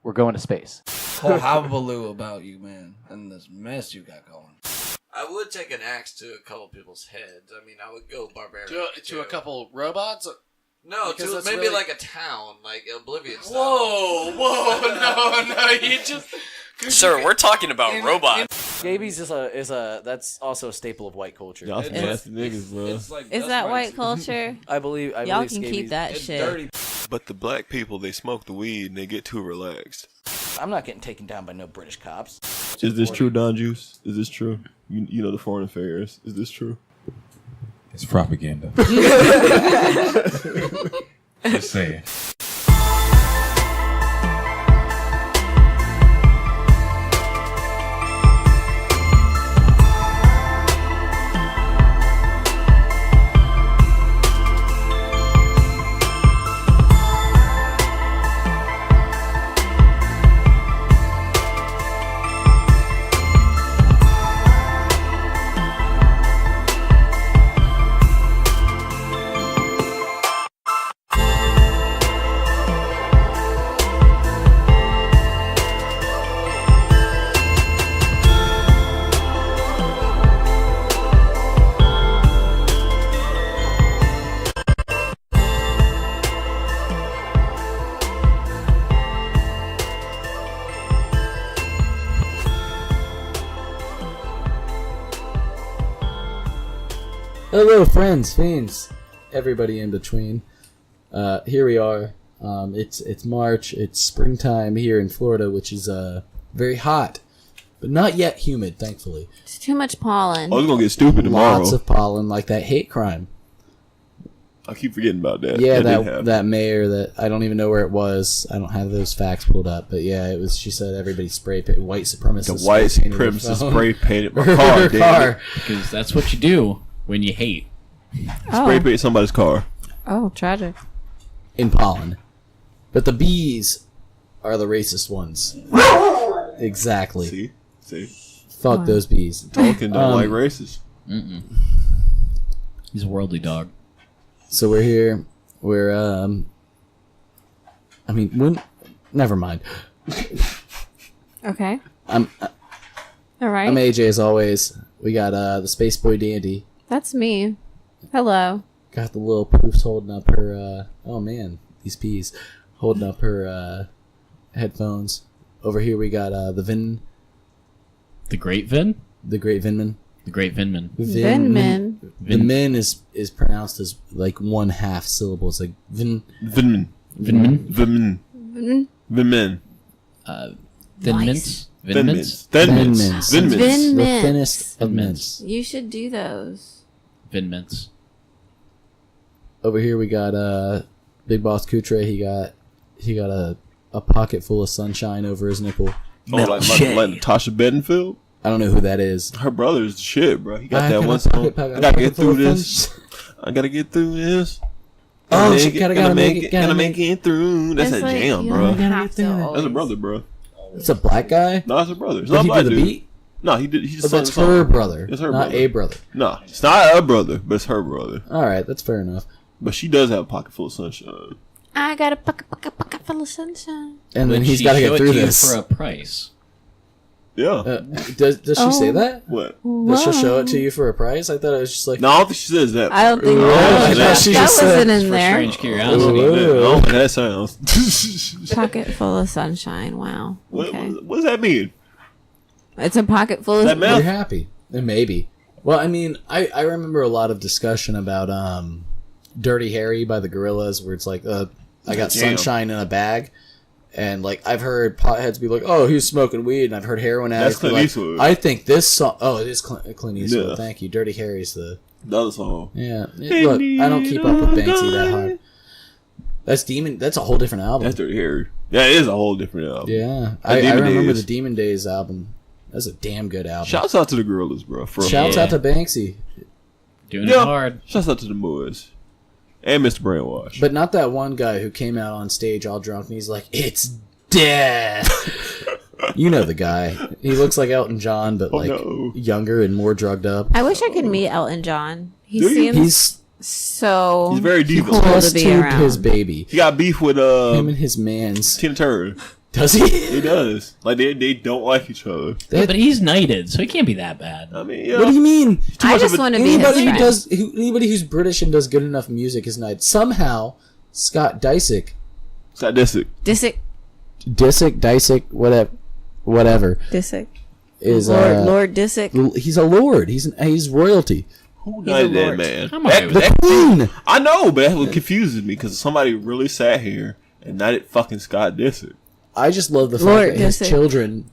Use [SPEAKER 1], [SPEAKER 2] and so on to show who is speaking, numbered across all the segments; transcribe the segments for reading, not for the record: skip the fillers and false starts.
[SPEAKER 1] We're going to space.
[SPEAKER 2] Whole hullabaloo about you, man, and this mess you got going.
[SPEAKER 3] I would take an axe to a couple people's heads. I mean, I would go barbaric.
[SPEAKER 4] To a couple robots?
[SPEAKER 3] No, to maybe
[SPEAKER 4] really...
[SPEAKER 3] like a town, like Oblivion style.
[SPEAKER 4] Whoa, no, you just...
[SPEAKER 5] Sir, we're talking about robots.
[SPEAKER 1] Scabies is a that's also a staple of white culture.
[SPEAKER 6] Y'all some nasty niggas, bro.
[SPEAKER 7] Is that white culture?
[SPEAKER 1] I believe
[SPEAKER 7] Y'all can
[SPEAKER 1] scabies,
[SPEAKER 7] keep that shit.
[SPEAKER 2] Dirty.
[SPEAKER 6] But the black people, they smoke the weed and they get too relaxed.
[SPEAKER 1] I'm not getting taken down by no British cops.
[SPEAKER 6] Is this true, Don Juice? Is this true? You know the foreign affairs. Is this true?
[SPEAKER 8] It's propaganda. Just saying.
[SPEAKER 9] Hello, friends, fiends, everybody in between. Here we are. It's March. It's springtime here in Florida, which is very hot, but not yet humid, thankfully.
[SPEAKER 7] It's too much pollen.
[SPEAKER 6] I was gonna get stupid tomorrow.
[SPEAKER 9] Lots of pollen, like that hate crime.
[SPEAKER 6] I keep forgetting about that.
[SPEAKER 9] Yeah, that mayor that I don't even know where it was. I don't have those facts pulled up, but yeah, it was. She said everybody spray paint white supremacists.
[SPEAKER 6] The white supremacists spray painted my car.
[SPEAKER 9] car.
[SPEAKER 10] Because that's what you do when you hate.
[SPEAKER 6] Spray paint somebody's car.
[SPEAKER 7] Oh, tragic.
[SPEAKER 9] In pollen. But the bees are the racist ones. Exactly.
[SPEAKER 6] See?
[SPEAKER 9] Fuck those bees.
[SPEAKER 6] Tolkien don't like racists.
[SPEAKER 10] He's a worldly dog.
[SPEAKER 9] So we're here. We're, never mind.
[SPEAKER 7] Okay.
[SPEAKER 9] All
[SPEAKER 7] right.
[SPEAKER 9] I'm AJ as always. We got the Space Boy Dandy.
[SPEAKER 7] That's me. Hello.
[SPEAKER 9] Got the little poofs holding up her, oh man, these peas. Holding up her, headphones. Over here we got, the Vin.
[SPEAKER 10] The Great Vin?
[SPEAKER 9] The Great Vinman.
[SPEAKER 10] The Great Vinman.
[SPEAKER 7] Vinman.
[SPEAKER 9] The min is pronounced as like 1/2 syllable. It's like Vin.
[SPEAKER 6] Vinman.
[SPEAKER 10] Vinman?
[SPEAKER 6] Vinman. Vinman.
[SPEAKER 10] Vinmints?
[SPEAKER 6] Vinmints.
[SPEAKER 9] Vinmints.
[SPEAKER 7] Vinmints.
[SPEAKER 9] The thinnest of mints.
[SPEAKER 7] You should do those.
[SPEAKER 10] Vinmints.
[SPEAKER 9] Over here we got Big Boss Kutre. He got a pocket full of sunshine over his nipple.
[SPEAKER 6] Oh, like Natasha Bedingfield?
[SPEAKER 9] I don't know who that is.
[SPEAKER 6] Her brother's the shit, bro. He got that one song. I gotta get through this. I gotta get through this.
[SPEAKER 9] Oh, she gotta make it.
[SPEAKER 6] Gotta make it through. That's a
[SPEAKER 7] like,
[SPEAKER 6] jam, bro.
[SPEAKER 7] That's
[SPEAKER 6] That's a brother, bro.
[SPEAKER 9] It's a black guy?
[SPEAKER 6] No, it's a brother. It's
[SPEAKER 9] Did
[SPEAKER 6] not
[SPEAKER 9] he
[SPEAKER 6] my
[SPEAKER 9] do the
[SPEAKER 6] dude.
[SPEAKER 9] beat?
[SPEAKER 6] No, he did. He just
[SPEAKER 9] Oh, that's her brother.
[SPEAKER 6] It's her
[SPEAKER 9] not
[SPEAKER 6] brother.
[SPEAKER 9] a brother.
[SPEAKER 6] No, it's not a brother, but it's her brother.
[SPEAKER 9] Alright, that's fair enough.
[SPEAKER 6] But she does have a pocket full of sunshine.
[SPEAKER 7] I got a pocket full of sunshine.
[SPEAKER 9] And then
[SPEAKER 10] Would
[SPEAKER 9] he's
[SPEAKER 10] she
[SPEAKER 9] got to
[SPEAKER 10] show
[SPEAKER 9] get
[SPEAKER 10] it
[SPEAKER 9] through
[SPEAKER 10] to you
[SPEAKER 9] this.
[SPEAKER 10] for a price.
[SPEAKER 6] Yeah.
[SPEAKER 9] Does she say that?
[SPEAKER 6] What?
[SPEAKER 9] Does she show it to you for a price? I thought it was just like...
[SPEAKER 6] No, I don't think she says that.
[SPEAKER 7] I don't think
[SPEAKER 9] she
[SPEAKER 7] that
[SPEAKER 9] just said-
[SPEAKER 7] wasn't in there.
[SPEAKER 10] Strange curiosity.
[SPEAKER 6] I don't think that sounds.
[SPEAKER 7] Pocket full of sunshine. Wow. Okay.
[SPEAKER 6] What does that mean?
[SPEAKER 7] It's a pocket full of...
[SPEAKER 6] That
[SPEAKER 9] You're
[SPEAKER 6] math?
[SPEAKER 9] happy. Maybe. Well, I mean, I remember a lot of discussion about Dirty Harry by the Gorillaz, where it's like, I got sunshine in a bag. And, like, I've heard potheads be like, oh, he's smoking weed. And I've heard heroin addicts be
[SPEAKER 6] Clint
[SPEAKER 9] like,
[SPEAKER 6] Eastwood.
[SPEAKER 9] I think this song... Oh, it is Clint Eastwood.
[SPEAKER 6] Yeah.
[SPEAKER 9] Thank you. Dirty Harry's the
[SPEAKER 6] other song.
[SPEAKER 9] Yeah. Look, I don't keep up with Banksy that hard. That's Demon... That's a whole different album.
[SPEAKER 6] That's Dirty Harry. Yeah, it is a whole different album.
[SPEAKER 9] Yeah. I remember the Demon Days album. That's a damn good album.
[SPEAKER 6] Shouts out to the Gorillaz, bro.
[SPEAKER 9] Shouts out to Banksy.
[SPEAKER 10] Doing it hard.
[SPEAKER 6] Shouts out to the boys. And Mr. Brainwash.
[SPEAKER 9] But not that one guy who came out on stage all drunk and he's like, it's death. You know the guy. He looks like Elton John, but younger and more drugged up.
[SPEAKER 7] I wish I could meet Elton John. He
[SPEAKER 6] Do you?
[SPEAKER 7] seems so
[SPEAKER 6] He's very devious.
[SPEAKER 7] cool to be around.
[SPEAKER 9] His baby.
[SPEAKER 6] He got beef with
[SPEAKER 9] him and his mans.
[SPEAKER 6] Tina Turner.
[SPEAKER 9] Does he?
[SPEAKER 6] He does. Like they don't like each other.
[SPEAKER 10] Yeah, but he's knighted, so he can't be that bad.
[SPEAKER 6] I mean, yeah.
[SPEAKER 9] What do you mean?
[SPEAKER 7] I just want to be his friend.
[SPEAKER 9] Anybody who's British and does good enough music is knighted. Somehow, Scott Disick,
[SPEAKER 7] Disick,
[SPEAKER 9] whatever,
[SPEAKER 7] Disick,
[SPEAKER 9] is
[SPEAKER 7] Lord Disick.
[SPEAKER 9] He's a lord. He's royalty.
[SPEAKER 6] Who knighted that man?
[SPEAKER 10] I'm okay with that.
[SPEAKER 9] The queen.
[SPEAKER 6] I know, but that's what confuses me because somebody really sat here and knighted fucking Scott Disick.
[SPEAKER 9] I just love the
[SPEAKER 7] Lord
[SPEAKER 9] fact that his
[SPEAKER 7] Disick.
[SPEAKER 9] children.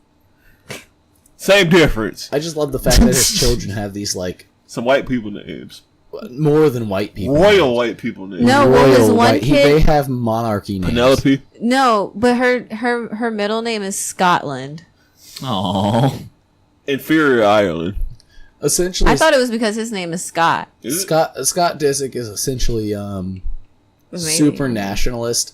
[SPEAKER 6] Same difference.
[SPEAKER 9] I just love the fact that his children have these like
[SPEAKER 6] Some white people names.
[SPEAKER 9] more than white people.
[SPEAKER 6] Royal white people names.
[SPEAKER 7] No, what was
[SPEAKER 9] Royal
[SPEAKER 7] one
[SPEAKER 9] white-
[SPEAKER 7] kid?
[SPEAKER 9] They have monarchy names.
[SPEAKER 6] Penelope.
[SPEAKER 7] No, but her middle name is Scotland.
[SPEAKER 10] Oh,
[SPEAKER 6] Inferior Ireland.
[SPEAKER 9] Essentially,
[SPEAKER 7] I thought it was because his name is Scott.
[SPEAKER 6] Is it?
[SPEAKER 9] Scott Disick is essentially
[SPEAKER 7] Maybe.
[SPEAKER 9] super nationalist.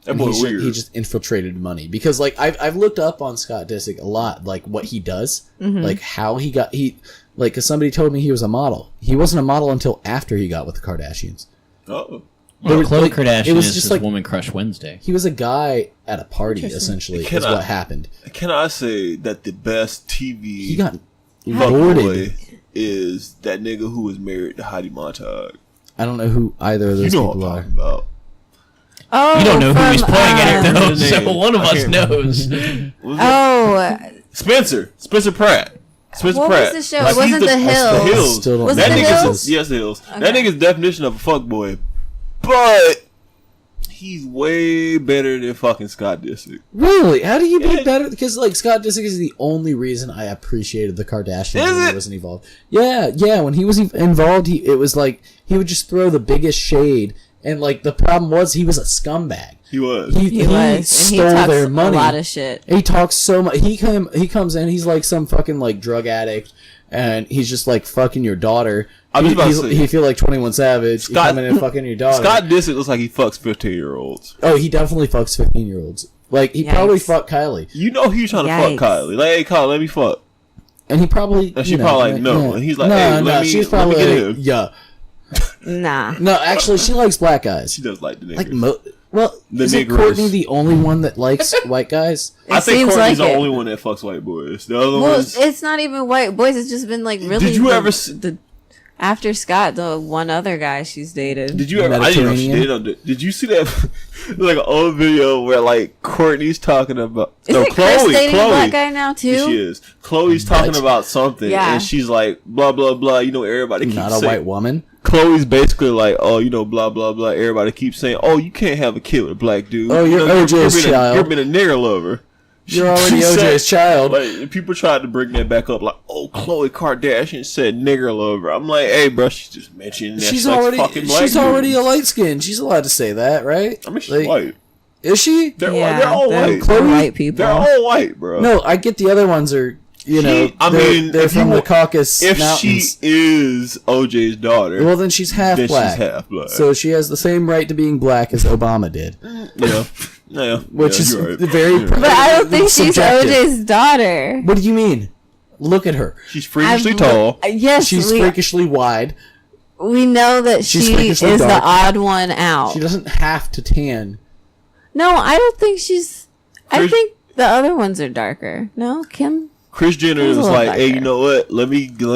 [SPEAKER 6] That boy
[SPEAKER 9] he
[SPEAKER 6] weird.
[SPEAKER 9] he just infiltrated money because like I've looked up on Scott Disick a lot, like what he does, like how he because somebody told me he was a model. He wasn't a model until after he got with the Kardashians.
[SPEAKER 6] Oh.
[SPEAKER 10] well, Khloe
[SPEAKER 9] like,
[SPEAKER 10] Kardashian
[SPEAKER 9] it was
[SPEAKER 10] is
[SPEAKER 9] just
[SPEAKER 10] his
[SPEAKER 9] like-
[SPEAKER 10] Woman Crush Wednesday.
[SPEAKER 9] He was a guy at a party, essentially,
[SPEAKER 6] Can
[SPEAKER 9] is
[SPEAKER 6] I-
[SPEAKER 9] what happened.
[SPEAKER 6] Can I say that the best TV
[SPEAKER 9] He got
[SPEAKER 6] fuckboy
[SPEAKER 9] boarded.
[SPEAKER 6] is that nigga who was married to Heidi Montag?
[SPEAKER 9] I don't know who either of those
[SPEAKER 6] You know what
[SPEAKER 9] people
[SPEAKER 6] I'm
[SPEAKER 9] are.
[SPEAKER 6] talking about.
[SPEAKER 7] Oh,
[SPEAKER 10] You don't know who he's
[SPEAKER 7] from,
[SPEAKER 10] playing in it, though,
[SPEAKER 6] What's his
[SPEAKER 10] so
[SPEAKER 6] name?
[SPEAKER 10] one of
[SPEAKER 6] I
[SPEAKER 10] us
[SPEAKER 6] can't
[SPEAKER 10] knows.
[SPEAKER 6] What was it?
[SPEAKER 7] Oh,
[SPEAKER 6] Spencer Pratt. Spencer
[SPEAKER 7] What
[SPEAKER 6] Pratt.
[SPEAKER 7] was the show?
[SPEAKER 6] Like,
[SPEAKER 7] It wasn't
[SPEAKER 6] he's
[SPEAKER 7] The Hills.
[SPEAKER 6] The Hills.
[SPEAKER 9] Still don't
[SPEAKER 7] Was
[SPEAKER 9] know.
[SPEAKER 7] it
[SPEAKER 6] That
[SPEAKER 7] The
[SPEAKER 6] nigga's
[SPEAKER 7] Hills?
[SPEAKER 6] yes, The Hills.
[SPEAKER 7] Okay.
[SPEAKER 6] That nigga's definition of a fuckboy, but he's way better than fucking Scott Disick.
[SPEAKER 9] Really? How do you
[SPEAKER 6] Yeah.
[SPEAKER 9] be better? Because like Scott Disick is the only reason I appreciated the Kardashians
[SPEAKER 6] Is
[SPEAKER 9] when
[SPEAKER 6] it?
[SPEAKER 9] he wasn't involved. Yeah. When he was involved, it was like he would just throw the biggest shade, and like the problem was he was a scumbag.
[SPEAKER 6] He was.
[SPEAKER 7] he was, and he
[SPEAKER 9] stole
[SPEAKER 7] talks
[SPEAKER 9] their
[SPEAKER 7] a
[SPEAKER 9] money.
[SPEAKER 7] lot of shit.
[SPEAKER 9] He talks so much. He comes in. He's like some fucking like drug addict, and he's just like fucking your daughter.
[SPEAKER 6] I was about to say-
[SPEAKER 9] He feel like 21 Savage.
[SPEAKER 6] Scott-
[SPEAKER 9] He coming in and fucking your daughter.
[SPEAKER 6] Scott Disick looks like he fucks 15-year-olds.
[SPEAKER 9] Oh, he definitely fucks 15-year-olds. Like he
[SPEAKER 7] Yikes.
[SPEAKER 9] probably fucked Kylie,
[SPEAKER 6] You know he's trying to
[SPEAKER 7] Yikes.
[SPEAKER 6] fuck Kylie. Like, hey, Kylie, let me fuck.
[SPEAKER 9] and he probably.
[SPEAKER 6] And she
[SPEAKER 9] you know,
[SPEAKER 6] probably like, no.
[SPEAKER 9] yeah.
[SPEAKER 6] And he's like,
[SPEAKER 9] no,
[SPEAKER 6] hey,
[SPEAKER 9] no,
[SPEAKER 6] let me,
[SPEAKER 9] she's
[SPEAKER 6] let me
[SPEAKER 9] probably
[SPEAKER 6] get
[SPEAKER 9] like,
[SPEAKER 6] him.
[SPEAKER 9] yeah.
[SPEAKER 7] Nah.
[SPEAKER 9] No, actually, she likes black guys.
[SPEAKER 6] She does like the niggas.
[SPEAKER 9] Like well,
[SPEAKER 6] The
[SPEAKER 9] isn't
[SPEAKER 6] niggers.
[SPEAKER 9] Courtney the only one that likes white guys?
[SPEAKER 6] I think
[SPEAKER 7] seems
[SPEAKER 6] Courtney's
[SPEAKER 7] like
[SPEAKER 6] the
[SPEAKER 7] it.
[SPEAKER 6] only one that fucks white boys. The other
[SPEAKER 7] Well,
[SPEAKER 6] ones...
[SPEAKER 7] it's not even white boys. It's just been like really.
[SPEAKER 6] Did you ever
[SPEAKER 7] after Scott, the one other guy she's dated?
[SPEAKER 6] Did you ever? I didn't know she
[SPEAKER 9] Mediterranean?
[SPEAKER 6] did. Did you see that? Like an old video where like Courtney's talking about.
[SPEAKER 7] Isn't Chris dating a black guy now too?
[SPEAKER 6] Yeah, she is. Chloe's talking
[SPEAKER 9] What?
[SPEAKER 6] about something,
[SPEAKER 7] Yeah.
[SPEAKER 6] and she's like, blah blah blah. You know, everybody keeps
[SPEAKER 9] Not a
[SPEAKER 6] saying.
[SPEAKER 9] white woman.
[SPEAKER 6] Chloe's basically like, oh, you know, blah blah blah. Everybody keeps saying, oh, you can't have a kid with a black dude.
[SPEAKER 9] Oh, you're
[SPEAKER 6] You know,
[SPEAKER 9] OJ's
[SPEAKER 6] been
[SPEAKER 9] child.
[SPEAKER 6] You've been a nigger lover.
[SPEAKER 9] You're already
[SPEAKER 6] She said-
[SPEAKER 9] OJ's child.
[SPEAKER 6] Like people tried to bring that back up, like, oh, Khloe Kardashian said nigger lover. I'm like, hey, bro, she's just mentioning that
[SPEAKER 9] She's
[SPEAKER 6] sex
[SPEAKER 9] already
[SPEAKER 6] fucking black
[SPEAKER 9] she's already
[SPEAKER 6] dudes.
[SPEAKER 9] a light skin. She's allowed to say that, right?
[SPEAKER 6] I mean, she's
[SPEAKER 9] Like,
[SPEAKER 6] white.
[SPEAKER 9] Is she?
[SPEAKER 6] They're,
[SPEAKER 7] Yeah,
[SPEAKER 6] they're all
[SPEAKER 7] they're
[SPEAKER 6] white.
[SPEAKER 7] Chloe- white people.
[SPEAKER 6] They're all white, bro.
[SPEAKER 9] No, I get the other ones are. You know,
[SPEAKER 6] I
[SPEAKER 9] they're,
[SPEAKER 6] mean,
[SPEAKER 9] they're
[SPEAKER 6] if you
[SPEAKER 9] from the
[SPEAKER 6] wa-
[SPEAKER 9] Caucasus
[SPEAKER 6] If
[SPEAKER 9] Mountains.
[SPEAKER 6] she is OJ's daughter,
[SPEAKER 9] Well, then she's half
[SPEAKER 6] then
[SPEAKER 9] black.
[SPEAKER 6] she's half black.
[SPEAKER 9] So she has the same right to being black as Obama did,
[SPEAKER 6] yeah,
[SPEAKER 9] which
[SPEAKER 6] yeah,
[SPEAKER 9] is
[SPEAKER 6] you're right.
[SPEAKER 9] very.
[SPEAKER 6] You're right.
[SPEAKER 7] But I don't think she's
[SPEAKER 9] subjective.
[SPEAKER 7] OJ's daughter.
[SPEAKER 9] What do you mean? Look at her.
[SPEAKER 6] She's freakishly
[SPEAKER 7] I've-
[SPEAKER 6] tall.
[SPEAKER 7] Yes,
[SPEAKER 9] She's
[SPEAKER 7] we,
[SPEAKER 9] freakishly wide.
[SPEAKER 7] we know that
[SPEAKER 9] She's
[SPEAKER 7] she is
[SPEAKER 9] freakishly
[SPEAKER 7] the
[SPEAKER 9] dark.
[SPEAKER 7] odd one out.
[SPEAKER 9] She doesn't have to tan.
[SPEAKER 7] No, I don't think she's. I
[SPEAKER 6] Chris-
[SPEAKER 7] think the other ones are darker. No, Kim.
[SPEAKER 6] Chris Jenner
[SPEAKER 7] She's a
[SPEAKER 6] was
[SPEAKER 7] little
[SPEAKER 6] like, "Hey, you
[SPEAKER 7] darker.
[SPEAKER 6] know what? Let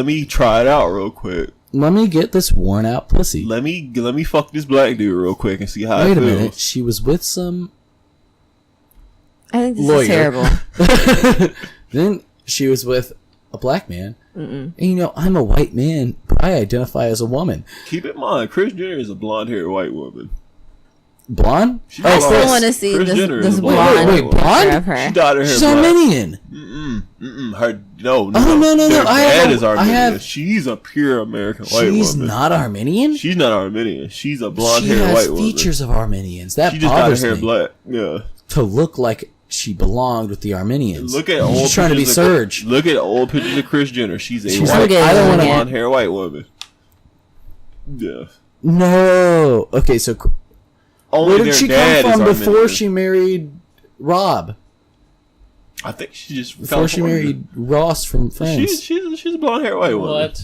[SPEAKER 6] me try it out real quick.
[SPEAKER 9] Let me get this worn out pussy.
[SPEAKER 6] Let me fuck this black dude real quick and see how
[SPEAKER 9] Wait
[SPEAKER 6] it
[SPEAKER 9] a
[SPEAKER 6] feels."
[SPEAKER 9] minute. She was with some.
[SPEAKER 7] I think this
[SPEAKER 9] Lawyer.
[SPEAKER 7] is terrible.
[SPEAKER 9] Then she was with a black man. And you know, I'm a white man, but I identify as a woman.
[SPEAKER 6] Keep in mind, Chris Jenner is a blonde-haired white woman.
[SPEAKER 9] Blonde?
[SPEAKER 6] She's
[SPEAKER 7] I
[SPEAKER 6] blonde.
[SPEAKER 7] still want to see
[SPEAKER 6] Chris Jenner is
[SPEAKER 7] this
[SPEAKER 6] a blonde.
[SPEAKER 7] blonde
[SPEAKER 9] Wait,
[SPEAKER 7] picture
[SPEAKER 9] blonde?
[SPEAKER 7] of her.
[SPEAKER 6] She dyed her hair
[SPEAKER 9] She's
[SPEAKER 6] black.
[SPEAKER 9] Armenian.
[SPEAKER 6] Her no.
[SPEAKER 9] Oh, no.
[SPEAKER 6] Their
[SPEAKER 9] I
[SPEAKER 6] dad
[SPEAKER 9] have-
[SPEAKER 6] is
[SPEAKER 9] I
[SPEAKER 6] Armenian.
[SPEAKER 9] have-
[SPEAKER 6] She's a pure American white
[SPEAKER 9] She's
[SPEAKER 6] woman.
[SPEAKER 9] not Armenian?
[SPEAKER 6] She's not Armenian. She's a
[SPEAKER 9] She
[SPEAKER 6] blonde-haired
[SPEAKER 9] has
[SPEAKER 6] white woman.
[SPEAKER 9] features of Armenians. That
[SPEAKER 6] She just dyed her
[SPEAKER 9] bothers
[SPEAKER 6] hair
[SPEAKER 9] me.
[SPEAKER 6] black. Yeah.
[SPEAKER 9] To look like she belonged with the Armenians.
[SPEAKER 6] Look at old.
[SPEAKER 9] She's trying to be
[SPEAKER 6] pictures of-
[SPEAKER 9] Surge.
[SPEAKER 6] Look at old pictures of Chris Jenner. She's a
[SPEAKER 9] She's
[SPEAKER 6] white,
[SPEAKER 9] like, I don't want to.
[SPEAKER 6] blonde hair white woman. Yeah.
[SPEAKER 9] No. Okay, so
[SPEAKER 6] Only
[SPEAKER 9] where did
[SPEAKER 6] their
[SPEAKER 9] she
[SPEAKER 6] dad
[SPEAKER 9] come from
[SPEAKER 6] is
[SPEAKER 9] before
[SPEAKER 6] Armenian.
[SPEAKER 9] she married Rob?
[SPEAKER 6] I think she just
[SPEAKER 9] Before she
[SPEAKER 6] California.
[SPEAKER 9] married Ross from Friends.
[SPEAKER 6] She's a blonde hair white woman.
[SPEAKER 10] What?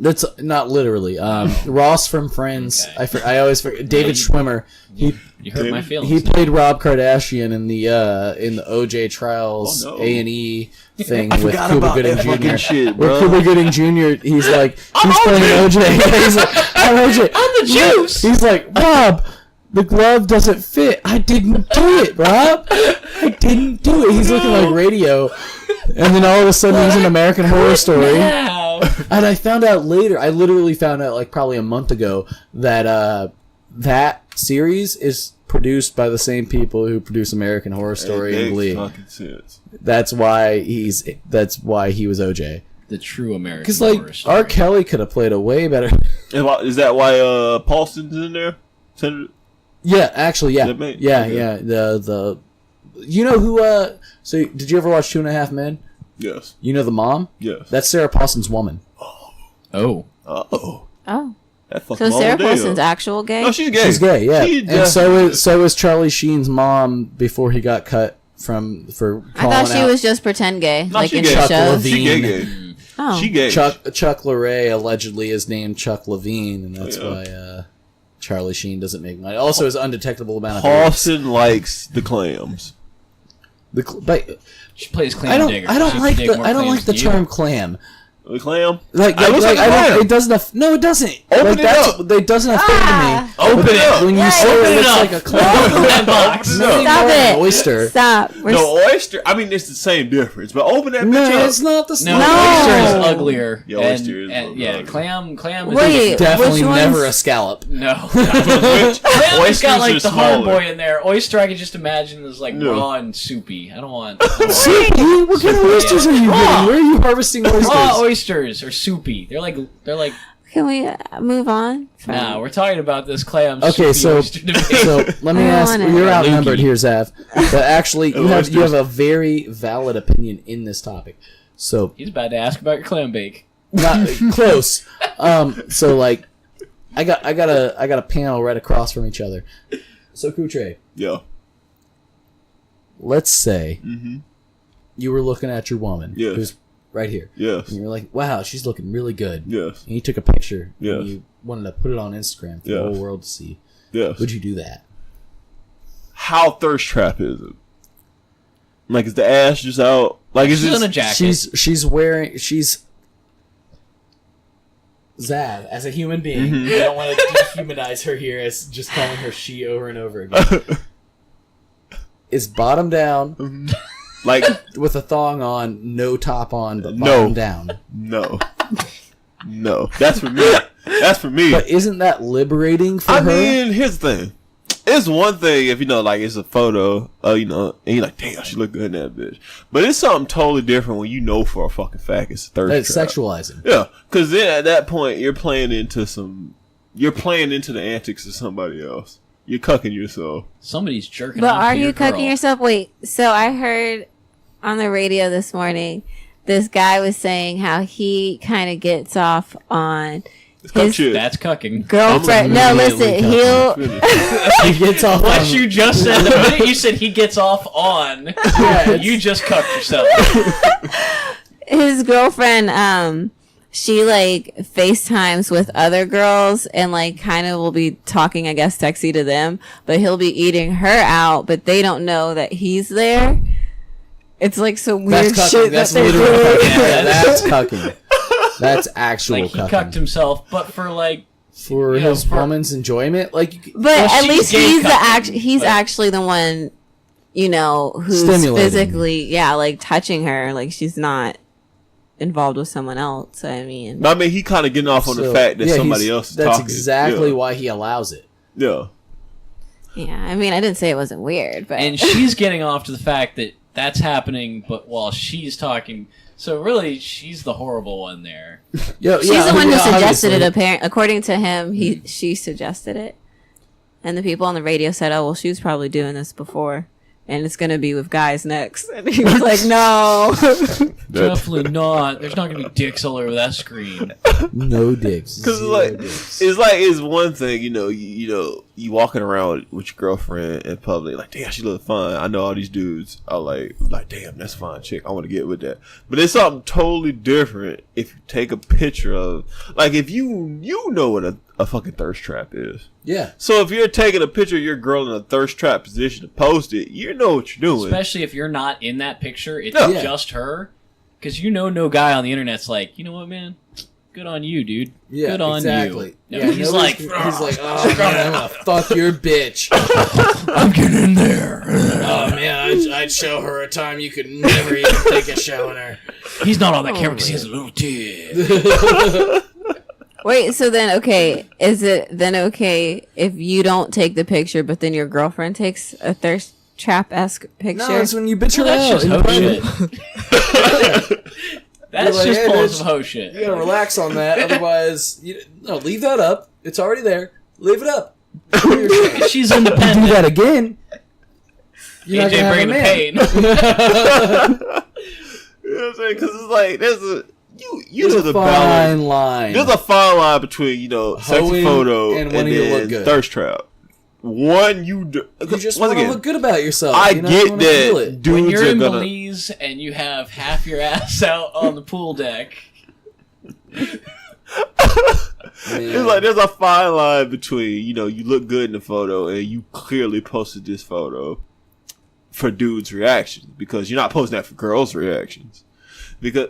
[SPEAKER 9] That's not literally. Ross from Friends.
[SPEAKER 10] Okay.
[SPEAKER 9] I always forget. David Schwimmer.
[SPEAKER 10] You hurt my feelings.
[SPEAKER 9] He played Rob Kardashian in the OJ Trials A&E thing with Cuba Gooding Jr.
[SPEAKER 6] Shit,
[SPEAKER 9] Where
[SPEAKER 6] bro.
[SPEAKER 9] Cuba Gooding Jr. He's like he's playing OJ. He's like, I'm OJ.
[SPEAKER 10] I'm the juice.
[SPEAKER 9] He's like, Rob, the glove doesn't fit. I didn't do it, Rob. I didn't do it. He's looking like Radio. And then all of a sudden he's in American Horror Story.
[SPEAKER 10] Wow.
[SPEAKER 9] And I found out later, I literally found out like probably a month ago that that series is produced by the same people who produce American Horror Story and Glee.
[SPEAKER 6] Fucking sense.
[SPEAKER 9] That's why he was OJ.
[SPEAKER 10] The true American
[SPEAKER 9] Because
[SPEAKER 10] Horror
[SPEAKER 9] like
[SPEAKER 10] Story.
[SPEAKER 9] R. Kelly could have played a way better.
[SPEAKER 6] Is that why Paulson's in there? Senator?
[SPEAKER 9] Yeah, actually, yeah,
[SPEAKER 6] That mate?
[SPEAKER 9] yeah,
[SPEAKER 6] Okay.
[SPEAKER 9] yeah. The you know who? So did you ever watch 2.5 Men?
[SPEAKER 6] Yes.
[SPEAKER 9] You know the mom?
[SPEAKER 6] Yes.
[SPEAKER 9] That's Sarah Paulson's woman.
[SPEAKER 10] Oh.
[SPEAKER 6] Oh.
[SPEAKER 7] Oh,
[SPEAKER 6] That fucking
[SPEAKER 7] so Sarah Paulson's actual gay?
[SPEAKER 6] No, she's gay.
[SPEAKER 9] She's gay, yeah.
[SPEAKER 6] She
[SPEAKER 9] And so is Charlie Sheen's mom before he got cut for
[SPEAKER 7] I
[SPEAKER 9] calling
[SPEAKER 7] thought she
[SPEAKER 9] out
[SPEAKER 7] was just pretend gay,
[SPEAKER 6] No,
[SPEAKER 7] like
[SPEAKER 6] she
[SPEAKER 7] in
[SPEAKER 6] gay.
[SPEAKER 7] the
[SPEAKER 9] Chuck
[SPEAKER 7] shows.
[SPEAKER 9] Levine.
[SPEAKER 6] She gay.
[SPEAKER 7] Oh,
[SPEAKER 6] She gay.
[SPEAKER 9] Chuck LaRae allegedly is named Chuck Levine, and that's
[SPEAKER 6] Oh,
[SPEAKER 9] why Charlie Sheen doesn't make money. Also, his undetectable amount of hair.
[SPEAKER 6] Paulson likes the clams.
[SPEAKER 9] But
[SPEAKER 10] She plays clam
[SPEAKER 9] I don't
[SPEAKER 10] digger.
[SPEAKER 9] I
[SPEAKER 10] She
[SPEAKER 9] don't
[SPEAKER 10] can
[SPEAKER 9] like
[SPEAKER 10] dig
[SPEAKER 9] the
[SPEAKER 10] more
[SPEAKER 9] I don't
[SPEAKER 10] clams
[SPEAKER 9] like the
[SPEAKER 10] than you.
[SPEAKER 9] term clam.
[SPEAKER 6] The clam?
[SPEAKER 9] Like
[SPEAKER 6] It looks like a
[SPEAKER 9] I don't,
[SPEAKER 6] clam.
[SPEAKER 9] it doesn't. No, it doesn't.
[SPEAKER 6] Open
[SPEAKER 9] like,
[SPEAKER 6] it
[SPEAKER 9] that's,
[SPEAKER 6] up.
[SPEAKER 9] It doesn't offend me.
[SPEAKER 6] Open it up.
[SPEAKER 9] When you say
[SPEAKER 10] Open
[SPEAKER 9] it
[SPEAKER 10] it
[SPEAKER 9] looks
[SPEAKER 10] up.
[SPEAKER 9] like a clam.
[SPEAKER 10] Open that box.
[SPEAKER 6] Open it up.
[SPEAKER 7] Stop it.
[SPEAKER 9] Oyster.
[SPEAKER 7] Stop. We're
[SPEAKER 6] No, oyster. I mean, it's the same difference. But open that
[SPEAKER 9] No,
[SPEAKER 6] bitch up.
[SPEAKER 9] it's not the
[SPEAKER 10] No,
[SPEAKER 9] same.
[SPEAKER 10] oyster is uglier.
[SPEAKER 6] Yeah,
[SPEAKER 10] and,
[SPEAKER 6] oyster is
[SPEAKER 10] and,
[SPEAKER 6] uglier.
[SPEAKER 10] yeah, clam is
[SPEAKER 7] Wait,
[SPEAKER 9] Definitely
[SPEAKER 7] which one's-
[SPEAKER 9] never a scallop.
[SPEAKER 10] No.
[SPEAKER 6] Which-
[SPEAKER 10] Clam's
[SPEAKER 6] oysters
[SPEAKER 10] got
[SPEAKER 6] are
[SPEAKER 10] like the
[SPEAKER 6] smaller.
[SPEAKER 10] homeboy in there. Oyster, I can just imagine is like
[SPEAKER 6] No.
[SPEAKER 10] raw and soupy. I don't want.
[SPEAKER 9] Soupy? What kind of oysters are you getting? Where are you harvesting oysters?
[SPEAKER 10] Raw oysters are soupy. They're like
[SPEAKER 7] Can we move on? from-
[SPEAKER 10] Nah, we're talking about this clam
[SPEAKER 9] Okay,
[SPEAKER 10] soupy
[SPEAKER 9] so
[SPEAKER 10] oyster debate.
[SPEAKER 9] so let me
[SPEAKER 7] I
[SPEAKER 9] ask.
[SPEAKER 7] want it.
[SPEAKER 9] You're outnumbered here, Zav. But actually, you have
[SPEAKER 6] Oysters.
[SPEAKER 9] a very valid opinion in this topic. So
[SPEAKER 10] He's about to ask about your clam bake.
[SPEAKER 9] not close. So like, I got a panel right across from each other. So Kutre,
[SPEAKER 6] Yeah.
[SPEAKER 9] let's say
[SPEAKER 6] Mm-hmm.
[SPEAKER 9] you were looking at your woman,
[SPEAKER 6] Yes.
[SPEAKER 9] who's right here,
[SPEAKER 6] Yes.
[SPEAKER 9] and you're like, "Wow, she's looking really good."
[SPEAKER 6] Yes.
[SPEAKER 9] And you took a picture,
[SPEAKER 6] Yes.
[SPEAKER 9] and you wanted to put it on Instagram for the
[SPEAKER 6] Yes.
[SPEAKER 9] whole world to see.
[SPEAKER 6] Yes.
[SPEAKER 9] Would you do that?
[SPEAKER 6] How thirst trap is it? Like, is the ass just out? Like, is
[SPEAKER 10] She's in a
[SPEAKER 6] it?
[SPEAKER 10] jacket.
[SPEAKER 9] She's wearing Zav as a human being.
[SPEAKER 6] Mm-hmm.
[SPEAKER 9] I don't want to dehumanize her here as just calling her she over and over again. Is bottom down
[SPEAKER 6] Like,
[SPEAKER 9] with a thong on, no top on, but
[SPEAKER 6] No.
[SPEAKER 9] bottom down.
[SPEAKER 6] no. No. That's for me. That's for me.
[SPEAKER 9] But isn't that liberating for
[SPEAKER 6] I
[SPEAKER 9] her?
[SPEAKER 6] mean, here's the thing. It's one thing if, like, it's a photo, and you're like, damn, she look good in that bitch. But it's something totally different when you know for a fucking fact it's a thirst
[SPEAKER 9] That's
[SPEAKER 6] trap.
[SPEAKER 9] sexualizing.
[SPEAKER 6] Yeah, because then at that point, you're playing into the antics of somebody else. You're cucking yourself.
[SPEAKER 10] Somebody's jerking
[SPEAKER 7] But
[SPEAKER 10] off
[SPEAKER 7] are
[SPEAKER 10] to
[SPEAKER 7] you
[SPEAKER 10] your girl.
[SPEAKER 7] cooking yourself? Wait, so I heard on the radio this morning, this guy was saying how he kind of gets off on
[SPEAKER 6] It's called
[SPEAKER 7] his
[SPEAKER 6] shit.
[SPEAKER 10] That's cucking.
[SPEAKER 7] girlfriend. No, listen, he'll
[SPEAKER 9] He gets off
[SPEAKER 10] What
[SPEAKER 9] on
[SPEAKER 10] you just said, the minute you said he gets off on, you just cucked yourself.
[SPEAKER 7] his girlfriend. She like FaceTimes with other girls and like kind of will be talking, I guess, sexy to them, but he'll be eating her out, but they don't know that he's there. It's like some weird
[SPEAKER 9] That's cucking.
[SPEAKER 7] shit
[SPEAKER 9] That's
[SPEAKER 7] that they're
[SPEAKER 9] literally
[SPEAKER 7] doing.
[SPEAKER 9] cucking. Yeah, that's cucking. That's actual
[SPEAKER 10] Like he
[SPEAKER 9] cucking.
[SPEAKER 10] cucked himself, but for like
[SPEAKER 9] For
[SPEAKER 10] you know,
[SPEAKER 9] his
[SPEAKER 10] for-
[SPEAKER 9] woman's enjoyment. Like,
[SPEAKER 7] But
[SPEAKER 10] Well,
[SPEAKER 7] at
[SPEAKER 10] she's
[SPEAKER 7] least
[SPEAKER 10] gay
[SPEAKER 7] he's the
[SPEAKER 10] cucking,
[SPEAKER 7] he's
[SPEAKER 10] but-
[SPEAKER 7] actually the one, you know, who's
[SPEAKER 9] Stimulating.
[SPEAKER 7] physically, yeah, like touching her. Like she's not involved with someone else. I mean,
[SPEAKER 6] I mean, he kind of getting off on the
[SPEAKER 9] so,
[SPEAKER 6] fact that
[SPEAKER 9] yeah,
[SPEAKER 6] somebody
[SPEAKER 9] he's-
[SPEAKER 6] else is
[SPEAKER 9] That's
[SPEAKER 6] talking.
[SPEAKER 9] exactly
[SPEAKER 6] Yeah.
[SPEAKER 9] why he allows it.
[SPEAKER 6] Yeah.
[SPEAKER 7] yeah. I mean, I didn't say it wasn't weird, but
[SPEAKER 10] and she's getting off to the fact that that's happening, but while she's talking, so really she's the horrible one there.
[SPEAKER 9] Yo,
[SPEAKER 7] she's
[SPEAKER 9] yeah,
[SPEAKER 7] the one who
[SPEAKER 9] yeah,
[SPEAKER 7] suggested it.
[SPEAKER 9] obviously.
[SPEAKER 7] Apparently, according to him, she suggested it, and the people on the radio said, "Oh, well, she was probably doing this before." And it's gonna be with guys next. And he was like, "No."
[SPEAKER 10] Definitely not. There's not gonna be dicks all over that screen.
[SPEAKER 9] No dicks.
[SPEAKER 6] Because
[SPEAKER 9] Zero
[SPEAKER 6] like
[SPEAKER 9] dicks.
[SPEAKER 6] it's one thing, you know, you walking around with your girlfriend in public, like, damn, she look fine. I know all these dudes are like, damn, that's a fine chick. I want to get with that. But it's something totally different if you take a picture of, like, if you know what a fucking thirst trap is.
[SPEAKER 9] Yeah.
[SPEAKER 6] So if you're taking a picture of your girl in a thirst trap position to post it, you know what you're doing.
[SPEAKER 10] Especially if you're not in that picture, it's
[SPEAKER 6] Yeah.
[SPEAKER 10] just her. Because no guy on the internet's like, you know what, man? Good on you, dude.
[SPEAKER 9] Yeah,
[SPEAKER 10] Good on
[SPEAKER 9] exactly.
[SPEAKER 10] you.
[SPEAKER 9] Yeah,
[SPEAKER 10] No, he's like,
[SPEAKER 9] oh man, I'm gonna fuck your bitch.
[SPEAKER 10] I'm getting in there.
[SPEAKER 9] Oh man, I'd show her a time you could never even think of showing her.
[SPEAKER 10] He's not on that camera because he has a little tit.
[SPEAKER 7] Wait, so then, okay, is it then okay if you don't take the picture, but then your girlfriend takes a thirst trap-esque picture?
[SPEAKER 9] No, it's when you bitch her
[SPEAKER 10] Well, that's
[SPEAKER 9] out.
[SPEAKER 10] just hoe shit. That's
[SPEAKER 9] You're like,
[SPEAKER 10] just
[SPEAKER 9] hey,
[SPEAKER 10] pulling
[SPEAKER 9] bitch,
[SPEAKER 10] some hoe shit.
[SPEAKER 9] You gotta relax on that, otherwise, leave that up. It's already there. Leave it up.
[SPEAKER 10] She's independent.
[SPEAKER 9] Do that again. You're not
[SPEAKER 10] AJ
[SPEAKER 9] gonna have
[SPEAKER 10] bringing
[SPEAKER 9] a
[SPEAKER 10] the
[SPEAKER 9] man.
[SPEAKER 10] pain.
[SPEAKER 6] You know what I'm saying? Because it's like, there's
[SPEAKER 9] There's a fine line.
[SPEAKER 6] There's a fine line between, sexy
[SPEAKER 9] Hoeing
[SPEAKER 6] photo
[SPEAKER 9] and
[SPEAKER 6] and
[SPEAKER 9] wanting to
[SPEAKER 6] then
[SPEAKER 9] look good.
[SPEAKER 6] thirst trap. One,
[SPEAKER 9] You just
[SPEAKER 6] once
[SPEAKER 9] want to
[SPEAKER 6] again,
[SPEAKER 9] look good about yourself.
[SPEAKER 6] I
[SPEAKER 9] you
[SPEAKER 6] get
[SPEAKER 9] wanna feel
[SPEAKER 6] that
[SPEAKER 9] it.
[SPEAKER 6] dudes
[SPEAKER 10] When you're
[SPEAKER 6] are
[SPEAKER 10] in
[SPEAKER 6] gonna.
[SPEAKER 10] Belize and you have half your ass out on the pool deck,
[SPEAKER 6] It's like there's a fine line between, you look good in the photo and you clearly posted this photo for dudes' reactions, because you're not posting that for girls' reactions. Because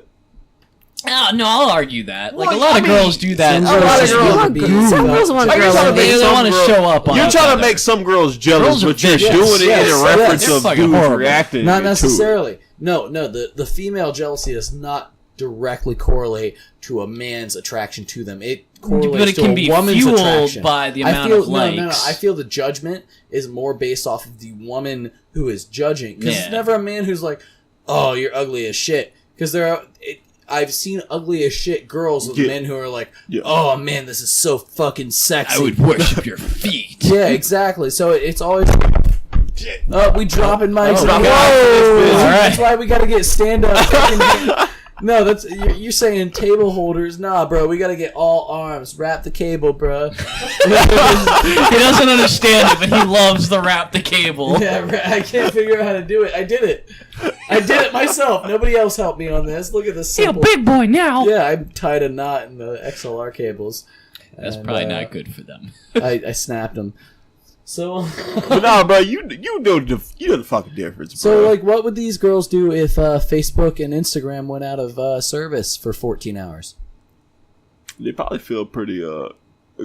[SPEAKER 10] oh, no, I'll argue that. Like,
[SPEAKER 6] Well,
[SPEAKER 10] a lot of girls do that.
[SPEAKER 9] some
[SPEAKER 6] A lot of
[SPEAKER 9] just
[SPEAKER 6] girls-
[SPEAKER 9] want to be-
[SPEAKER 7] Some girls want
[SPEAKER 6] Are you
[SPEAKER 7] girls
[SPEAKER 6] trying
[SPEAKER 7] to
[SPEAKER 6] to
[SPEAKER 7] be.
[SPEAKER 6] make
[SPEAKER 10] They
[SPEAKER 6] some
[SPEAKER 10] want to
[SPEAKER 6] girl-
[SPEAKER 10] show up on
[SPEAKER 6] you're
[SPEAKER 10] each
[SPEAKER 6] trying to
[SPEAKER 10] other.
[SPEAKER 6] make some girls jealous,
[SPEAKER 10] Girls are
[SPEAKER 6] but you're
[SPEAKER 10] vicious.
[SPEAKER 6] doing it
[SPEAKER 9] Yes,
[SPEAKER 6] in a
[SPEAKER 9] yes.
[SPEAKER 6] reference
[SPEAKER 10] They're
[SPEAKER 6] of
[SPEAKER 10] fucking
[SPEAKER 6] dudes
[SPEAKER 10] horrible.
[SPEAKER 6] reacting.
[SPEAKER 9] Not
[SPEAKER 6] to it.
[SPEAKER 9] necessarily. No, the female jealousy does not directly correlate to a man's attraction to them. It correlates
[SPEAKER 10] But it
[SPEAKER 9] to
[SPEAKER 10] can
[SPEAKER 9] a
[SPEAKER 10] be
[SPEAKER 9] woman's
[SPEAKER 10] fueled
[SPEAKER 9] attraction.
[SPEAKER 10] by the
[SPEAKER 9] I
[SPEAKER 10] amount
[SPEAKER 9] feel,
[SPEAKER 10] of
[SPEAKER 9] no,
[SPEAKER 10] likes.
[SPEAKER 9] I feel the judgment is more based off of the woman who is judging. Because
[SPEAKER 10] Yeah.
[SPEAKER 9] it's never a man who's like, oh, you're ugly as shit. Because I've seen ugly as shit girls with
[SPEAKER 6] Yeah.
[SPEAKER 9] men who are like,
[SPEAKER 6] Yeah.
[SPEAKER 9] oh man, this is so fucking sexy.
[SPEAKER 10] I would worship your feet.
[SPEAKER 9] Yeah, exactly. So it's always. Oh, we dropping mics.
[SPEAKER 6] Oh,
[SPEAKER 9] Whoa!
[SPEAKER 6] God.
[SPEAKER 9] That's why we gotta get stand up. No, that's you're saying table holders. Nah, bro, we gotta get all arms. Wrap the cable, bro.
[SPEAKER 10] He doesn't understand it, but he loves the wrap the cable.
[SPEAKER 9] Yeah, I can't figure out how to do it. I did it myself. Nobody else helped me on this. Look at this.
[SPEAKER 10] You're a
[SPEAKER 9] Simple.
[SPEAKER 10] big boy now.
[SPEAKER 9] Yeah, I tied a knot in the XLR cables.
[SPEAKER 10] That's
[SPEAKER 9] And,
[SPEAKER 10] probably not good for them.
[SPEAKER 9] I snapped them. So.
[SPEAKER 6] But nah, bro, you know the fucking difference, bro.
[SPEAKER 9] So, like, what would these girls do if Facebook and Instagram went out of service for 14 hours?
[SPEAKER 6] They probably feel pretty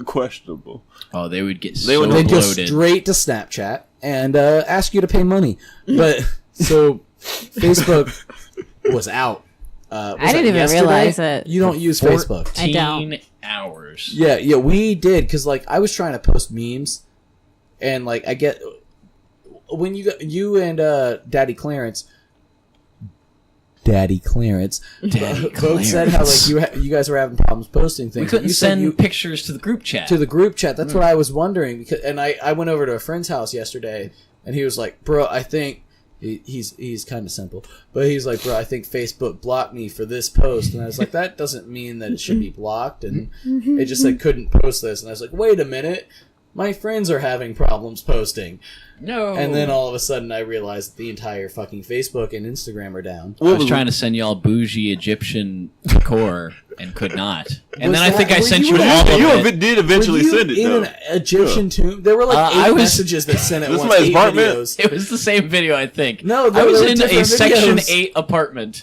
[SPEAKER 6] questionable.
[SPEAKER 10] Oh, they would get
[SPEAKER 6] They
[SPEAKER 10] so
[SPEAKER 6] would-
[SPEAKER 9] They'd go
[SPEAKER 10] bloated.
[SPEAKER 9] straight to Snapchat and ask you to pay money. But, so, Facebook was out.
[SPEAKER 7] I didn't even realize it.
[SPEAKER 9] You don't use Facebook.
[SPEAKER 7] I don't.
[SPEAKER 10] 14 hours.
[SPEAKER 9] Yeah, we did, because, like, I was trying to post memes, and, like, I get... When you and Daddy Clarence both said how, like, you guys were having problems posting things.
[SPEAKER 10] We couldn't
[SPEAKER 9] You said
[SPEAKER 10] send pictures to the group chat.
[SPEAKER 9] to the group chat. That's what I was wondering. And I went over to a friend's house yesterday, and he was like, "Bro, I think he's kind of simple, but he's like, bro, I think Facebook blocked me for this post." And I was like, that doesn't mean that it should be blocked. And it just said couldn't post this. And I was like, wait a minute, my friends are having problems posting.
[SPEAKER 10] No.
[SPEAKER 9] And then all of a sudden, I realized the entire fucking Facebook and Instagram are down.
[SPEAKER 10] I was trying to send y'all bougie Egyptian decor and could not. And
[SPEAKER 9] Was
[SPEAKER 10] then I think
[SPEAKER 9] that-
[SPEAKER 10] I
[SPEAKER 9] were
[SPEAKER 10] sent
[SPEAKER 9] you
[SPEAKER 10] you
[SPEAKER 9] in-
[SPEAKER 10] all of
[SPEAKER 6] You
[SPEAKER 10] it.
[SPEAKER 6] did eventually
[SPEAKER 9] Were you
[SPEAKER 6] send it,
[SPEAKER 9] in
[SPEAKER 6] though.
[SPEAKER 9] an Egyptian tomb? There were like
[SPEAKER 10] I
[SPEAKER 9] 8
[SPEAKER 10] was-
[SPEAKER 9] messages that sent at
[SPEAKER 6] This
[SPEAKER 9] once.
[SPEAKER 6] somebody's
[SPEAKER 9] 8
[SPEAKER 6] apartment?
[SPEAKER 9] videos.
[SPEAKER 10] It was the same video, I think.
[SPEAKER 9] No,
[SPEAKER 10] I
[SPEAKER 9] there
[SPEAKER 10] was
[SPEAKER 9] were
[SPEAKER 10] in a
[SPEAKER 9] different
[SPEAKER 10] Section
[SPEAKER 9] videos.
[SPEAKER 10] 8 apartment.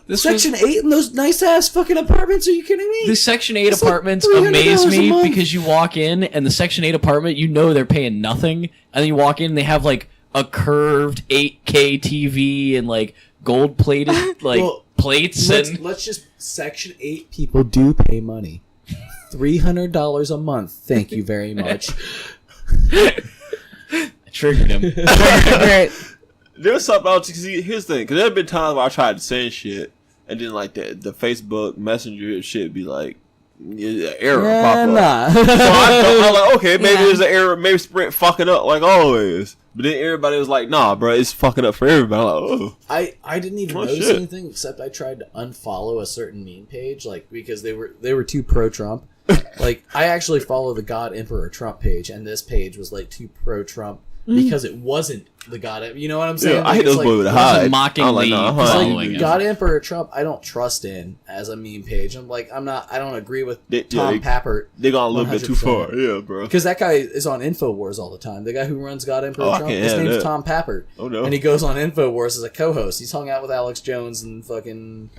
[SPEAKER 10] This
[SPEAKER 9] Section
[SPEAKER 10] was,
[SPEAKER 9] 8 in those nice ass fucking apartments? Are you kidding me?
[SPEAKER 10] the Section 8
[SPEAKER 9] It's like
[SPEAKER 10] apartments
[SPEAKER 9] $300
[SPEAKER 10] amaze
[SPEAKER 9] a
[SPEAKER 10] me
[SPEAKER 9] month.
[SPEAKER 10] because you walk in and the Section 8 apartment, you know they're paying nothing. And then you walk in and they have like a curved 8K TV and like gold plated like
[SPEAKER 9] Well,
[SPEAKER 10] plates. And
[SPEAKER 9] Let's just Section 8 people do pay money. $300 a month. Thank you very much.
[SPEAKER 10] I triggered him.
[SPEAKER 6] There's something else. See, here's the thing, because there have been times where I tried to send shit, and then like the Facebook Messenger shit be like error pop up.
[SPEAKER 9] Nah.
[SPEAKER 6] So I'm like, okay, maybe
[SPEAKER 7] Yeah.
[SPEAKER 6] there's an error. Maybe Sprint fucking up like always. But then everybody was like, nah, bro, it's fucking up for everybody. I'm like, oh.
[SPEAKER 9] I didn't even
[SPEAKER 6] Oh,
[SPEAKER 9] notice
[SPEAKER 6] shit.
[SPEAKER 9] anything except I tried to unfollow a certain meme page, like because they were too pro Trump. Like, I actually follow the God Emperor Trump page, and this page was like too pro Trump because it wasn't the God. You know what I'm saying?
[SPEAKER 6] Yeah, I hate
[SPEAKER 9] it's
[SPEAKER 6] those boys with a hide.
[SPEAKER 10] mockingly following him.
[SPEAKER 9] God Emperor Trump, I don't trust in as a meme page. I don't agree with Tom Pappert.
[SPEAKER 6] They gone a little bit too
[SPEAKER 9] 100%.
[SPEAKER 6] far. Yeah, bro.
[SPEAKER 9] Because that guy is on InfoWars all the time. The guy who runs God Emperor Trump, his name's
[SPEAKER 6] that.
[SPEAKER 9] Tom Pappert.
[SPEAKER 6] Oh no.
[SPEAKER 9] And he goes on InfoWars as a co-host. He's hung out with Alex Jones and fucking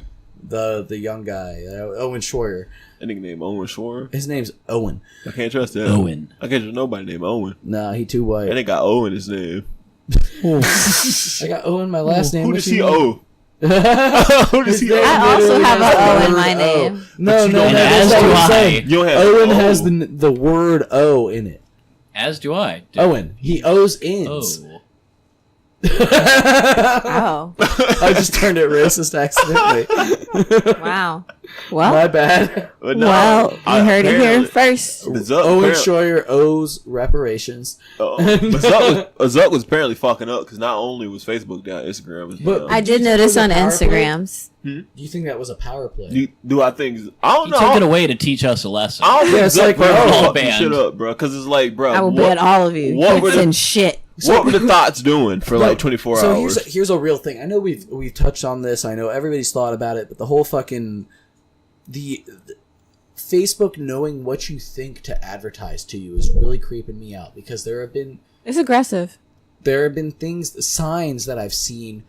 [SPEAKER 9] the young guy, Owen Schroyer.
[SPEAKER 6] That nigga named Owen Schroyer.
[SPEAKER 9] His name's Owen.
[SPEAKER 6] I can't trust that.
[SPEAKER 10] Owen.
[SPEAKER 6] I can't trust nobody named Owen.
[SPEAKER 9] Nah, he too white.
[SPEAKER 6] And they got O in his name.
[SPEAKER 9] I got Owen, my last name.
[SPEAKER 6] Who does he owe? Who does he
[SPEAKER 7] I
[SPEAKER 6] owe?
[SPEAKER 7] also have an O in my name.
[SPEAKER 9] No,
[SPEAKER 10] as
[SPEAKER 9] that's
[SPEAKER 10] do
[SPEAKER 9] what I'm
[SPEAKER 10] I.
[SPEAKER 9] saying.
[SPEAKER 6] You don't have
[SPEAKER 9] Owen
[SPEAKER 6] O.
[SPEAKER 9] has the word O in it.
[SPEAKER 10] As do I.
[SPEAKER 9] Owen. He owes ends.
[SPEAKER 10] Oh.
[SPEAKER 7] Oh,
[SPEAKER 9] I just turned it racist accidentally.
[SPEAKER 7] wow. Well,
[SPEAKER 9] My bad.
[SPEAKER 6] But no,
[SPEAKER 7] well, you heard it here first.
[SPEAKER 6] But Zuck
[SPEAKER 9] Owen
[SPEAKER 6] apparently-
[SPEAKER 9] Schroyer owes reparations.
[SPEAKER 6] But Zuck was apparently fucking up because not only was Facebook down, Instagram was
[SPEAKER 9] But
[SPEAKER 6] down.
[SPEAKER 7] I did notice on Instagrams.
[SPEAKER 9] Do you think that was a power play?
[SPEAKER 6] Do I think? I don't
[SPEAKER 10] He
[SPEAKER 6] know.
[SPEAKER 10] took it away to teach us a lesson.
[SPEAKER 6] I don't think
[SPEAKER 9] it's
[SPEAKER 6] Zuck
[SPEAKER 9] like,
[SPEAKER 6] purposely
[SPEAKER 10] no.
[SPEAKER 6] fucked this
[SPEAKER 10] Banned.
[SPEAKER 6] shit up, bro. Because it's like, bro,
[SPEAKER 7] I will ban all of you.
[SPEAKER 6] what were
[SPEAKER 7] Kids
[SPEAKER 6] the-
[SPEAKER 7] and shit.
[SPEAKER 6] what were the thoughts doing for like 24
[SPEAKER 9] so
[SPEAKER 6] hours?
[SPEAKER 9] here's a real thing. I know we've touched on this. I know everybody's thought about it, but the whole fucking the Facebook knowing what you think to advertise to you is really creeping me out because there have been
[SPEAKER 7] It's aggressive.
[SPEAKER 9] signs that I've seen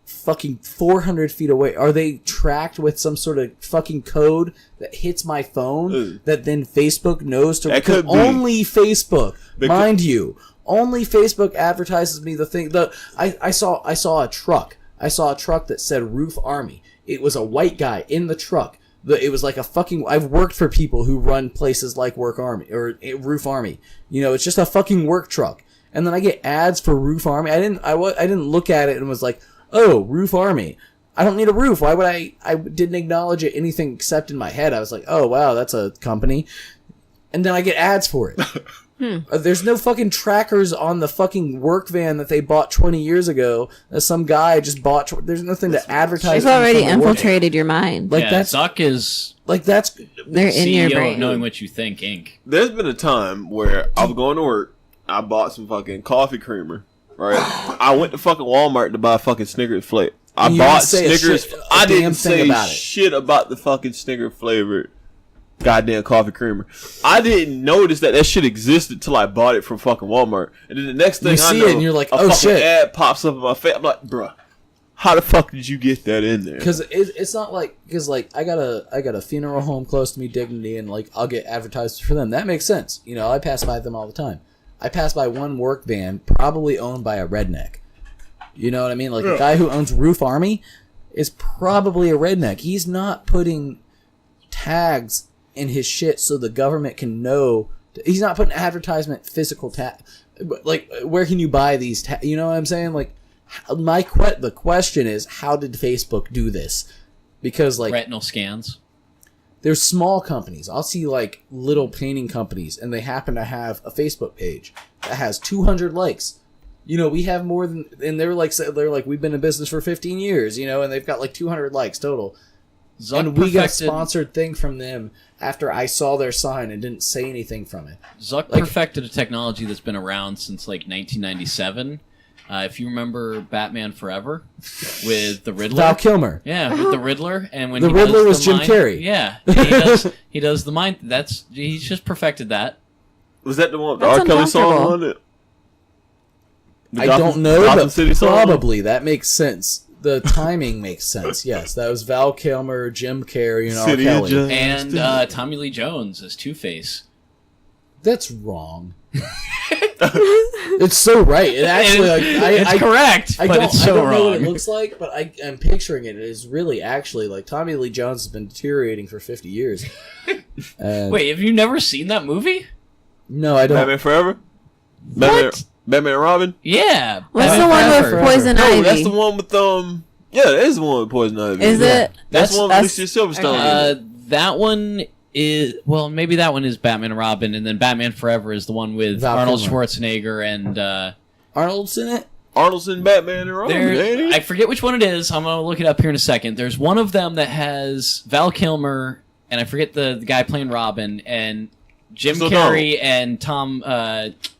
[SPEAKER 9] fucking 400 feet away. Are they tracked with some sort of fucking code that hits my phone that then Facebook knows to
[SPEAKER 6] That could be.
[SPEAKER 9] only Facebook,
[SPEAKER 6] Because-
[SPEAKER 9] mind you, only Facebook advertises me the thing. I saw a truck. I saw a truck that said Roof Army. It was a white guy in the truck. It was like a fucking. I've worked for people who run places like Work Army or Roof Army. You know, it's just a fucking work truck. And then I get ads for Roof Army. I didn't look at it and was like, oh, Roof Army. I don't need a roof. Why would I didn't acknowledge it anything except in my head. I was like, oh wow, that's a company. And then I get ads for it. There's no fucking trackers on the fucking work van that they bought 20 years ago that some guy just bought. There's nothing to advertise.
[SPEAKER 7] They've already
[SPEAKER 9] from the work.
[SPEAKER 7] infiltrated your mind.
[SPEAKER 9] Like
[SPEAKER 10] yeah,
[SPEAKER 9] that's
[SPEAKER 10] Zuck is
[SPEAKER 9] like that's
[SPEAKER 7] They're in your
[SPEAKER 10] CEO
[SPEAKER 7] brain.
[SPEAKER 10] of Knowing What You Think, Inc.
[SPEAKER 6] There's been a time where I was going to work. I bought some fucking coffee creamer. Right. I went to fucking Walmart to buy fucking Snickers flavor. I
[SPEAKER 9] You
[SPEAKER 6] bought
[SPEAKER 9] didn't say a
[SPEAKER 6] Snickers.
[SPEAKER 9] shit- a
[SPEAKER 6] I
[SPEAKER 9] damn
[SPEAKER 6] didn't
[SPEAKER 9] thing
[SPEAKER 6] say
[SPEAKER 9] about it.
[SPEAKER 6] shit about the fucking Snickers flavored goddamn coffee creamer. I didn't notice that shit existed till I bought it from fucking Walmart. And then the next thing
[SPEAKER 9] You
[SPEAKER 6] I
[SPEAKER 9] see
[SPEAKER 6] know,
[SPEAKER 9] it and you're like,
[SPEAKER 6] a
[SPEAKER 9] oh,
[SPEAKER 6] fucking
[SPEAKER 9] shit.
[SPEAKER 6] ad pops up in my face. I'm like, bruh, how the fuck did you get that in there?
[SPEAKER 9] because it's not like because like I got a funeral home close to me, Dignity, and like I'll get advertised for them. That makes sense. You know, I pass by them all the time. I pass by one work van, probably owned by a redneck. You know what I mean? Like the guy who owns Roof Army is probably a redneck. He's not putting tags in his shit so the government can know. He's not putting advertisement physical tag. Like, where can you buy these tags? You know what I'm saying? Like, the question is, how did Facebook do this? Because, like,
[SPEAKER 10] Retinal scans.
[SPEAKER 9] there's small companies. I'll see, like, little painting companies, and they happen to have a Facebook page that has 200 likes. You know, we have more than, and they're like, we've been in business for 15 years, you know, and they've got like 200 likes total.
[SPEAKER 10] Zuck
[SPEAKER 9] And we got
[SPEAKER 10] perfected-
[SPEAKER 9] sponsored thing from them after I saw their sign and didn't say anything from it.
[SPEAKER 10] Zuck
[SPEAKER 9] Like-
[SPEAKER 10] perfected a technology that's been around since like 1997. If you remember Batman Forever with the Riddler.
[SPEAKER 9] Val Kilmer.
[SPEAKER 10] Yeah, with the Riddler, and when
[SPEAKER 9] The
[SPEAKER 10] he
[SPEAKER 9] Riddler
[SPEAKER 10] does
[SPEAKER 9] was
[SPEAKER 10] the
[SPEAKER 9] Jim
[SPEAKER 10] mind-
[SPEAKER 9] Carrey.
[SPEAKER 10] Yeah, he does the mind. He's just perfected that.
[SPEAKER 6] Was that the one with the
[SPEAKER 7] That's
[SPEAKER 6] R. Kelly song
[SPEAKER 7] uncomfortable.
[SPEAKER 6] on it? The
[SPEAKER 9] I
[SPEAKER 6] Gotham-
[SPEAKER 9] don't know,
[SPEAKER 6] Gotham
[SPEAKER 9] but
[SPEAKER 6] City song?
[SPEAKER 9] probably that makes sense. The timing makes sense. Yes, that was Val Kilmer, Jim Carrey, and R.
[SPEAKER 6] City of
[SPEAKER 9] Kelly.
[SPEAKER 6] Justice.
[SPEAKER 10] And Tommy Lee Jones as Two-Face.
[SPEAKER 9] That's wrong. It's so right. It actually, like,
[SPEAKER 10] It's correct,
[SPEAKER 9] I
[SPEAKER 10] but
[SPEAKER 9] don't,
[SPEAKER 10] it's
[SPEAKER 9] I
[SPEAKER 10] so
[SPEAKER 9] don't know what it
[SPEAKER 10] wrong.
[SPEAKER 9] looks like, but I'm picturing it. It is really actually like Tommy Lee Jones has been deteriorating for 50 years. And
[SPEAKER 10] Wait, have you never seen that movie?
[SPEAKER 9] no, I don't.
[SPEAKER 6] Batman Forever? Batman and Robin?
[SPEAKER 10] Yeah.
[SPEAKER 7] What's
[SPEAKER 10] Batman
[SPEAKER 7] the one
[SPEAKER 10] Forever.
[SPEAKER 7] with Poison
[SPEAKER 6] No,
[SPEAKER 7] Ivy?
[SPEAKER 6] that's the one with yeah, that is the one with Poison Ivy.
[SPEAKER 7] Is
[SPEAKER 6] Yeah.
[SPEAKER 7] it?
[SPEAKER 6] That's the one with Alicia Silverstone.
[SPEAKER 7] okay.
[SPEAKER 10] That one is maybe that one is Batman and Robin, and then Batman Forever is the one with
[SPEAKER 9] Val
[SPEAKER 10] Arnold
[SPEAKER 9] Kilmer.
[SPEAKER 10] Schwarzenegger and
[SPEAKER 9] Arnold's in it.
[SPEAKER 6] Arnold's in Batman and Robin, ain't
[SPEAKER 10] there.
[SPEAKER 6] he?
[SPEAKER 10] I forget which one it is. I'm gonna look it up here in a second. There's one of them that has Val Kilmer and I forget the guy playing Robin, and Jim
[SPEAKER 6] So
[SPEAKER 10] Carrey and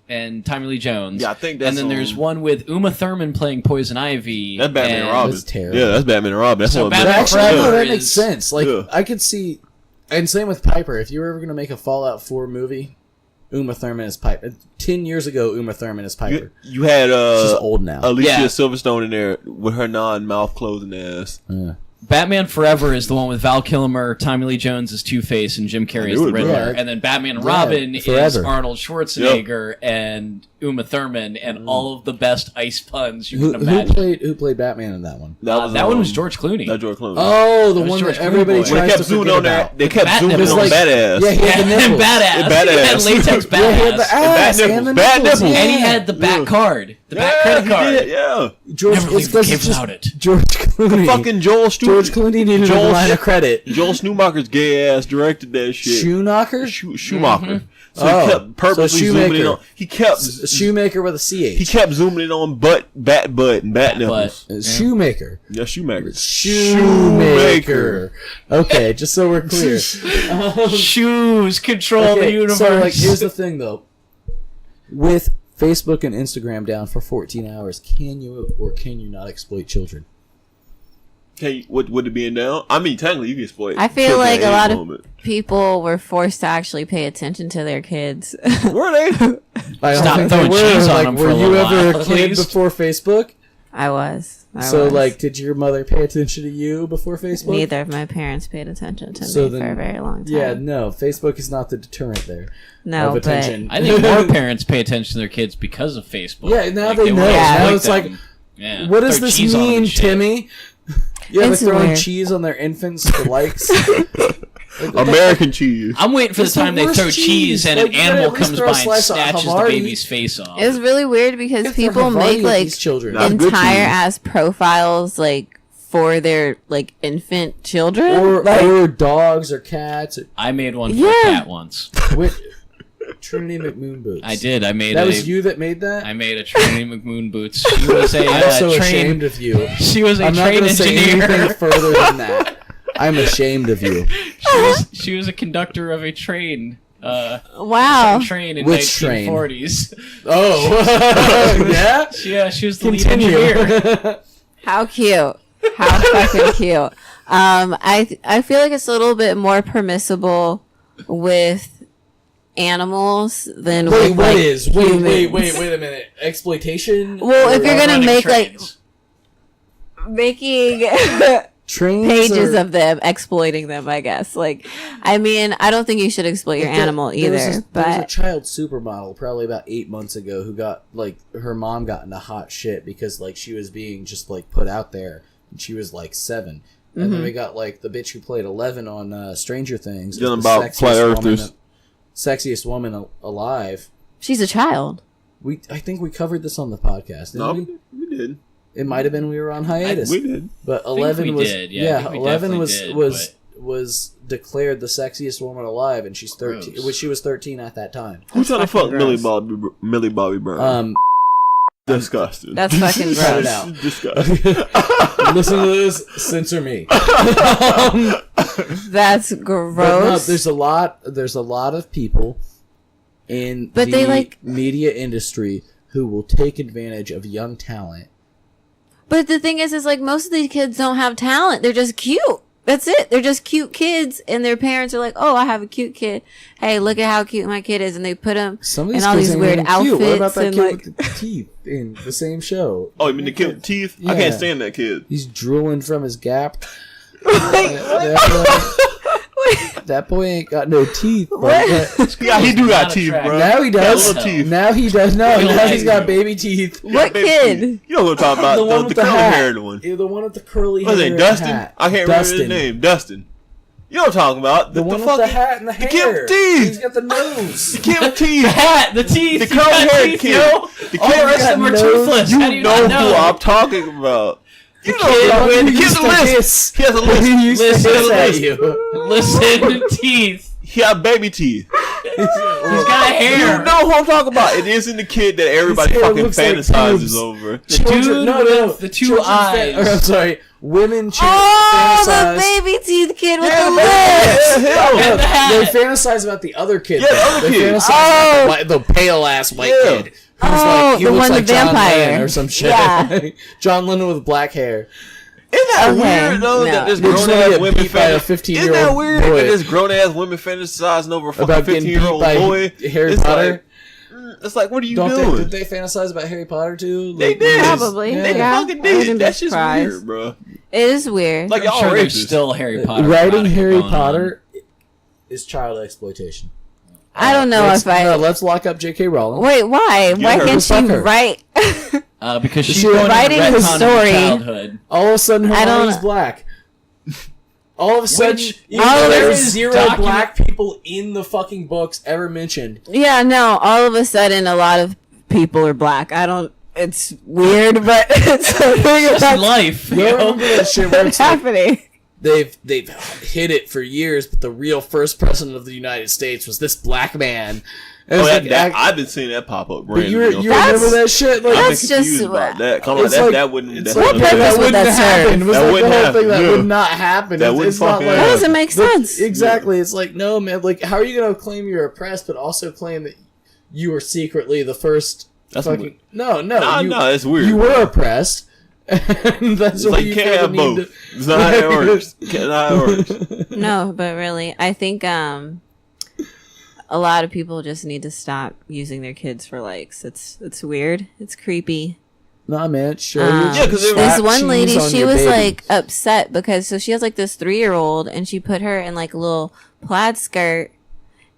[SPEAKER 10] and Tommy Lee Jones.
[SPEAKER 6] Yeah, I think that's
[SPEAKER 10] And then there's one with Uma Thurman playing Poison Ivy.
[SPEAKER 6] That's Batman and Robin.
[SPEAKER 9] That's terrible.
[SPEAKER 6] Yeah, that's Batman and Robin. That's
[SPEAKER 10] So
[SPEAKER 6] what
[SPEAKER 10] Batman
[SPEAKER 9] Actually,
[SPEAKER 10] Forever
[SPEAKER 9] no, that
[SPEAKER 10] is-
[SPEAKER 9] makes sense. Like,
[SPEAKER 6] Yeah.
[SPEAKER 9] I could see, and same with Piper. If you were ever going to make a Fallout 4 movie, Uma Thurman is Piper. 10 years ago, Uma Thurman is Piper.
[SPEAKER 6] You had
[SPEAKER 9] She's old now.
[SPEAKER 6] Alicia
[SPEAKER 10] Yeah.
[SPEAKER 6] Silverstone in there with her non-mouth closing ass.
[SPEAKER 9] Yeah.
[SPEAKER 10] Batman Forever is the one with Val Kilmer, Tommy Lee Jones as Two-Face, and Jim Carrey as
[SPEAKER 6] knew
[SPEAKER 10] the
[SPEAKER 6] it, bro.
[SPEAKER 10] Riddler.
[SPEAKER 9] Yeah.
[SPEAKER 10] And then Batman and
[SPEAKER 9] Yeah,
[SPEAKER 10] Robin is
[SPEAKER 9] Forever.
[SPEAKER 10] Arnold Schwarzenegger and Uma Thurman, and all of the best ice puns you
[SPEAKER 9] Who,
[SPEAKER 10] can imagine.
[SPEAKER 9] who played Batman in that one?
[SPEAKER 10] That one was George Clooney.
[SPEAKER 6] That George Clooney.
[SPEAKER 9] Oh, the
[SPEAKER 10] That was
[SPEAKER 9] one
[SPEAKER 10] George
[SPEAKER 9] that everybody
[SPEAKER 10] Clooney.
[SPEAKER 6] When they
[SPEAKER 9] tries
[SPEAKER 6] kept
[SPEAKER 9] to
[SPEAKER 6] zooming
[SPEAKER 9] forget
[SPEAKER 6] on there,
[SPEAKER 9] about.
[SPEAKER 6] they kept
[SPEAKER 10] Bat
[SPEAKER 6] zooming
[SPEAKER 10] nipples.
[SPEAKER 6] on
[SPEAKER 9] Like-
[SPEAKER 6] badass.
[SPEAKER 9] Yeah, he had the
[SPEAKER 10] and
[SPEAKER 9] nipples.
[SPEAKER 10] badass.
[SPEAKER 6] Badass.
[SPEAKER 10] He had latex badass.
[SPEAKER 9] Yeah, he had the
[SPEAKER 6] Bad
[SPEAKER 9] ass
[SPEAKER 6] nipples.
[SPEAKER 9] and the
[SPEAKER 6] Bad
[SPEAKER 9] nipples.
[SPEAKER 6] nipples.
[SPEAKER 10] And he had the back card. The back credit
[SPEAKER 6] he
[SPEAKER 10] card.
[SPEAKER 6] did, yeah.
[SPEAKER 9] George,
[SPEAKER 10] Never leave the
[SPEAKER 9] because
[SPEAKER 10] cave
[SPEAKER 9] it's just
[SPEAKER 10] without it.
[SPEAKER 9] George Clooney.
[SPEAKER 6] Fucking Joel
[SPEAKER 9] George Clooney needed a line of credit.
[SPEAKER 6] Joel Schumacher's gay ass directed that shit.
[SPEAKER 9] Shoemaker?
[SPEAKER 6] Schumacher. So
[SPEAKER 9] Oh.
[SPEAKER 6] he kept purposely
[SPEAKER 9] So
[SPEAKER 6] zooming in
[SPEAKER 9] Shoemaker.
[SPEAKER 6] on. He kept
[SPEAKER 9] Shoemaker with a CH.
[SPEAKER 6] he kept zooming in on bat and bat nipples.
[SPEAKER 9] Shoemaker.
[SPEAKER 6] Yeah, Shoemaker.
[SPEAKER 9] Shoemaker. Okay, just so we're clear.
[SPEAKER 10] Shoes control the universe.
[SPEAKER 9] So, like, here's the thing, though. With Facebook and Instagram down for 14 hours, can you or can you not exploit children?
[SPEAKER 6] Okay, would it being down? I mean, technically, you can exploit.
[SPEAKER 7] I feel
[SPEAKER 6] children
[SPEAKER 7] like
[SPEAKER 6] at
[SPEAKER 7] a lot
[SPEAKER 6] any
[SPEAKER 7] of
[SPEAKER 6] moment.
[SPEAKER 7] people were forced to actually pay attention to their kids.
[SPEAKER 6] Were they?
[SPEAKER 9] I don't
[SPEAKER 10] Stop
[SPEAKER 9] think
[SPEAKER 10] throwing
[SPEAKER 9] they were.
[SPEAKER 10] cheese on
[SPEAKER 9] Like,
[SPEAKER 10] them for
[SPEAKER 9] were
[SPEAKER 10] a
[SPEAKER 9] you
[SPEAKER 10] little
[SPEAKER 9] ever
[SPEAKER 10] while,
[SPEAKER 9] a
[SPEAKER 10] at
[SPEAKER 9] kid
[SPEAKER 10] least.
[SPEAKER 9] before Facebook?
[SPEAKER 7] I was.
[SPEAKER 9] So, like, did your mother pay attention to you before Facebook?
[SPEAKER 7] Neither of my parents paid attention to
[SPEAKER 9] So
[SPEAKER 7] me
[SPEAKER 9] then-
[SPEAKER 7] for a very long time.
[SPEAKER 9] Yeah, no. Facebook is not the deterrent there.
[SPEAKER 7] No,
[SPEAKER 9] of
[SPEAKER 7] but
[SPEAKER 9] attention.
[SPEAKER 10] I think more parents pay attention to their kids because of Facebook.
[SPEAKER 9] Yeah, now
[SPEAKER 10] Like,
[SPEAKER 9] they know.
[SPEAKER 10] wanna
[SPEAKER 7] Yeah.
[SPEAKER 10] exploit
[SPEAKER 9] Now it's like,
[SPEAKER 10] them. Yeah.
[SPEAKER 9] what does
[SPEAKER 10] Throw
[SPEAKER 9] this
[SPEAKER 10] cheese on them
[SPEAKER 9] mean,
[SPEAKER 10] and shit.
[SPEAKER 9] Timmy? Yeah, they're
[SPEAKER 7] It's
[SPEAKER 9] throwing
[SPEAKER 7] weird.
[SPEAKER 9] cheese on their infants for likes.
[SPEAKER 6] American cheese.
[SPEAKER 10] I'm waiting for the
[SPEAKER 9] It's the
[SPEAKER 10] time they
[SPEAKER 9] worst
[SPEAKER 10] throw
[SPEAKER 9] cheese.
[SPEAKER 10] cheese and
[SPEAKER 9] Like,
[SPEAKER 10] an
[SPEAKER 9] you gotta
[SPEAKER 10] animal
[SPEAKER 9] at least
[SPEAKER 10] comes
[SPEAKER 9] throw a
[SPEAKER 10] by and
[SPEAKER 9] slice of
[SPEAKER 10] snatches the
[SPEAKER 9] Havarti.
[SPEAKER 10] baby's face off.
[SPEAKER 7] It was really weird because
[SPEAKER 9] If they're
[SPEAKER 7] people
[SPEAKER 9] Havarti
[SPEAKER 7] make
[SPEAKER 9] with
[SPEAKER 7] like
[SPEAKER 9] these children.
[SPEAKER 6] Nah. good
[SPEAKER 7] entire
[SPEAKER 6] cheese.
[SPEAKER 7] ass profiles like for their like infant children.
[SPEAKER 9] or
[SPEAKER 7] Like,
[SPEAKER 9] or dogs or cats.
[SPEAKER 10] I made one for
[SPEAKER 7] Yeah.
[SPEAKER 10] a cat once.
[SPEAKER 9] Which, Trinity McMoon boots.
[SPEAKER 10] I did. I made
[SPEAKER 9] That
[SPEAKER 10] a.
[SPEAKER 9] was you that made that.
[SPEAKER 10] I made a Trinity McMoon boots. She was a
[SPEAKER 9] I'm so
[SPEAKER 10] train.
[SPEAKER 9] ashamed of you.
[SPEAKER 10] She was a
[SPEAKER 9] I'm not
[SPEAKER 10] train
[SPEAKER 9] going to say
[SPEAKER 10] engineer.
[SPEAKER 9] anything further than that. I'm ashamed of you.
[SPEAKER 10] She was a conductor of a train.
[SPEAKER 7] wow.
[SPEAKER 10] Train in
[SPEAKER 9] Which train?
[SPEAKER 10] 1940s.
[SPEAKER 9] Oh, yeah.
[SPEAKER 10] Yeah, she was the lead
[SPEAKER 9] Continue.
[SPEAKER 10] engineer.
[SPEAKER 7] How cute. How fucking cute. I feel like it's a little bit more permissible with animals than
[SPEAKER 9] Wait,
[SPEAKER 7] with
[SPEAKER 9] what
[SPEAKER 7] like,
[SPEAKER 9] is?
[SPEAKER 7] humans.
[SPEAKER 9] Wait a minute. Exploitation?
[SPEAKER 7] Well, if you're gonna
[SPEAKER 10] Running
[SPEAKER 7] make
[SPEAKER 10] trains.
[SPEAKER 7] like making
[SPEAKER 9] Trains
[SPEAKER 7] pages
[SPEAKER 9] or-
[SPEAKER 7] of them exploiting them, I guess. Like, I mean, I don't think you should exploit your animal
[SPEAKER 9] There was
[SPEAKER 7] either.
[SPEAKER 9] a- there was a
[SPEAKER 7] But
[SPEAKER 9] child supermodel probably about 8 months ago who got like her mom got into hot shit because like she was being just like put out there and she was like 7. And then we got like the bitch who played 11 on Stranger Things. is
[SPEAKER 6] Yelling
[SPEAKER 9] the
[SPEAKER 6] about flat earthers.
[SPEAKER 9] Sexiest woman alive.
[SPEAKER 7] she's a child.
[SPEAKER 9] I think we covered this on the podcast. Didn't
[SPEAKER 6] No,
[SPEAKER 9] we?
[SPEAKER 6] we did.
[SPEAKER 9] It might have been we were on hiatus.
[SPEAKER 6] We did.
[SPEAKER 9] But
[SPEAKER 10] think
[SPEAKER 9] 11
[SPEAKER 10] we
[SPEAKER 9] was
[SPEAKER 10] did, yeah, I think we
[SPEAKER 9] 11
[SPEAKER 10] definitely
[SPEAKER 9] was
[SPEAKER 10] did,
[SPEAKER 9] was declared the sexiest woman alive, and she's 13.
[SPEAKER 10] Gross.
[SPEAKER 9] Which she was 13 at that time.
[SPEAKER 6] Who's trying to fuck
[SPEAKER 7] fucking
[SPEAKER 6] Millie Bobby Brown? Disgusting.
[SPEAKER 7] That's fucking
[SPEAKER 9] Cut it
[SPEAKER 7] gross.
[SPEAKER 9] out.
[SPEAKER 6] Disgusting.
[SPEAKER 9] Listen to this. Censor me.
[SPEAKER 7] That's
[SPEAKER 9] But no,
[SPEAKER 7] gross.
[SPEAKER 9] there's a lot of people in
[SPEAKER 7] But
[SPEAKER 9] the
[SPEAKER 7] they, like-
[SPEAKER 9] media industry who will take advantage of young talent.
[SPEAKER 7] But the thing is like most of these kids don't have talent. They're just cute. That's it. They're just cute kids, and their parents are like, "Oh, I have a cute kid. Hey, look at how cute my kid is," and they put him
[SPEAKER 9] Some of
[SPEAKER 7] in
[SPEAKER 9] these
[SPEAKER 7] all
[SPEAKER 9] kids
[SPEAKER 7] these
[SPEAKER 9] ain't
[SPEAKER 7] weird
[SPEAKER 9] even
[SPEAKER 7] outfits
[SPEAKER 9] cute. What about that
[SPEAKER 7] and
[SPEAKER 9] kid
[SPEAKER 7] like.
[SPEAKER 9] with the teeth in the same show?
[SPEAKER 6] Oh, you mean the kid with teeth? I
[SPEAKER 9] Yeah.
[SPEAKER 6] can't stand that kid.
[SPEAKER 9] He's drooling from his gap.
[SPEAKER 7] Wait,
[SPEAKER 9] That boy ain't got no teeth.
[SPEAKER 7] What?
[SPEAKER 6] Yeah, he do got
[SPEAKER 10] Not
[SPEAKER 6] teeth,
[SPEAKER 10] attractive.
[SPEAKER 6] bro.
[SPEAKER 9] Now he does.
[SPEAKER 6] Got little teeth.
[SPEAKER 9] Now he does. No,
[SPEAKER 10] He
[SPEAKER 9] now
[SPEAKER 10] likes
[SPEAKER 9] he's got
[SPEAKER 10] you.
[SPEAKER 9] baby teeth.
[SPEAKER 7] What
[SPEAKER 6] Baby
[SPEAKER 7] kid?
[SPEAKER 6] teeth. You know what I'm talking about?
[SPEAKER 9] The one with the
[SPEAKER 6] curly
[SPEAKER 9] hat.
[SPEAKER 6] haired one.
[SPEAKER 9] Yeah, the one with the curly
[SPEAKER 6] What's
[SPEAKER 9] hair.
[SPEAKER 6] his name?
[SPEAKER 9] and
[SPEAKER 6] Dustin?
[SPEAKER 9] hat.
[SPEAKER 6] I can't remember his
[SPEAKER 9] Dustin.
[SPEAKER 6] name. Dustin. You know what I'm talking about?
[SPEAKER 9] The one with
[SPEAKER 6] fucking-
[SPEAKER 9] the hat and the hair.
[SPEAKER 6] kid with teeth.
[SPEAKER 9] He's got the nose.
[SPEAKER 6] The kid with teeth.
[SPEAKER 10] The hat, the teeth,
[SPEAKER 6] The
[SPEAKER 10] you got
[SPEAKER 6] curly haired
[SPEAKER 10] teeth,
[SPEAKER 6] kid.
[SPEAKER 10] yo.
[SPEAKER 6] The
[SPEAKER 10] All
[SPEAKER 6] kid
[SPEAKER 10] the rest of them are
[SPEAKER 9] got
[SPEAKER 10] toothless.
[SPEAKER 6] You
[SPEAKER 10] How do you
[SPEAKER 6] know
[SPEAKER 10] not
[SPEAKER 6] who
[SPEAKER 10] know?
[SPEAKER 6] I'm talking about. You know
[SPEAKER 10] kid
[SPEAKER 6] who
[SPEAKER 10] with-
[SPEAKER 6] the kid
[SPEAKER 9] used
[SPEAKER 6] with
[SPEAKER 9] to
[SPEAKER 6] a list.
[SPEAKER 9] hiss.
[SPEAKER 6] He has a
[SPEAKER 9] He
[SPEAKER 6] list.
[SPEAKER 9] used to
[SPEAKER 10] Listen,
[SPEAKER 9] hiss at
[SPEAKER 10] listen.
[SPEAKER 9] you.
[SPEAKER 10] Listen, teeth.
[SPEAKER 6] He got baby teeth.
[SPEAKER 10] He's got hair.
[SPEAKER 6] You know who I'm talking about. It isn't the kid that everybody
[SPEAKER 9] His hair
[SPEAKER 6] fucking
[SPEAKER 9] looks like
[SPEAKER 6] fantasizes
[SPEAKER 9] pubes.
[SPEAKER 6] over.
[SPEAKER 10] The dude with the two
[SPEAKER 9] children's
[SPEAKER 10] eyes.
[SPEAKER 9] I'm sorry, women
[SPEAKER 7] Oh, the
[SPEAKER 9] fantasize.
[SPEAKER 7] baby teeth kid with
[SPEAKER 6] Yeah,
[SPEAKER 7] the
[SPEAKER 6] man.
[SPEAKER 7] lips.
[SPEAKER 6] Hell.
[SPEAKER 9] No,
[SPEAKER 10] the hat.
[SPEAKER 9] they fantasize about the other kid.
[SPEAKER 6] Yeah, the other
[SPEAKER 9] They
[SPEAKER 6] kid.
[SPEAKER 9] fantasize about the pale ass white
[SPEAKER 6] Yeah.
[SPEAKER 9] kid.
[SPEAKER 7] Oh,
[SPEAKER 9] He
[SPEAKER 7] the
[SPEAKER 9] looks
[SPEAKER 7] one,
[SPEAKER 9] like
[SPEAKER 7] the
[SPEAKER 9] John
[SPEAKER 7] vampire.
[SPEAKER 9] Lennon or some shit.
[SPEAKER 7] Yeah.
[SPEAKER 9] John Lennon with black hair.
[SPEAKER 6] Isn't that
[SPEAKER 7] Okay,
[SPEAKER 6] weird though
[SPEAKER 7] no.
[SPEAKER 6] that this
[SPEAKER 9] Looks
[SPEAKER 6] grown
[SPEAKER 9] like
[SPEAKER 6] ass
[SPEAKER 9] a
[SPEAKER 6] women
[SPEAKER 9] beat by a
[SPEAKER 6] Isn't
[SPEAKER 9] 15-year-old
[SPEAKER 6] that weird
[SPEAKER 9] boy.
[SPEAKER 6] that this grown ass women fantasizing over a fucking
[SPEAKER 9] About getting
[SPEAKER 6] 15-year-old
[SPEAKER 9] beat by
[SPEAKER 6] boy?
[SPEAKER 9] Harry
[SPEAKER 6] It's
[SPEAKER 9] Potter.
[SPEAKER 6] Like, it's like, what are you
[SPEAKER 9] Did
[SPEAKER 6] doing?
[SPEAKER 9] they fantasize about Harry Potter too?
[SPEAKER 6] They did.
[SPEAKER 7] Probably.
[SPEAKER 6] They
[SPEAKER 7] Yeah.
[SPEAKER 6] fucking
[SPEAKER 7] I
[SPEAKER 6] did.
[SPEAKER 7] wouldn't be
[SPEAKER 6] That's just
[SPEAKER 7] surprised.
[SPEAKER 6] weird, bro.
[SPEAKER 7] It is weird.
[SPEAKER 6] Like
[SPEAKER 10] I'm
[SPEAKER 6] y'all
[SPEAKER 10] sure there's
[SPEAKER 6] racist.
[SPEAKER 10] still Harry Potter.
[SPEAKER 9] Writing
[SPEAKER 10] erotica
[SPEAKER 9] Harry
[SPEAKER 10] going on.
[SPEAKER 9] Potter is child exploitation.
[SPEAKER 7] I don't know if I.
[SPEAKER 9] Let's lock up J.K. Rowling.
[SPEAKER 7] Wait, why? Why
[SPEAKER 6] her.
[SPEAKER 7] can't she
[SPEAKER 9] Fuck her.
[SPEAKER 7] write?
[SPEAKER 10] Because she's
[SPEAKER 9] She
[SPEAKER 10] going
[SPEAKER 7] writing
[SPEAKER 10] into
[SPEAKER 7] the
[SPEAKER 10] retcon of
[SPEAKER 7] story.
[SPEAKER 10] childhood.
[SPEAKER 9] All of a sudden,
[SPEAKER 7] I don't-
[SPEAKER 9] Hermione's black. All of a sudden,
[SPEAKER 10] Which-
[SPEAKER 9] even
[SPEAKER 7] all
[SPEAKER 9] though
[SPEAKER 7] of
[SPEAKER 9] there
[SPEAKER 7] it
[SPEAKER 9] is
[SPEAKER 10] is
[SPEAKER 9] zero
[SPEAKER 10] document-
[SPEAKER 9] black people in the fucking books ever mentioned.
[SPEAKER 7] Yeah, no. All of a sudden, a lot of people are black. I don't. It's weird, but it's a thing
[SPEAKER 10] Just
[SPEAKER 7] that's
[SPEAKER 10] life.
[SPEAKER 9] You
[SPEAKER 10] You know?
[SPEAKER 9] remember that shit where it's like,
[SPEAKER 7] happening.
[SPEAKER 9] they've hid it for years, but the real first president of the United States was this black man. And
[SPEAKER 6] Oh,
[SPEAKER 9] it's
[SPEAKER 6] that,
[SPEAKER 9] like,
[SPEAKER 6] I've been seeing that pop up.
[SPEAKER 9] but you
[SPEAKER 6] randomly on
[SPEAKER 9] remember
[SPEAKER 7] That's-
[SPEAKER 9] that shit? Like,
[SPEAKER 6] I've been
[SPEAKER 7] That's
[SPEAKER 6] confused
[SPEAKER 7] just-
[SPEAKER 6] about that. Come on,
[SPEAKER 9] it's
[SPEAKER 6] that,
[SPEAKER 9] like-
[SPEAKER 6] that wouldn't.
[SPEAKER 9] it's
[SPEAKER 6] That
[SPEAKER 9] like
[SPEAKER 7] What
[SPEAKER 6] wouldn't
[SPEAKER 7] purpose
[SPEAKER 9] that
[SPEAKER 7] would
[SPEAKER 9] wouldn't
[SPEAKER 7] that serve?
[SPEAKER 9] happen. It was
[SPEAKER 6] That
[SPEAKER 9] like the
[SPEAKER 6] wouldn't
[SPEAKER 9] whole thing that
[SPEAKER 6] happen, yeah.
[SPEAKER 9] would not happen.
[SPEAKER 6] That
[SPEAKER 9] It's
[SPEAKER 6] wouldn't
[SPEAKER 9] not
[SPEAKER 6] fucking
[SPEAKER 9] like
[SPEAKER 7] That
[SPEAKER 6] happen.
[SPEAKER 7] doesn't make sense.
[SPEAKER 9] Exactly. It's like, no, man. Like, how are you gonna claim you're oppressed, but also claim that you were secretly the first?
[SPEAKER 6] That's
[SPEAKER 9] fucking
[SPEAKER 6] weird.
[SPEAKER 9] no.
[SPEAKER 6] Nah, no, that's weird.
[SPEAKER 9] You
[SPEAKER 6] bro.
[SPEAKER 9] were oppressed, and that's
[SPEAKER 6] It's
[SPEAKER 9] why
[SPEAKER 6] like
[SPEAKER 9] you
[SPEAKER 6] you can't
[SPEAKER 9] feel
[SPEAKER 6] have
[SPEAKER 9] the need
[SPEAKER 6] both. It's not how it works. It's not how it works.
[SPEAKER 7] No, but really, I think a lot of people just need to stop using their kids for likes. It's weird. It's creepy.
[SPEAKER 9] Nah, man. Show
[SPEAKER 6] Yeah, 'cause it
[SPEAKER 7] This
[SPEAKER 6] was-
[SPEAKER 7] one lady,
[SPEAKER 9] cheese on
[SPEAKER 7] she
[SPEAKER 9] your
[SPEAKER 7] was
[SPEAKER 9] baby.
[SPEAKER 7] like upset because so she has like this 3-year-old and she put her in like a little plaid skirt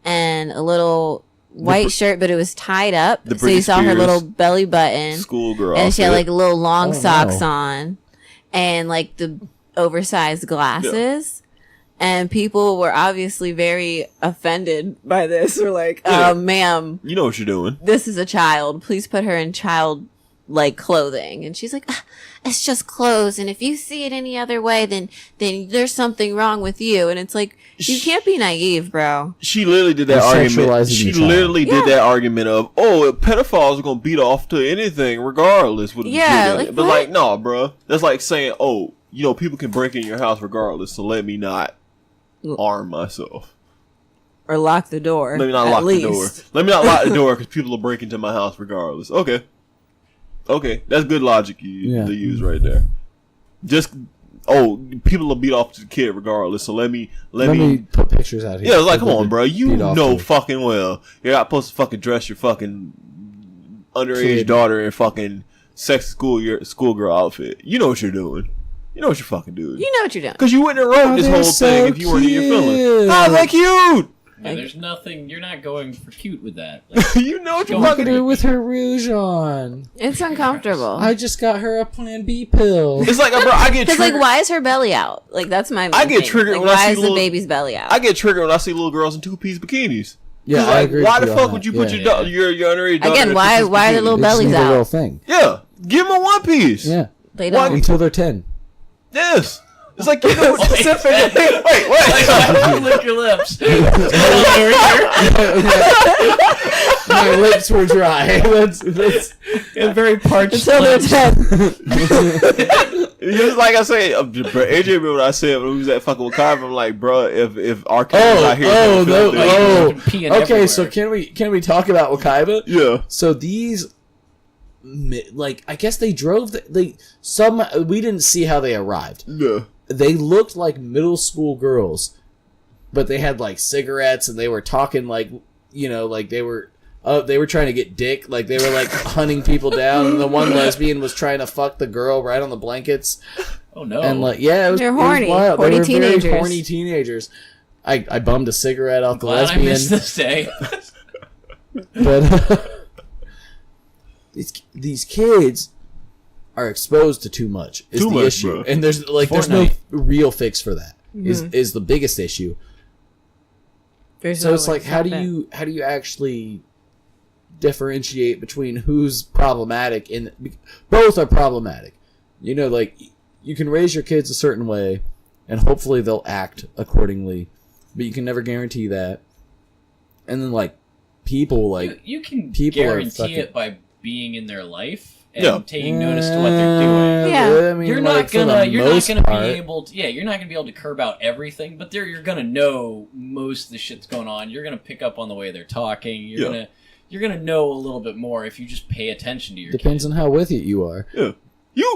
[SPEAKER 7] and a little white shirt, but it was tied up,
[SPEAKER 6] The
[SPEAKER 7] so you
[SPEAKER 6] Britney
[SPEAKER 7] saw her
[SPEAKER 6] Spears
[SPEAKER 7] little belly button,
[SPEAKER 6] Schoolgirl.
[SPEAKER 7] and she had
[SPEAKER 6] outfit.
[SPEAKER 7] like little long
[SPEAKER 9] Oh,
[SPEAKER 7] socks
[SPEAKER 9] no.
[SPEAKER 7] on, and like the oversized glasses. And people were obviously very offended by this. We're like,
[SPEAKER 6] Yeah.
[SPEAKER 7] ma'am,
[SPEAKER 6] You know what you're doing.
[SPEAKER 7] this is a child. Please put her in child like clothing. And she's like, "Ah, it's just clothes. And if you see it any other way, then there's something wrong with you. And it's like, you can't be naive, bro.
[SPEAKER 6] She literally did that
[SPEAKER 9] You're
[SPEAKER 6] argument.
[SPEAKER 9] sexualizing
[SPEAKER 6] She
[SPEAKER 9] your child.
[SPEAKER 6] literally
[SPEAKER 7] Yeah.
[SPEAKER 6] did that argument of, oh, pedophiles are gonna beat off to anything regardless. With
[SPEAKER 7] Yeah, like,
[SPEAKER 6] but
[SPEAKER 7] what?
[SPEAKER 6] like, no, bro. That's like saying, oh, you know, people can break in your house regardless. So let me not arm myself.
[SPEAKER 7] Or lock the door.
[SPEAKER 6] Let me not
[SPEAKER 7] at
[SPEAKER 6] lock
[SPEAKER 7] least.
[SPEAKER 6] the door. Let me not lock the door because people will break into my house regardless. Okay, that's good logic to use right there. Just people will beat off the kid regardless. So let me
[SPEAKER 9] put pictures out here.
[SPEAKER 6] Yeah, it's like, come on, bro. You
[SPEAKER 9] Beat off
[SPEAKER 6] know
[SPEAKER 9] to.
[SPEAKER 6] fucking well you're not supposed to fucking dress your fucking underage
[SPEAKER 9] Kid.
[SPEAKER 6] daughter in fucking schoolgirl outfit. You know what you're doing. You know what you're fucking doing.
[SPEAKER 7] You know what you're doing.
[SPEAKER 6] Because you wouldn't have wrote this
[SPEAKER 9] they're
[SPEAKER 6] whole
[SPEAKER 9] so
[SPEAKER 6] thing if you weren't in your feelings.
[SPEAKER 9] cute.
[SPEAKER 6] How's that cute?
[SPEAKER 10] Yeah, there's nothing. You're not going for cute with that. Like,
[SPEAKER 6] You know what you're
[SPEAKER 10] Don't
[SPEAKER 9] Look
[SPEAKER 6] fucking
[SPEAKER 9] at her
[SPEAKER 6] doing.
[SPEAKER 9] with her rouge on.
[SPEAKER 7] It's uncomfortable.
[SPEAKER 9] I just got her a Plan B pill.
[SPEAKER 6] It's like, bro, I get
[SPEAKER 7] Because, like,
[SPEAKER 6] triggered.
[SPEAKER 7] why is her belly out? Like, that's my main
[SPEAKER 6] I get
[SPEAKER 7] thing.
[SPEAKER 6] triggered
[SPEAKER 7] Like,
[SPEAKER 6] when I
[SPEAKER 7] why
[SPEAKER 6] see
[SPEAKER 7] is the
[SPEAKER 6] little-
[SPEAKER 7] baby's belly out?
[SPEAKER 6] I get triggered when I see little girls in 2-piece bikinis.
[SPEAKER 9] Yeah,
[SPEAKER 6] 'Cause,
[SPEAKER 9] I
[SPEAKER 6] like,
[SPEAKER 9] agree
[SPEAKER 6] why
[SPEAKER 9] with
[SPEAKER 6] the
[SPEAKER 9] you
[SPEAKER 6] fuck
[SPEAKER 9] on
[SPEAKER 6] would
[SPEAKER 9] that.
[SPEAKER 6] you put
[SPEAKER 9] Yeah.
[SPEAKER 6] your underage daughter
[SPEAKER 7] Again,
[SPEAKER 6] in a
[SPEAKER 7] why
[SPEAKER 6] 2-piece
[SPEAKER 7] are the
[SPEAKER 6] bikini?
[SPEAKER 7] little
[SPEAKER 9] They just
[SPEAKER 7] bellies
[SPEAKER 9] need a
[SPEAKER 7] out?
[SPEAKER 9] real thing.
[SPEAKER 6] Yeah, give them a one piece.
[SPEAKER 9] Yeah,
[SPEAKER 7] They
[SPEAKER 6] Why-
[SPEAKER 7] don't.
[SPEAKER 9] until they're 10.
[SPEAKER 6] Yes. It's like, you know, specific. Wait.
[SPEAKER 10] lick your lips.
[SPEAKER 9] My lips were dry. That's
[SPEAKER 10] And very parched
[SPEAKER 7] Until they're
[SPEAKER 10] lips.
[SPEAKER 7] 10.
[SPEAKER 6] Just like I say, bro, AJ remember what I said when we was at fucking with Kyrie. I'm like, bro, if our kids out here,
[SPEAKER 10] Peeing
[SPEAKER 9] Okay, so
[SPEAKER 10] everywhere.
[SPEAKER 9] can we talk about Wakaiba?
[SPEAKER 6] yeah,
[SPEAKER 9] So these, like, I guess they drove. We didn't see how they arrived.
[SPEAKER 6] yeah.
[SPEAKER 9] They looked like middle school girls, but they had like cigarettes and they were talking like, like they were trying to get dick, like they were like hunting people down, and the one lesbian was trying to fuck the girl right on the blankets,
[SPEAKER 10] Oh no.
[SPEAKER 9] and like it was,
[SPEAKER 7] They're
[SPEAKER 9] it was
[SPEAKER 7] horny.
[SPEAKER 9] wild.
[SPEAKER 7] Horny
[SPEAKER 9] They were
[SPEAKER 7] teenagers.
[SPEAKER 9] very horny teenagers. I bummed a cigarette off the
[SPEAKER 10] Glad I
[SPEAKER 9] lesbian,
[SPEAKER 10] missed this day.
[SPEAKER 9] but these kids are exposed to too much. Is
[SPEAKER 6] Too
[SPEAKER 9] the
[SPEAKER 6] much,
[SPEAKER 9] issue,
[SPEAKER 6] bro.
[SPEAKER 9] and there's no
[SPEAKER 10] Fortnite.
[SPEAKER 9] real fix for that.
[SPEAKER 7] Mm-hmm.
[SPEAKER 9] Is the biggest issue. So it's like, how do you actually differentiate between who's problematic? Both are problematic. Like you can raise your kids a certain way, and hopefully they'll act accordingly. but you can never guarantee that. And then like people like
[SPEAKER 10] You can
[SPEAKER 9] people are
[SPEAKER 10] guarantee
[SPEAKER 9] fucking-
[SPEAKER 10] it by being in their life and
[SPEAKER 6] Yeah.
[SPEAKER 10] taking notice to what they're doing.
[SPEAKER 7] Yeah.
[SPEAKER 9] I mean,
[SPEAKER 10] You're
[SPEAKER 9] like,
[SPEAKER 10] not
[SPEAKER 9] for the
[SPEAKER 10] gonna
[SPEAKER 9] most
[SPEAKER 10] be
[SPEAKER 9] part-
[SPEAKER 10] able to you're not gonna be able to curb out everything, but you're gonna know most of the shit's going on. You're gonna pick up on the way they're talking. You're gonna know a little bit more if you just pay attention to your
[SPEAKER 9] Depends
[SPEAKER 10] kid.
[SPEAKER 9] on how with it you are.
[SPEAKER 6] Yeah.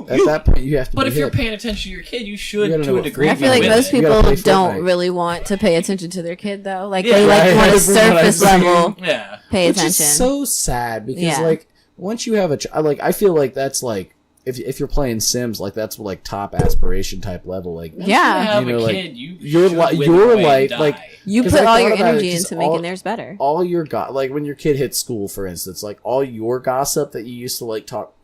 [SPEAKER 9] At that point, you have to.
[SPEAKER 10] But
[SPEAKER 9] be
[SPEAKER 10] if you're
[SPEAKER 9] hip.
[SPEAKER 10] paying attention to your kid, you should
[SPEAKER 9] You gotta know
[SPEAKER 10] to a
[SPEAKER 9] what
[SPEAKER 10] degree.
[SPEAKER 7] I feel like
[SPEAKER 10] be
[SPEAKER 7] most
[SPEAKER 10] with it.
[SPEAKER 9] You gotta
[SPEAKER 7] people
[SPEAKER 9] play
[SPEAKER 7] don't
[SPEAKER 9] Fortnite.
[SPEAKER 7] really want to pay attention to their kid though. Like
[SPEAKER 10] Yeah,
[SPEAKER 7] they like
[SPEAKER 9] right.
[SPEAKER 7] want a
[SPEAKER 9] From what I've
[SPEAKER 7] surface
[SPEAKER 9] seen.
[SPEAKER 7] level
[SPEAKER 10] Yeah.
[SPEAKER 7] pay
[SPEAKER 9] Which
[SPEAKER 7] attention.
[SPEAKER 9] is so sad because
[SPEAKER 7] Yeah.
[SPEAKER 9] like once you have I feel like that's like if you're playing Sims, like that's like top aspiration type level. Like
[SPEAKER 10] Once
[SPEAKER 7] Yeah.
[SPEAKER 10] you have
[SPEAKER 9] You know,
[SPEAKER 10] a
[SPEAKER 9] like,
[SPEAKER 10] kid, you
[SPEAKER 9] your
[SPEAKER 10] should
[SPEAKER 9] li-
[SPEAKER 10] win
[SPEAKER 9] your
[SPEAKER 10] the way
[SPEAKER 9] life,
[SPEAKER 10] and
[SPEAKER 9] like,
[SPEAKER 10] die.
[SPEAKER 7] You
[SPEAKER 9] 'Cause
[SPEAKER 7] put
[SPEAKER 9] I
[SPEAKER 7] all
[SPEAKER 9] thought
[SPEAKER 7] your
[SPEAKER 9] about it,
[SPEAKER 7] energy
[SPEAKER 9] just
[SPEAKER 7] into making
[SPEAKER 9] all-
[SPEAKER 7] theirs better.
[SPEAKER 9] all your like when your kid hits school, for instance, like all your gossip that you used to like talk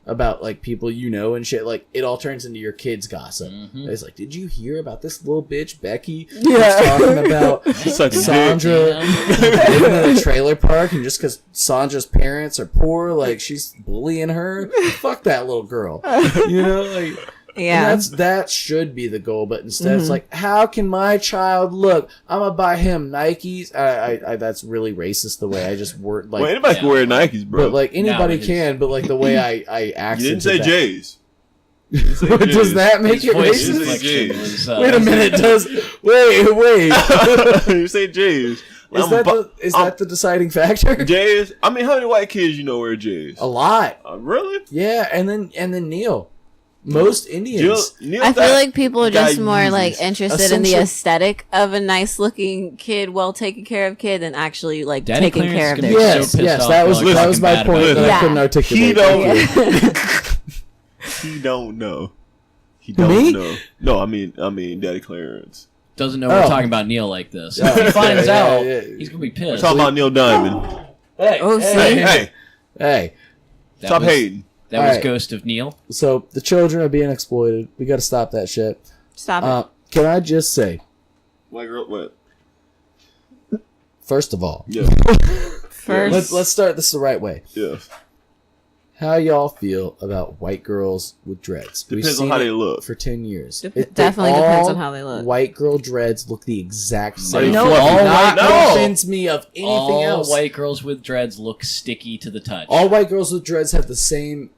[SPEAKER 9] about like people you know and shit, like it all turns into your kids' gossip.
[SPEAKER 10] Mhm.
[SPEAKER 9] It's like, did you hear about this little bitch Becky?
[SPEAKER 7] Yeah.
[SPEAKER 9] Who's talking about
[SPEAKER 6] It's like a
[SPEAKER 9] Sandra living in a trailer park, and just because Sandra's parents are poor, like she's bullying her. Fuck that little girl. You know, like.
[SPEAKER 7] Yeah.
[SPEAKER 9] And that should be the goal, but instead it's like, how can my child look? I'm gonna buy him Nikes. I that's really racist the way I just word like.
[SPEAKER 6] Well, anybody can wear Nikes, bro.
[SPEAKER 9] But like anybody
[SPEAKER 10] Now it is.
[SPEAKER 9] can, but like the way I
[SPEAKER 6] you
[SPEAKER 9] accented
[SPEAKER 6] didn't say
[SPEAKER 9] that.
[SPEAKER 6] J's.
[SPEAKER 9] Does that make
[SPEAKER 10] His
[SPEAKER 9] it
[SPEAKER 10] voice
[SPEAKER 9] racist?
[SPEAKER 10] inflection was,
[SPEAKER 9] Wait a minute. Does wait?
[SPEAKER 6] You say J's.
[SPEAKER 9] Is that the deciding factor?
[SPEAKER 6] J's? I mean, how many white kids you know wear J's?
[SPEAKER 9] A lot.
[SPEAKER 6] Really?
[SPEAKER 9] Yeah, and then Neil. Most Indians.
[SPEAKER 7] I feel like people are just more
[SPEAKER 6] uses
[SPEAKER 7] like interested in the
[SPEAKER 9] essential-
[SPEAKER 7] aesthetic of a nice looking kid, well taken care of kid, than actually like
[SPEAKER 10] Daddy
[SPEAKER 7] taking care of
[SPEAKER 10] Clarence
[SPEAKER 7] their
[SPEAKER 10] can be
[SPEAKER 7] kid.
[SPEAKER 10] so
[SPEAKER 9] Yes,
[SPEAKER 10] pissed
[SPEAKER 9] that
[SPEAKER 10] off
[SPEAKER 9] was
[SPEAKER 10] like
[SPEAKER 9] that was
[SPEAKER 10] talking
[SPEAKER 9] my
[SPEAKER 10] bad
[SPEAKER 9] point
[SPEAKER 10] about
[SPEAKER 9] that
[SPEAKER 10] it.
[SPEAKER 9] I
[SPEAKER 7] Yeah.
[SPEAKER 9] couldn't articulate.
[SPEAKER 6] He don't.
[SPEAKER 7] Yeah.
[SPEAKER 6] He don't know. He don't
[SPEAKER 9] Me?
[SPEAKER 6] know. No, I mean, Daddy Clarence.
[SPEAKER 10] Doesn't know
[SPEAKER 9] Oh.
[SPEAKER 10] we're talking about Neil like this.
[SPEAKER 9] Yeah.
[SPEAKER 10] If he finds
[SPEAKER 9] Yeah,
[SPEAKER 10] out,
[SPEAKER 9] yeah.
[SPEAKER 10] he's gonna be
[SPEAKER 6] We're
[SPEAKER 10] pissed.
[SPEAKER 6] talking about Neil Diamond.
[SPEAKER 9] Hey,
[SPEAKER 7] Oh, see?
[SPEAKER 6] Hey,
[SPEAKER 9] hey.
[SPEAKER 10] That
[SPEAKER 6] stop
[SPEAKER 10] was-
[SPEAKER 6] hating.
[SPEAKER 10] That was
[SPEAKER 9] Alright.
[SPEAKER 10] Ghost of Neil.
[SPEAKER 9] So the children are being exploited. We got to stop that shit.
[SPEAKER 7] Stop it.
[SPEAKER 9] Can I just say,
[SPEAKER 6] White girl, what?
[SPEAKER 9] first of all,
[SPEAKER 6] Yeah,
[SPEAKER 7] First,
[SPEAKER 9] let's start this the right way.
[SPEAKER 6] yeah.
[SPEAKER 9] How y'all feel about white girls with dreads? We've
[SPEAKER 6] Depends on
[SPEAKER 9] seen
[SPEAKER 6] how
[SPEAKER 9] it
[SPEAKER 6] they look.
[SPEAKER 9] for 10 years.
[SPEAKER 7] definitely depends on how they look.
[SPEAKER 9] White girl dreads look the exact
[SPEAKER 6] Are
[SPEAKER 9] same.
[SPEAKER 6] you
[SPEAKER 7] No,
[SPEAKER 6] fluffy?
[SPEAKER 10] all
[SPEAKER 9] Not
[SPEAKER 10] white-
[SPEAKER 6] no.
[SPEAKER 9] convince me of anything
[SPEAKER 10] All
[SPEAKER 9] else.
[SPEAKER 10] white girls with dreads look sticky to the touch.
[SPEAKER 9] All white girls with dreads have the same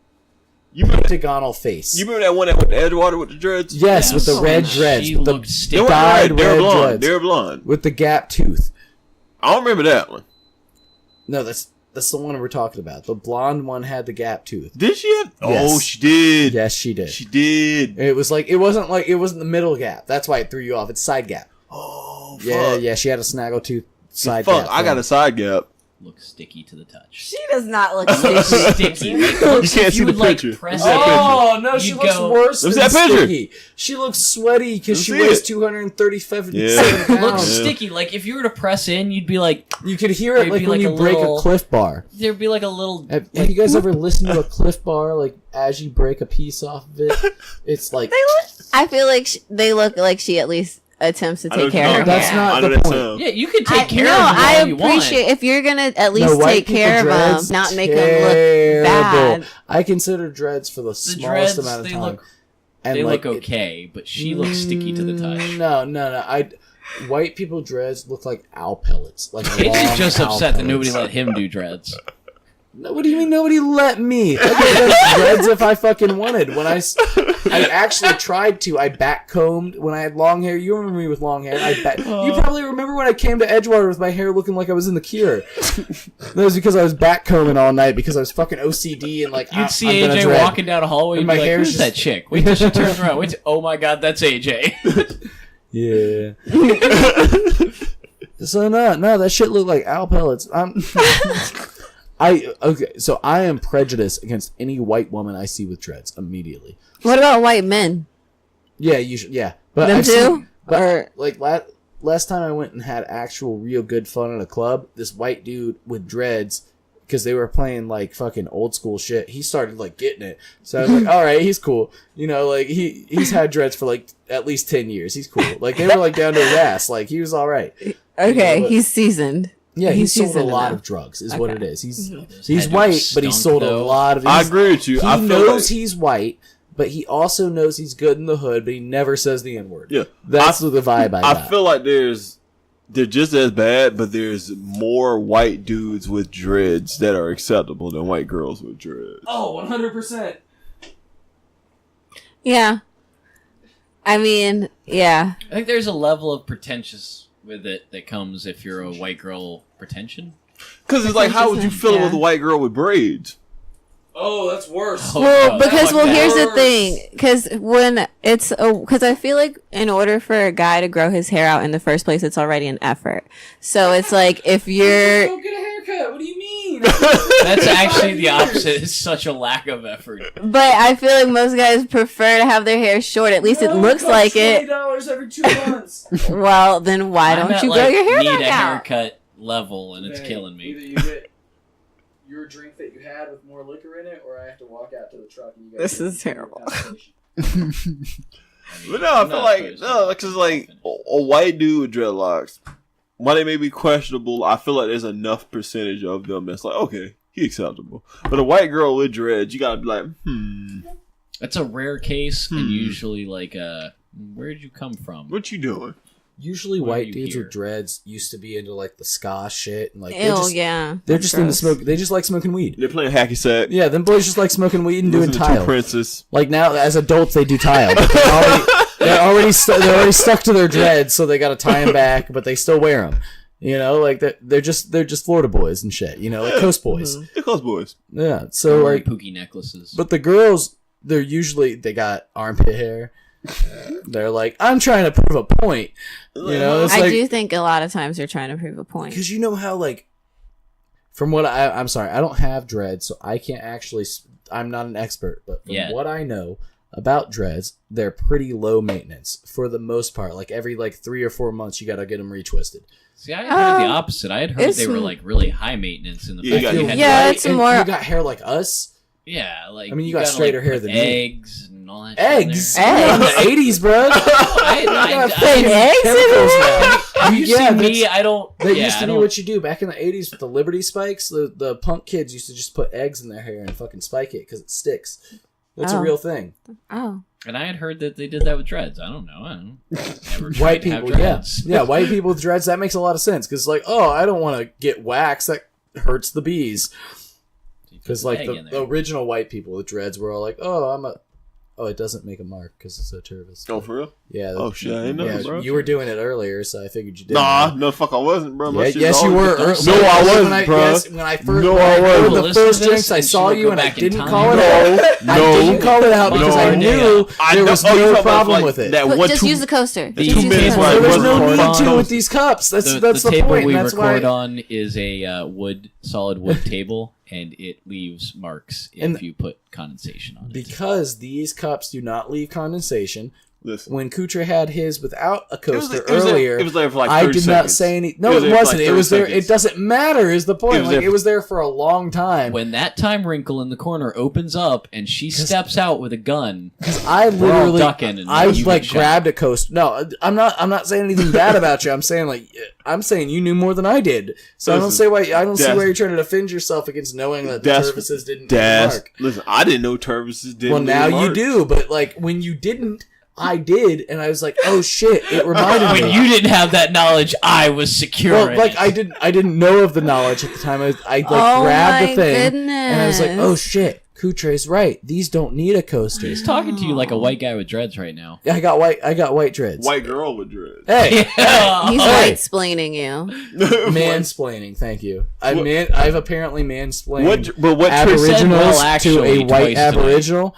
[SPEAKER 6] You remember,
[SPEAKER 9] pentagonal face.
[SPEAKER 6] you remember that one that went to Edgewater with the dreads?
[SPEAKER 9] Yes, with the
[SPEAKER 10] Yes.
[SPEAKER 9] red
[SPEAKER 10] She
[SPEAKER 9] dreads, with the
[SPEAKER 10] looked
[SPEAKER 6] They
[SPEAKER 10] sticky.
[SPEAKER 6] weren't
[SPEAKER 9] dyed
[SPEAKER 6] red. They were
[SPEAKER 9] red
[SPEAKER 6] blonde.
[SPEAKER 9] dreads.
[SPEAKER 6] They were blonde.
[SPEAKER 9] with the gap tooth.
[SPEAKER 6] I don't remember that one.
[SPEAKER 9] No, that's the one we're talking about. The blonde one had the gap tooth.
[SPEAKER 6] Did she have?
[SPEAKER 9] Yes.
[SPEAKER 6] Oh, she did.
[SPEAKER 9] Yes, she did.
[SPEAKER 6] She did.
[SPEAKER 9] It wasn't the middle gap. That's why it threw you off. It's side gap.
[SPEAKER 6] Oh, fuck.
[SPEAKER 9] Yeah, she had a snaggle tooth side
[SPEAKER 6] Fuck,
[SPEAKER 9] gap.
[SPEAKER 6] I got a side gap.
[SPEAKER 10] Look sticky to the touch.
[SPEAKER 7] she does not look sticky.
[SPEAKER 10] Sticky. It looks
[SPEAKER 6] You can't
[SPEAKER 10] if
[SPEAKER 6] see
[SPEAKER 10] you
[SPEAKER 6] the
[SPEAKER 10] would, like,
[SPEAKER 6] picture.
[SPEAKER 10] press
[SPEAKER 6] Let me see that
[SPEAKER 10] it.
[SPEAKER 9] Oh no, she
[SPEAKER 10] You'd
[SPEAKER 9] looks
[SPEAKER 10] go-
[SPEAKER 9] worse
[SPEAKER 6] Let
[SPEAKER 9] than
[SPEAKER 6] me see that picture.
[SPEAKER 9] sticky. She looks sweaty because she
[SPEAKER 6] Let me see
[SPEAKER 9] weighs
[SPEAKER 6] it.
[SPEAKER 9] 237
[SPEAKER 6] Yeah.
[SPEAKER 9] pounds.
[SPEAKER 10] Looks
[SPEAKER 6] Yeah.
[SPEAKER 10] sticky. Like if you were to press in, you'd be like,
[SPEAKER 9] You could hear it
[SPEAKER 10] It'd
[SPEAKER 9] like
[SPEAKER 10] be
[SPEAKER 9] when
[SPEAKER 10] like
[SPEAKER 9] you
[SPEAKER 10] a
[SPEAKER 9] break
[SPEAKER 10] little-
[SPEAKER 9] a Cliff Bar.
[SPEAKER 10] there'd be like a little.
[SPEAKER 9] Have
[SPEAKER 10] like,
[SPEAKER 9] you guys ever listened to a Cliff Bar like as you break a piece off of it? It's like
[SPEAKER 7] I feel like they look like she at least attempts to
[SPEAKER 6] I know
[SPEAKER 7] take care
[SPEAKER 6] what
[SPEAKER 7] of
[SPEAKER 6] you're
[SPEAKER 7] her
[SPEAKER 9] That's
[SPEAKER 6] talking
[SPEAKER 7] hair.
[SPEAKER 9] not
[SPEAKER 6] about. I know
[SPEAKER 9] the
[SPEAKER 6] that
[SPEAKER 9] point.
[SPEAKER 6] sound.
[SPEAKER 10] Yeah, you could take care
[SPEAKER 7] no,
[SPEAKER 10] of them
[SPEAKER 7] I
[SPEAKER 10] all you want.
[SPEAKER 7] appreciate if you're gonna at least
[SPEAKER 9] white
[SPEAKER 7] take
[SPEAKER 9] people
[SPEAKER 7] care of them,
[SPEAKER 9] dreads,
[SPEAKER 7] not make them look
[SPEAKER 9] terrible.
[SPEAKER 7] bad.
[SPEAKER 9] I consider dreads for the smallest
[SPEAKER 10] dreads,
[SPEAKER 9] amount of
[SPEAKER 10] they
[SPEAKER 9] time.
[SPEAKER 10] look-
[SPEAKER 9] And
[SPEAKER 10] They
[SPEAKER 9] like,
[SPEAKER 10] look okay, but she looks sticky to the touch.
[SPEAKER 9] No. White people dreads look like owl pellets. Like long
[SPEAKER 10] AJ's just
[SPEAKER 9] owl
[SPEAKER 10] upset that nobody
[SPEAKER 9] pellets.
[SPEAKER 10] let him do dreads.
[SPEAKER 9] No, what do you mean nobody let me? I could have done dreads if I fucking wanted. I actually tried to. I backcombed when I had long hair. You remember me with long hair. You probably remember when I came to Edgewater with my hair looking like I was in the Cure. That was because I was backcombing all night because I was fucking OCD and like
[SPEAKER 10] You'd see
[SPEAKER 9] I'm gonna
[SPEAKER 10] AJ
[SPEAKER 9] dread.
[SPEAKER 10] walking down a hallway and
[SPEAKER 9] And my
[SPEAKER 10] be like,
[SPEAKER 9] hair's
[SPEAKER 10] who's
[SPEAKER 9] just-
[SPEAKER 10] that chick? Wait till she turns around. Wait till, oh my god, that's AJ.
[SPEAKER 9] Yeah. So no, that shit looked like owl pellets. So I am prejudiced against any white woman I see with dreads immediately.
[SPEAKER 7] What about white men?
[SPEAKER 9] Yeah, you should. Yeah, but
[SPEAKER 7] Them
[SPEAKER 9] I've
[SPEAKER 7] too?
[SPEAKER 9] seen- but
[SPEAKER 7] Or-
[SPEAKER 9] like last time I went and had actual real good fun at a club, this white dude with dreads, because they were playing like fucking old school shit, he started like getting it. So I was like, all right, he's cool. You know, like he's had dreads for like at least 10 years. He's cool. Like they were like down to his ass. Like he was all right.
[SPEAKER 7] Okay,
[SPEAKER 9] but-
[SPEAKER 7] he's seasoned.
[SPEAKER 9] Yeah, he
[SPEAKER 7] He's
[SPEAKER 9] sold a
[SPEAKER 7] seasoned
[SPEAKER 9] lot
[SPEAKER 7] enough.
[SPEAKER 9] of drugs, is what it
[SPEAKER 7] Okay.
[SPEAKER 9] is. He's
[SPEAKER 10] head
[SPEAKER 9] white,
[SPEAKER 10] just
[SPEAKER 9] but he
[SPEAKER 10] stunk,
[SPEAKER 9] sold a
[SPEAKER 10] though.
[SPEAKER 9] lot of.
[SPEAKER 6] I agree with you.
[SPEAKER 9] He
[SPEAKER 6] I feel
[SPEAKER 9] knows
[SPEAKER 6] like,
[SPEAKER 9] he's white, but he also knows he's good in the hood, but he never says the N word.
[SPEAKER 6] Yeah.
[SPEAKER 9] That's the vibe I got.
[SPEAKER 6] I feel like there's they're just as bad, but there's more white dudes with dreads that are acceptable than white girls with dreads.
[SPEAKER 2] Oh, 100%.
[SPEAKER 7] Yeah. I mean, yeah.
[SPEAKER 10] I think there's a level of pretentious with it that comes if you're a white girl pretension.
[SPEAKER 6] Because it's like, how would you feel
[SPEAKER 7] Yeah.
[SPEAKER 6] with a white girl with braids?
[SPEAKER 2] Oh, that's worse.
[SPEAKER 10] Oh,
[SPEAKER 7] Well,
[SPEAKER 10] no,
[SPEAKER 7] because
[SPEAKER 10] fuck that.
[SPEAKER 7] here's the thing, because I feel like in order for a guy to grow his hair out in the first place, it's already an effort. So it's like if you're,
[SPEAKER 2] Don't get a haircut. What do you mean?
[SPEAKER 10] That's actually the opposite. It's such a lack of effort.
[SPEAKER 7] but I feel like most guys prefer to have their hair short. At least it looks like it.
[SPEAKER 2] $20 every 2 months.
[SPEAKER 7] Well, then why
[SPEAKER 10] I'm
[SPEAKER 7] don't
[SPEAKER 10] at,
[SPEAKER 7] you grow
[SPEAKER 10] like,
[SPEAKER 7] your hair
[SPEAKER 10] need
[SPEAKER 7] back
[SPEAKER 10] a
[SPEAKER 7] out?
[SPEAKER 10] haircut level, and it's
[SPEAKER 2] Hey,
[SPEAKER 10] killing me.
[SPEAKER 2] Either you get your drink that you had with more liquor in it, or I have to walk out to the truck and you guys.
[SPEAKER 7] This is terrible.
[SPEAKER 6] But no, I feel like, because like a white dude with dreadlocks, while they may be questionable, I feel like there's enough percentage of them that's like, okay, he acceptable. But a white girl with dreads, you gotta be like,
[SPEAKER 10] That's a rare case, and usually like, where did you come from?
[SPEAKER 6] what you doing?
[SPEAKER 9] Usually,
[SPEAKER 10] Why are
[SPEAKER 9] white
[SPEAKER 10] you
[SPEAKER 9] dudes
[SPEAKER 10] here?
[SPEAKER 9] with dreads used to be into like the ska shit and like
[SPEAKER 7] Yeah.
[SPEAKER 9] they're
[SPEAKER 7] That's
[SPEAKER 9] just into
[SPEAKER 7] gross.
[SPEAKER 9] smoke. They just like smoking weed.
[SPEAKER 6] They're playing hacky sack.
[SPEAKER 9] Yeah, them boys just like smoking weed and doing
[SPEAKER 6] Listen to Two
[SPEAKER 9] tile.
[SPEAKER 6] Princes.
[SPEAKER 9] Like now, as adults, they do tile. But they're already stuck to their dreads, so they got to tie them back, but they still wear them. You know, like they're just Florida boys and shit. You know, like Coast boys.
[SPEAKER 6] They're close boys.
[SPEAKER 9] Yeah. So like,
[SPEAKER 10] Pookie necklaces.
[SPEAKER 9] but the girls, they got armpit hair. They're like, I'm trying to prove a point. You know, it's
[SPEAKER 7] I
[SPEAKER 9] like,
[SPEAKER 7] do think a lot of times they're trying to prove a point.
[SPEAKER 9] because you know how like, from what I'm sorry, I don't have dreads, so I can't actually. I'm not an expert, but from what I know about dreads, they're pretty low maintenance for the most part. Like every 3 or 4 months, you got to get them retwisted.
[SPEAKER 10] See, I had heard the opposite. I had heard
[SPEAKER 7] it's
[SPEAKER 10] they were
[SPEAKER 7] m-
[SPEAKER 10] like really high maintenance in the
[SPEAKER 6] Yeah,
[SPEAKER 10] fact
[SPEAKER 6] you
[SPEAKER 10] that you
[SPEAKER 6] got-
[SPEAKER 10] had
[SPEAKER 7] Yeah,
[SPEAKER 10] to,
[SPEAKER 7] it's
[SPEAKER 9] and
[SPEAKER 7] more-
[SPEAKER 9] You got hair like us.
[SPEAKER 10] yeah, like
[SPEAKER 9] I mean, you
[SPEAKER 10] gotta,
[SPEAKER 9] got straighter hair
[SPEAKER 10] put
[SPEAKER 9] than me.
[SPEAKER 10] eggs and all that.
[SPEAKER 9] Eggs.
[SPEAKER 10] Shit in there.
[SPEAKER 9] You're in the 80s, bro.
[SPEAKER 10] I
[SPEAKER 7] Putting eggs in
[SPEAKER 9] now.
[SPEAKER 10] you see me, I don't.
[SPEAKER 9] That
[SPEAKER 10] yeah,
[SPEAKER 9] used
[SPEAKER 10] I
[SPEAKER 9] to be
[SPEAKER 10] don't-
[SPEAKER 9] what you do back in the 80s with the Liberty spikes. The punk kids used to just put eggs in their hair and fucking spike it because it sticks. That's a
[SPEAKER 7] Oh.
[SPEAKER 9] real thing.
[SPEAKER 7] Oh.
[SPEAKER 10] And I had heard that they did that with dreads. I don't know. Never tried
[SPEAKER 9] White
[SPEAKER 10] to have
[SPEAKER 9] people, yeah.
[SPEAKER 10] dreads.
[SPEAKER 9] Yeah, white people with dreads, that makes a lot of sense. Because, like, oh, I don't want to get wax. That hurts the bees. Because, like,
[SPEAKER 10] Egg in
[SPEAKER 9] the
[SPEAKER 10] there.
[SPEAKER 9] original white people with dreads were all like, oh, it doesn't make a mark because it's a turvis.
[SPEAKER 6] Oh, for real?
[SPEAKER 9] Yeah.
[SPEAKER 6] Oh, shit, I didn't know,
[SPEAKER 9] yeah,
[SPEAKER 6] bro.
[SPEAKER 9] you were doing it earlier, so I figured you did.
[SPEAKER 6] Nah, no, fuck, I wasn't, bro. My
[SPEAKER 9] Yeah,
[SPEAKER 6] shit's
[SPEAKER 9] yes, you
[SPEAKER 6] always-
[SPEAKER 9] were.
[SPEAKER 6] No, I wasn't, bro.
[SPEAKER 9] When I first,
[SPEAKER 6] No,
[SPEAKER 9] when
[SPEAKER 6] I
[SPEAKER 9] I
[SPEAKER 6] wasn't.
[SPEAKER 9] poured the
[SPEAKER 10] Listen
[SPEAKER 9] first
[SPEAKER 10] to this,
[SPEAKER 9] drinks, I
[SPEAKER 10] and
[SPEAKER 9] saw
[SPEAKER 10] she would
[SPEAKER 9] you
[SPEAKER 10] go
[SPEAKER 9] and I
[SPEAKER 10] back in
[SPEAKER 9] didn't
[SPEAKER 10] time.
[SPEAKER 9] call it
[SPEAKER 6] No,
[SPEAKER 9] out. I
[SPEAKER 6] no,
[SPEAKER 9] didn't call it out because I
[SPEAKER 10] no.
[SPEAKER 9] knew
[SPEAKER 6] I
[SPEAKER 9] there
[SPEAKER 6] know-
[SPEAKER 9] was
[SPEAKER 6] oh, you
[SPEAKER 9] no
[SPEAKER 6] talking about,
[SPEAKER 9] problem
[SPEAKER 6] like,
[SPEAKER 9] with it.
[SPEAKER 6] that
[SPEAKER 7] Put-
[SPEAKER 6] one,
[SPEAKER 7] just
[SPEAKER 6] two-
[SPEAKER 7] use the coaster.
[SPEAKER 10] The
[SPEAKER 7] Just use the
[SPEAKER 6] 2 minutes
[SPEAKER 7] coaster.
[SPEAKER 6] where I
[SPEAKER 9] So there's
[SPEAKER 6] wasn't
[SPEAKER 9] no
[SPEAKER 6] recording
[SPEAKER 9] need to
[SPEAKER 6] on
[SPEAKER 9] with these cups. That's
[SPEAKER 10] The
[SPEAKER 9] the
[SPEAKER 10] table
[SPEAKER 9] point.
[SPEAKER 10] we
[SPEAKER 9] and that's
[SPEAKER 10] record
[SPEAKER 9] why.
[SPEAKER 10] on is a solid wood table, and it leaves marks if
[SPEAKER 9] And-
[SPEAKER 10] you put condensation on it.
[SPEAKER 9] Because these cups do not leave condensation.
[SPEAKER 6] Listen.
[SPEAKER 9] When Kutra had his without a coaster
[SPEAKER 6] it was there-
[SPEAKER 9] earlier,
[SPEAKER 6] it was there for like
[SPEAKER 9] I
[SPEAKER 6] 30
[SPEAKER 9] did not
[SPEAKER 6] seconds.
[SPEAKER 9] say any.
[SPEAKER 6] It
[SPEAKER 9] No,
[SPEAKER 6] was
[SPEAKER 9] it
[SPEAKER 6] there for
[SPEAKER 9] wasn't.
[SPEAKER 6] like
[SPEAKER 9] It was
[SPEAKER 6] 30
[SPEAKER 9] there.
[SPEAKER 6] seconds.
[SPEAKER 9] It doesn't matter. Is the point?
[SPEAKER 6] It was there
[SPEAKER 9] Like it was there for a long time.
[SPEAKER 10] When that time wrinkle in the corner opens up and she steps out with a gun,
[SPEAKER 9] I
[SPEAKER 10] we're all
[SPEAKER 9] literally,
[SPEAKER 10] ducking and
[SPEAKER 9] I
[SPEAKER 10] you
[SPEAKER 9] like
[SPEAKER 10] get shot.
[SPEAKER 9] grabbed a coaster. No, I'm not. I'm not saying anything bad about you. I'm saying you knew more than I did. So I don't
[SPEAKER 6] Listen,
[SPEAKER 9] say why. I don't see
[SPEAKER 6] that's-
[SPEAKER 9] why you're trying to defend yourself against knowing that the
[SPEAKER 6] That's-
[SPEAKER 9] services didn't make a
[SPEAKER 6] That's
[SPEAKER 9] mark.
[SPEAKER 6] listen. I didn't know Turvises didn't.
[SPEAKER 9] Well,
[SPEAKER 6] leave
[SPEAKER 9] now you
[SPEAKER 6] marks.
[SPEAKER 9] do. But like when you didn't, I did, and I was like, oh shit! It reminded
[SPEAKER 10] when
[SPEAKER 9] me.
[SPEAKER 10] you didn't have that knowledge, I was secure.
[SPEAKER 9] Well, like I didn't know of the knowledge at the time. I
[SPEAKER 7] Oh
[SPEAKER 9] grabbed
[SPEAKER 7] my
[SPEAKER 9] the thing, and I was like,
[SPEAKER 7] goodness.
[SPEAKER 9] oh shit! Kutre's right. These don't need a coaster.
[SPEAKER 10] He's talking to you like a white guy with dreads right now.
[SPEAKER 9] I got white dreads.
[SPEAKER 6] White girl with dreads.
[SPEAKER 9] Hey,
[SPEAKER 7] He's
[SPEAKER 9] Hey.
[SPEAKER 7] white-splaining you.
[SPEAKER 9] mansplaining. Thank you. I've apparently mansplained
[SPEAKER 6] What
[SPEAKER 9] Aboriginals
[SPEAKER 10] well,
[SPEAKER 9] to
[SPEAKER 10] actually,
[SPEAKER 9] a white
[SPEAKER 10] twice today.
[SPEAKER 9] Aboriginal.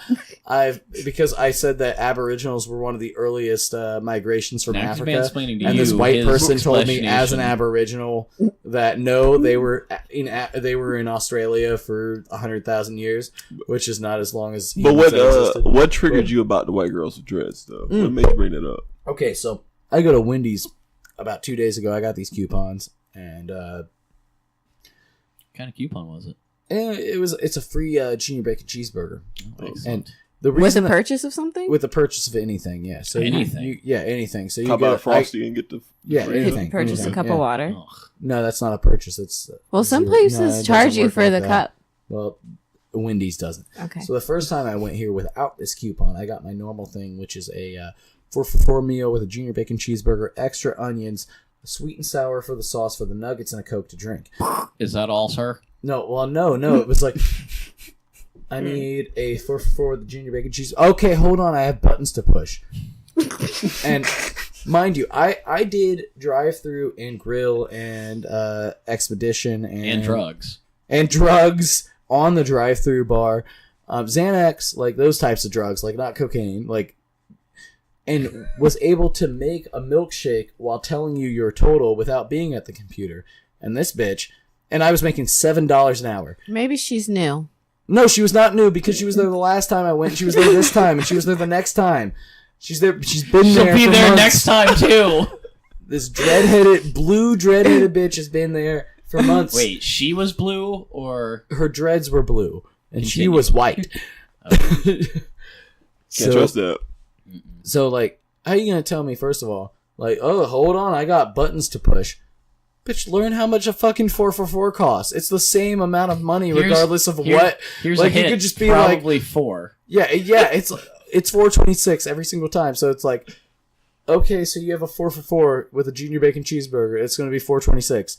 [SPEAKER 9] Because I said that Aboriginals were one of the earliest migrations from
[SPEAKER 10] Now he's
[SPEAKER 9] Africa,
[SPEAKER 10] mansplaining to
[SPEAKER 9] and this
[SPEAKER 10] you
[SPEAKER 9] white
[SPEAKER 10] his
[SPEAKER 9] person told me as an
[SPEAKER 10] explanation.
[SPEAKER 9] Aboriginal that no, they were in Australia for 100,000 years, which is not as long as.
[SPEAKER 6] But
[SPEAKER 9] humans have existed.
[SPEAKER 6] what triggered you about the white girls with dreads though? What made you bring that up?
[SPEAKER 9] Okay, so I go to Wendy's about 2 days ago. I got these coupons, and
[SPEAKER 10] What kind of coupon was it?
[SPEAKER 9] it's a free junior bacon cheeseburger. And the
[SPEAKER 7] With
[SPEAKER 9] reason
[SPEAKER 7] the purchase of something?
[SPEAKER 9] with the purchase of anything, yeah. So
[SPEAKER 10] Anything?
[SPEAKER 9] anything. So you
[SPEAKER 6] How about
[SPEAKER 9] get
[SPEAKER 6] Frosty and get the
[SPEAKER 9] yeah,
[SPEAKER 6] free-
[SPEAKER 9] anything.
[SPEAKER 7] Purchase a
[SPEAKER 9] anything,
[SPEAKER 7] cup
[SPEAKER 9] yeah.
[SPEAKER 7] of water.
[SPEAKER 10] Ugh.
[SPEAKER 9] No, that's not a purchase. It's
[SPEAKER 7] Well, some
[SPEAKER 9] zero. No, it
[SPEAKER 7] places
[SPEAKER 9] doesn't
[SPEAKER 7] charge you
[SPEAKER 9] work
[SPEAKER 7] for
[SPEAKER 9] like
[SPEAKER 7] the
[SPEAKER 9] that.
[SPEAKER 7] cup.
[SPEAKER 9] Well, Wendy's doesn't.
[SPEAKER 7] Okay.
[SPEAKER 9] So the first time I went here without this coupon, I got my normal thing, which is a 4 for $4 meal with a junior bacon cheeseburger, extra onions, a sweet and sour for the sauce for the nuggets, and a Coke to drink.
[SPEAKER 10] Is that all, sir?
[SPEAKER 9] No, well, no. It was like, I need a 4 for 4 with the junior bacon cheese. Okay, hold on, I have buttons to push. And mind you, I did drive-through and grill and expedition and
[SPEAKER 10] drugs.
[SPEAKER 9] And drugs on the drive-through bar. Xanax, like those types of drugs, like not cocaine, like, and was able to make a milkshake while telling you your total without being at the computer. And this bitch... And I was making $7 an hour.
[SPEAKER 7] Maybe she's new.
[SPEAKER 9] No, she was not new because she was there the last time I went. She was there this time, and she was there the next time. She's there. She's been there.
[SPEAKER 10] She'll be
[SPEAKER 9] for
[SPEAKER 10] there
[SPEAKER 9] months.
[SPEAKER 10] next time too.
[SPEAKER 9] This blue dread-headed bitch has been there for months.
[SPEAKER 10] Wait, she was blue or
[SPEAKER 9] her dreads were blue, and she
[SPEAKER 10] Continue.
[SPEAKER 9] was white.
[SPEAKER 6] Can't trust that.
[SPEAKER 9] So, like, how are you gonna tell me first of all, like, oh, hold on, I got buttons to push. Bitch, learn how much a fucking 4 for 4 costs. It's the same amount of money regardless of what.
[SPEAKER 10] Here's
[SPEAKER 9] like
[SPEAKER 10] a hint,
[SPEAKER 9] you could just be
[SPEAKER 10] probably
[SPEAKER 9] like
[SPEAKER 10] 4.
[SPEAKER 9] Yeah, it's $4.26 every single time. So it's like, okay, so you have a 4 for 4 with a junior bacon cheeseburger. It's going to be $4.26.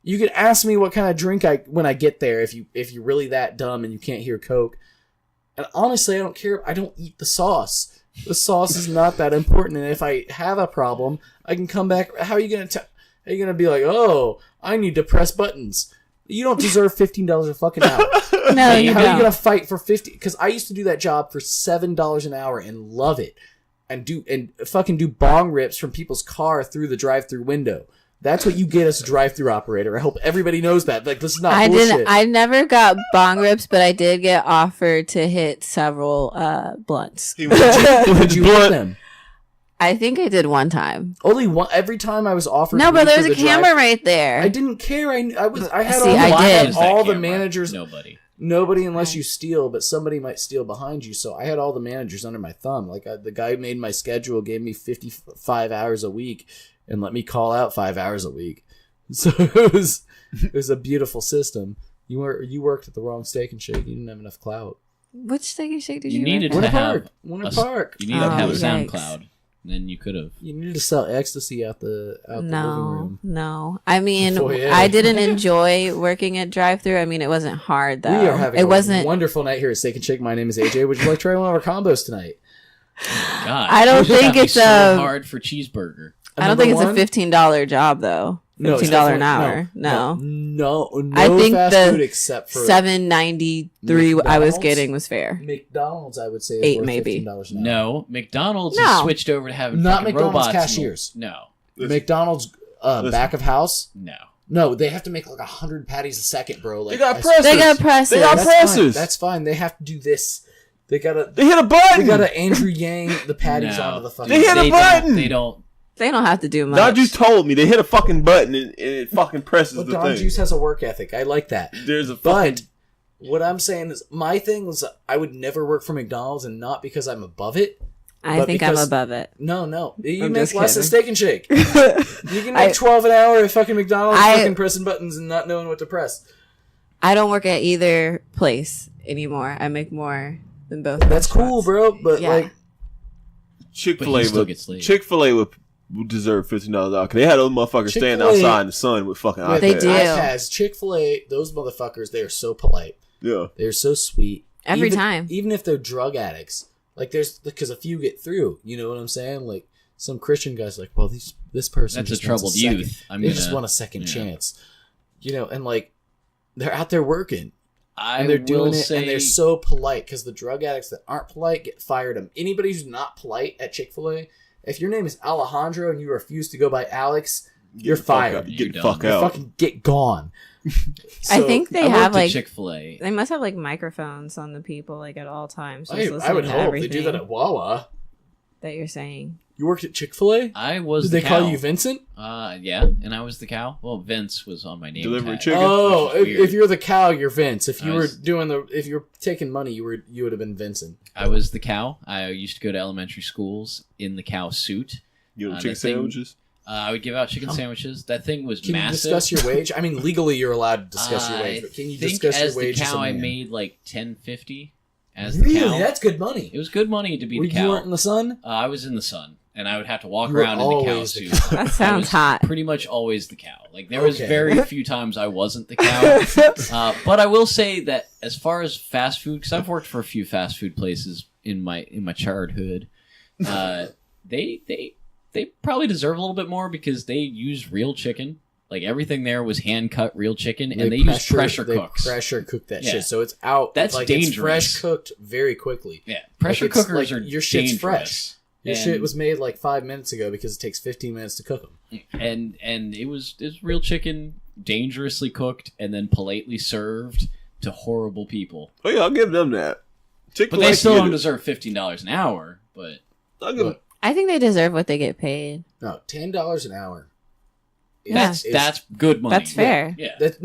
[SPEAKER 9] You can ask me what kind of drink when I get there if you're really that dumb and you can't hear Coke. And honestly, I don't care. I don't eat the sauce. The sauce is not that important. And if I have a problem, I can come back. How are you going to Are you going to be like, oh, I need to press buttons? You don't deserve $15 a fucking hour.
[SPEAKER 7] No, you
[SPEAKER 9] How are
[SPEAKER 7] don't.
[SPEAKER 9] you going to fight for 50? Because I used to do that job for $7 an hour and love it. And fucking do bong rips from people's car through the drive-through window. That's what you get as a drive-through operator. I hope everybody knows that. Like, this is not bullshit.
[SPEAKER 7] I never got bong rips, but I did get offered to hit several blunts.
[SPEAKER 9] Would you hit them?
[SPEAKER 7] I think I did one time.
[SPEAKER 9] Only one. Every time I was offered.
[SPEAKER 7] No, but
[SPEAKER 9] there
[SPEAKER 7] there's a camera right there.
[SPEAKER 9] I didn't care. I had
[SPEAKER 7] See,
[SPEAKER 9] all,
[SPEAKER 7] I did.
[SPEAKER 9] all the managers.
[SPEAKER 10] Nobody
[SPEAKER 9] unless you steal, but somebody might steal behind you. So I had all the managers under my thumb. Like the guy who made my schedule gave me 55 hours a week and let me call out 5 hours a week. So it was a beautiful system. You worked at the wrong Steak and Shake. You didn't have enough clout.
[SPEAKER 7] Which Steak and Shake did you?
[SPEAKER 10] You needed
[SPEAKER 7] work
[SPEAKER 10] to
[SPEAKER 7] at?
[SPEAKER 10] have
[SPEAKER 9] Winter Park.
[SPEAKER 10] You needed to have a
[SPEAKER 7] yikes.
[SPEAKER 10] SoundCloud. Then you could have.
[SPEAKER 9] You needed to sell ecstasy out the living room.
[SPEAKER 7] No. I mean,
[SPEAKER 9] Foyer.
[SPEAKER 7] I didn't enjoy working at drive-thru. I mean, it wasn't hard though.
[SPEAKER 9] We are having
[SPEAKER 7] it
[SPEAKER 9] a
[SPEAKER 7] wasn't
[SPEAKER 9] wonderful night here at Steak and Shake. My name is AJ. Would you like to try one of our combos tonight?
[SPEAKER 10] God,
[SPEAKER 7] I don't think it's
[SPEAKER 10] so
[SPEAKER 7] a
[SPEAKER 10] hard for cheeseburger.
[SPEAKER 7] I don't think it's a $15 job though.
[SPEAKER 9] No, it's
[SPEAKER 7] $15 an
[SPEAKER 9] definitely-
[SPEAKER 7] hour.
[SPEAKER 9] No,
[SPEAKER 7] I think
[SPEAKER 9] fast
[SPEAKER 7] the
[SPEAKER 9] food except for
[SPEAKER 7] $7.93 I was
[SPEAKER 9] McDonald's?
[SPEAKER 7] getting was fair.
[SPEAKER 9] McDonald's. I would say is
[SPEAKER 7] 8
[SPEAKER 9] worth
[SPEAKER 7] maybe.
[SPEAKER 9] $15 an hour.
[SPEAKER 10] No, McDonald's
[SPEAKER 7] No.
[SPEAKER 10] has switched over to having
[SPEAKER 9] Not
[SPEAKER 10] fucking
[SPEAKER 9] McDonald's
[SPEAKER 10] robots.
[SPEAKER 9] cashiers.
[SPEAKER 10] No,
[SPEAKER 9] McDonald's back of house.
[SPEAKER 10] no.
[SPEAKER 9] No, they have to make like 100 patties a second, bro. Like,
[SPEAKER 6] They got
[SPEAKER 9] I-
[SPEAKER 6] presses.
[SPEAKER 7] They got presses.
[SPEAKER 6] They got
[SPEAKER 9] That's
[SPEAKER 6] presses.
[SPEAKER 9] Fine. That's fine. They have to do this. They gotta.
[SPEAKER 6] They hit a
[SPEAKER 9] They
[SPEAKER 6] button.
[SPEAKER 9] gotta Andrew Yang the patties
[SPEAKER 10] No.
[SPEAKER 9] onto the fucking.
[SPEAKER 6] They hit a
[SPEAKER 10] They
[SPEAKER 6] button.
[SPEAKER 10] They don't.
[SPEAKER 7] They don't have to do much.
[SPEAKER 6] Don Juice told me they hit a fucking button and it fucking presses
[SPEAKER 9] But
[SPEAKER 6] the
[SPEAKER 9] Don
[SPEAKER 6] thing.
[SPEAKER 9] Juice has a work ethic. I like that.
[SPEAKER 6] There's a fucking.
[SPEAKER 9] But what I'm saying is, my thing was, I would never work for McDonald's, and not because I'm above it.
[SPEAKER 7] I
[SPEAKER 9] but
[SPEAKER 7] think I'm
[SPEAKER 9] because-
[SPEAKER 7] above it.
[SPEAKER 9] No. You
[SPEAKER 7] I'm
[SPEAKER 9] make
[SPEAKER 7] just
[SPEAKER 9] less than
[SPEAKER 7] kidding.
[SPEAKER 9] Steak and Shake. You can make 12 an hour at fucking McDonald's, fucking pressing buttons and not knowing what to press.
[SPEAKER 7] I don't work at either place anymore. I make more than both.
[SPEAKER 9] That's cool, bro. But
[SPEAKER 7] Yeah.
[SPEAKER 9] like,
[SPEAKER 6] Chick-fil-A
[SPEAKER 10] But he still
[SPEAKER 6] would
[SPEAKER 10] gets laid.
[SPEAKER 6] Chick-fil-A would deserve $15 out because they had those motherfuckers standing
[SPEAKER 9] Chick-fil-A
[SPEAKER 6] outside in the sun with fucking iPads.
[SPEAKER 7] They do.
[SPEAKER 9] iPads, Chick-fil-A, those motherfuckers, they are so polite.
[SPEAKER 6] Yeah.
[SPEAKER 9] They're so sweet.
[SPEAKER 7] Every time.
[SPEAKER 9] Even if they're drug addicts. Like, because a few get through. You know what I'm saying? Like, some Christian guy's like, well, this person
[SPEAKER 10] That's a
[SPEAKER 9] just wants
[SPEAKER 10] troubled
[SPEAKER 9] second-
[SPEAKER 10] youth.
[SPEAKER 9] They just want a second chance. You know, and like, they're out there working.
[SPEAKER 10] I
[SPEAKER 9] And they're
[SPEAKER 10] will
[SPEAKER 9] doing it,
[SPEAKER 10] say
[SPEAKER 9] and they're so polite, because the drug addicts that aren't polite get fired. Anybody who's not polite at Chick-fil-A, if your name is Alejandro and you refuse to go by Alex, you're fired.
[SPEAKER 6] Get the
[SPEAKER 10] You're
[SPEAKER 6] fuck
[SPEAKER 10] done.
[SPEAKER 6] out.
[SPEAKER 9] Fucking get gone.
[SPEAKER 7] I think they
[SPEAKER 10] I
[SPEAKER 7] have
[SPEAKER 10] worked at
[SPEAKER 7] like
[SPEAKER 10] Chick-fil-A.
[SPEAKER 7] they must have like microphones on the people like at all times. just
[SPEAKER 9] I
[SPEAKER 7] listening
[SPEAKER 9] would
[SPEAKER 7] to
[SPEAKER 9] hope they do that
[SPEAKER 7] everything
[SPEAKER 9] at Wawa.
[SPEAKER 7] that you're saying.
[SPEAKER 9] You worked at Chick-fil-A?
[SPEAKER 10] I was.
[SPEAKER 9] Did
[SPEAKER 10] the
[SPEAKER 9] they call
[SPEAKER 10] cow.
[SPEAKER 9] you Vincent?
[SPEAKER 10] Yeah, and I was the cow. Well, Vince was on my name
[SPEAKER 6] Delivery
[SPEAKER 10] tag.
[SPEAKER 6] chicken?
[SPEAKER 9] Oh,
[SPEAKER 10] which is
[SPEAKER 9] if
[SPEAKER 10] weird.
[SPEAKER 9] you're the cow, you're Vince. If you
[SPEAKER 10] I
[SPEAKER 9] were
[SPEAKER 10] was-
[SPEAKER 9] if you were taking money, you would have been Vincent.
[SPEAKER 10] I was the cow. I used to go to elementary schools in the cow suit.
[SPEAKER 6] You know,
[SPEAKER 10] the
[SPEAKER 6] chicken
[SPEAKER 10] thing-
[SPEAKER 6] sandwiches?
[SPEAKER 10] I would give out chicken sandwiches. That thing was
[SPEAKER 9] Can
[SPEAKER 10] massive.
[SPEAKER 9] you discuss your wage? I mean, legally you're allowed to discuss your wage, but can you
[SPEAKER 10] think
[SPEAKER 9] discuss
[SPEAKER 10] as
[SPEAKER 9] your wage
[SPEAKER 10] the
[SPEAKER 9] as a
[SPEAKER 10] cow, I
[SPEAKER 9] man?
[SPEAKER 10] made like $10.50 as the
[SPEAKER 9] Really?
[SPEAKER 10] cow.
[SPEAKER 9] That's good money.
[SPEAKER 10] It was good money to be
[SPEAKER 9] Were
[SPEAKER 10] the
[SPEAKER 9] you
[SPEAKER 10] cow.
[SPEAKER 9] weren't in the sun?
[SPEAKER 10] I was in the sun. and I would have to walk
[SPEAKER 9] You were
[SPEAKER 10] around in the cow
[SPEAKER 9] always the
[SPEAKER 10] suit.
[SPEAKER 7] That sounds
[SPEAKER 10] I was
[SPEAKER 7] hot.
[SPEAKER 10] Pretty much always the cow. Like there was
[SPEAKER 9] Okay.
[SPEAKER 10] very few times I wasn't the cow. But I will say that as far as fast food, because I've worked for a few fast food places in my childhood, they probably deserve a little bit more because they use real chicken. Like everything there was hand cut real chicken, and they use pressure cooks.
[SPEAKER 9] They pressure cook that
[SPEAKER 10] Yeah.
[SPEAKER 9] shit, so it's out.
[SPEAKER 10] That's
[SPEAKER 9] like,
[SPEAKER 10] dangerous.
[SPEAKER 9] It's fresh cooked very quickly.
[SPEAKER 10] Yeah, pressure
[SPEAKER 9] Like,
[SPEAKER 10] cookers are
[SPEAKER 9] your shit's
[SPEAKER 10] dangerous.
[SPEAKER 9] fresh. Your
[SPEAKER 10] And-
[SPEAKER 9] shit was made like 5 minutes ago because it takes 15 minutes to cook them.
[SPEAKER 10] and it was real chicken, dangerously cooked, and then politely served to horrible people.
[SPEAKER 6] Oh yeah, I'll give them that.
[SPEAKER 10] But
[SPEAKER 6] Chick-fil-A
[SPEAKER 10] they still
[SPEAKER 6] can
[SPEAKER 10] don't
[SPEAKER 6] get it.
[SPEAKER 10] deserve $15 an hour. But
[SPEAKER 6] I'll give them.
[SPEAKER 7] I think they deserve what they get paid.
[SPEAKER 9] No, $10 an hour.
[SPEAKER 7] Yeah.
[SPEAKER 10] that's good money.
[SPEAKER 7] That's fair.
[SPEAKER 10] Yeah.
[SPEAKER 9] That's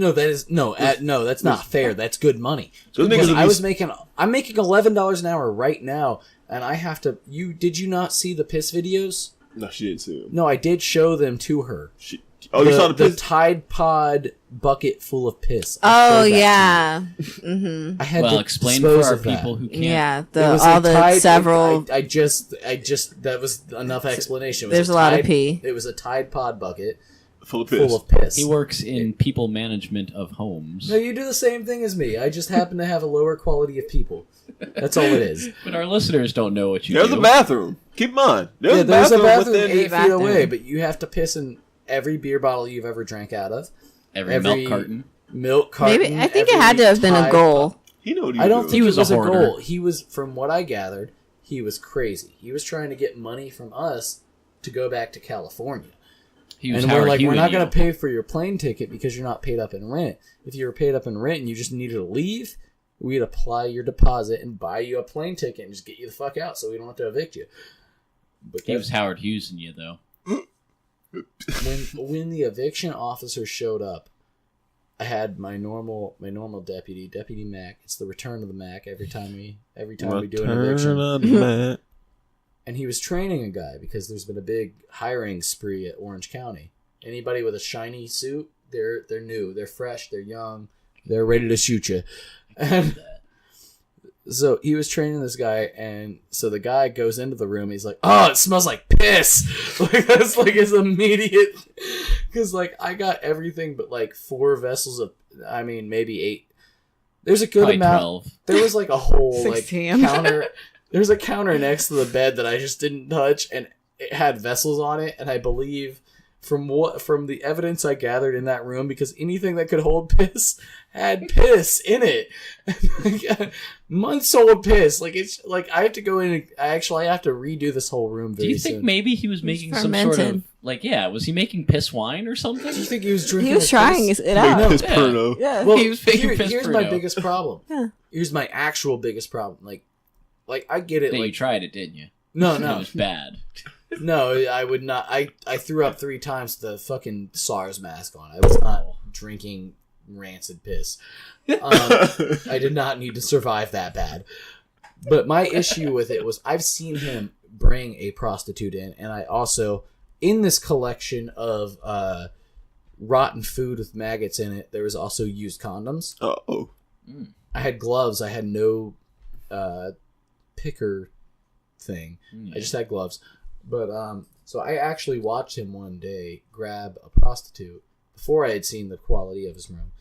[SPEAKER 9] not fair. That's good money.
[SPEAKER 6] Those
[SPEAKER 9] Because
[SPEAKER 6] niggas
[SPEAKER 9] I'm making $11 an hour right now, and I have to. Did you not see the piss videos?
[SPEAKER 6] No, she didn't see him.
[SPEAKER 9] No, I did show them to her.
[SPEAKER 6] You saw the piss?
[SPEAKER 9] Tide Pod bucket full of piss.
[SPEAKER 7] Oh yeah. Mm-hmm.
[SPEAKER 9] I had
[SPEAKER 10] Well,
[SPEAKER 9] to
[SPEAKER 10] explain for
[SPEAKER 9] dispose
[SPEAKER 10] our
[SPEAKER 9] of that.
[SPEAKER 10] people who can't.
[SPEAKER 7] Yeah.
[SPEAKER 9] It was
[SPEAKER 7] All
[SPEAKER 9] a
[SPEAKER 7] the
[SPEAKER 9] Tide-
[SPEAKER 7] several.
[SPEAKER 9] I just that was enough explanation. It was
[SPEAKER 7] There's a lot of
[SPEAKER 9] Tide-
[SPEAKER 7] pee.
[SPEAKER 9] It was a Tide Pod bucket
[SPEAKER 6] Full of piss.
[SPEAKER 9] full of piss.
[SPEAKER 10] He works in people management of homes.
[SPEAKER 9] No, you do the same thing as me. I just happen to have a lower quality of people. That's all it is.
[SPEAKER 10] But our listeners don't know what you
[SPEAKER 6] There's
[SPEAKER 10] do.
[SPEAKER 6] a bathroom. Keep in mind. There's a
[SPEAKER 9] there's
[SPEAKER 6] bathroom within
[SPEAKER 9] 8 feet
[SPEAKER 7] bathroom.
[SPEAKER 9] away, but you have to piss in every beer bottle you've ever drank out of.
[SPEAKER 10] Every milk carton.
[SPEAKER 9] Milk carton.
[SPEAKER 7] Maybe I think it
[SPEAKER 9] every
[SPEAKER 7] had to have been a
[SPEAKER 9] Tide
[SPEAKER 7] goal.
[SPEAKER 6] He know what he
[SPEAKER 9] I don't
[SPEAKER 6] doing.
[SPEAKER 9] think
[SPEAKER 10] He was
[SPEAKER 9] it was
[SPEAKER 10] a
[SPEAKER 9] a
[SPEAKER 10] hoarder.
[SPEAKER 9] goal. He was, from what I gathered, he was crazy. He was trying to get money from us to go back to California.
[SPEAKER 10] He was
[SPEAKER 9] And
[SPEAKER 10] Howard
[SPEAKER 9] we're like, we're
[SPEAKER 10] Hewing
[SPEAKER 9] not
[SPEAKER 10] you.
[SPEAKER 9] going to pay for your plane ticket because you're not paid up in rent. If you were paid up in rent and you just needed to leave, we'd apply your deposit and buy you a plane ticket and just get you the fuck out so we don't have to evict you. But
[SPEAKER 10] He was Howard Hughes in you, though.
[SPEAKER 9] when the eviction officer showed up, I had my normal deputy Mac. It's the return of the Mac every time we do an eviction. And he was training a guy because there's been a big hiring spree at Orange County. Anybody with a shiny suit, they're new, they're fresh, they're young, they're ready to shoot you. And so he was training this guy, and so the guy goes into the room. He's like, "Oh, it smells like piss!" Like that's like his immediate, because like I got everything but like 4 vessels of, I mean maybe 8. There's a good
[SPEAKER 10] Probably
[SPEAKER 9] amount.
[SPEAKER 10] 12.
[SPEAKER 9] There was like a whole like
[SPEAKER 7] 16.
[SPEAKER 9] counter. There's a counter next to the bed that I just didn't touch, and it had vessels on it. And I believe from the evidence I gathered in that room, because anything that could hold piss had piss in it. Months old piss. Like it's like I have to go in. And I have to redo this whole room.
[SPEAKER 10] Do you think maybe he was making some sort of
[SPEAKER 7] fermented.
[SPEAKER 10] was he making piss wine or something?
[SPEAKER 9] Do you think he was drinking?
[SPEAKER 7] He was
[SPEAKER 9] the
[SPEAKER 7] trying
[SPEAKER 9] piss?
[SPEAKER 7] it out.
[SPEAKER 6] Make piss
[SPEAKER 10] Yeah.
[SPEAKER 6] porno.
[SPEAKER 7] Yeah.
[SPEAKER 9] Well,
[SPEAKER 10] He was making piss
[SPEAKER 9] here's my
[SPEAKER 10] Bruno.
[SPEAKER 9] biggest problem.
[SPEAKER 7] Yeah.
[SPEAKER 9] Here's my actual biggest problem. Like I get it.
[SPEAKER 10] Yeah,
[SPEAKER 9] like
[SPEAKER 10] you tried it, didn't you?
[SPEAKER 9] no,
[SPEAKER 10] It
[SPEAKER 9] no.
[SPEAKER 10] was bad.
[SPEAKER 9] No, I would not. I threw up 3 times with the fucking SARS mask on. I was not drinking rancid piss. I did not need to survive that bad. But my issue with it was I've seen him bring a prostitute in, and I also, in this collection of rotten food with maggots in it, there was also used condoms.
[SPEAKER 6] Oh.
[SPEAKER 9] I had gloves. I had no picker thing. I just had gloves. But so I actually watched him one day grab a prostitute before I had seen the quality of his room,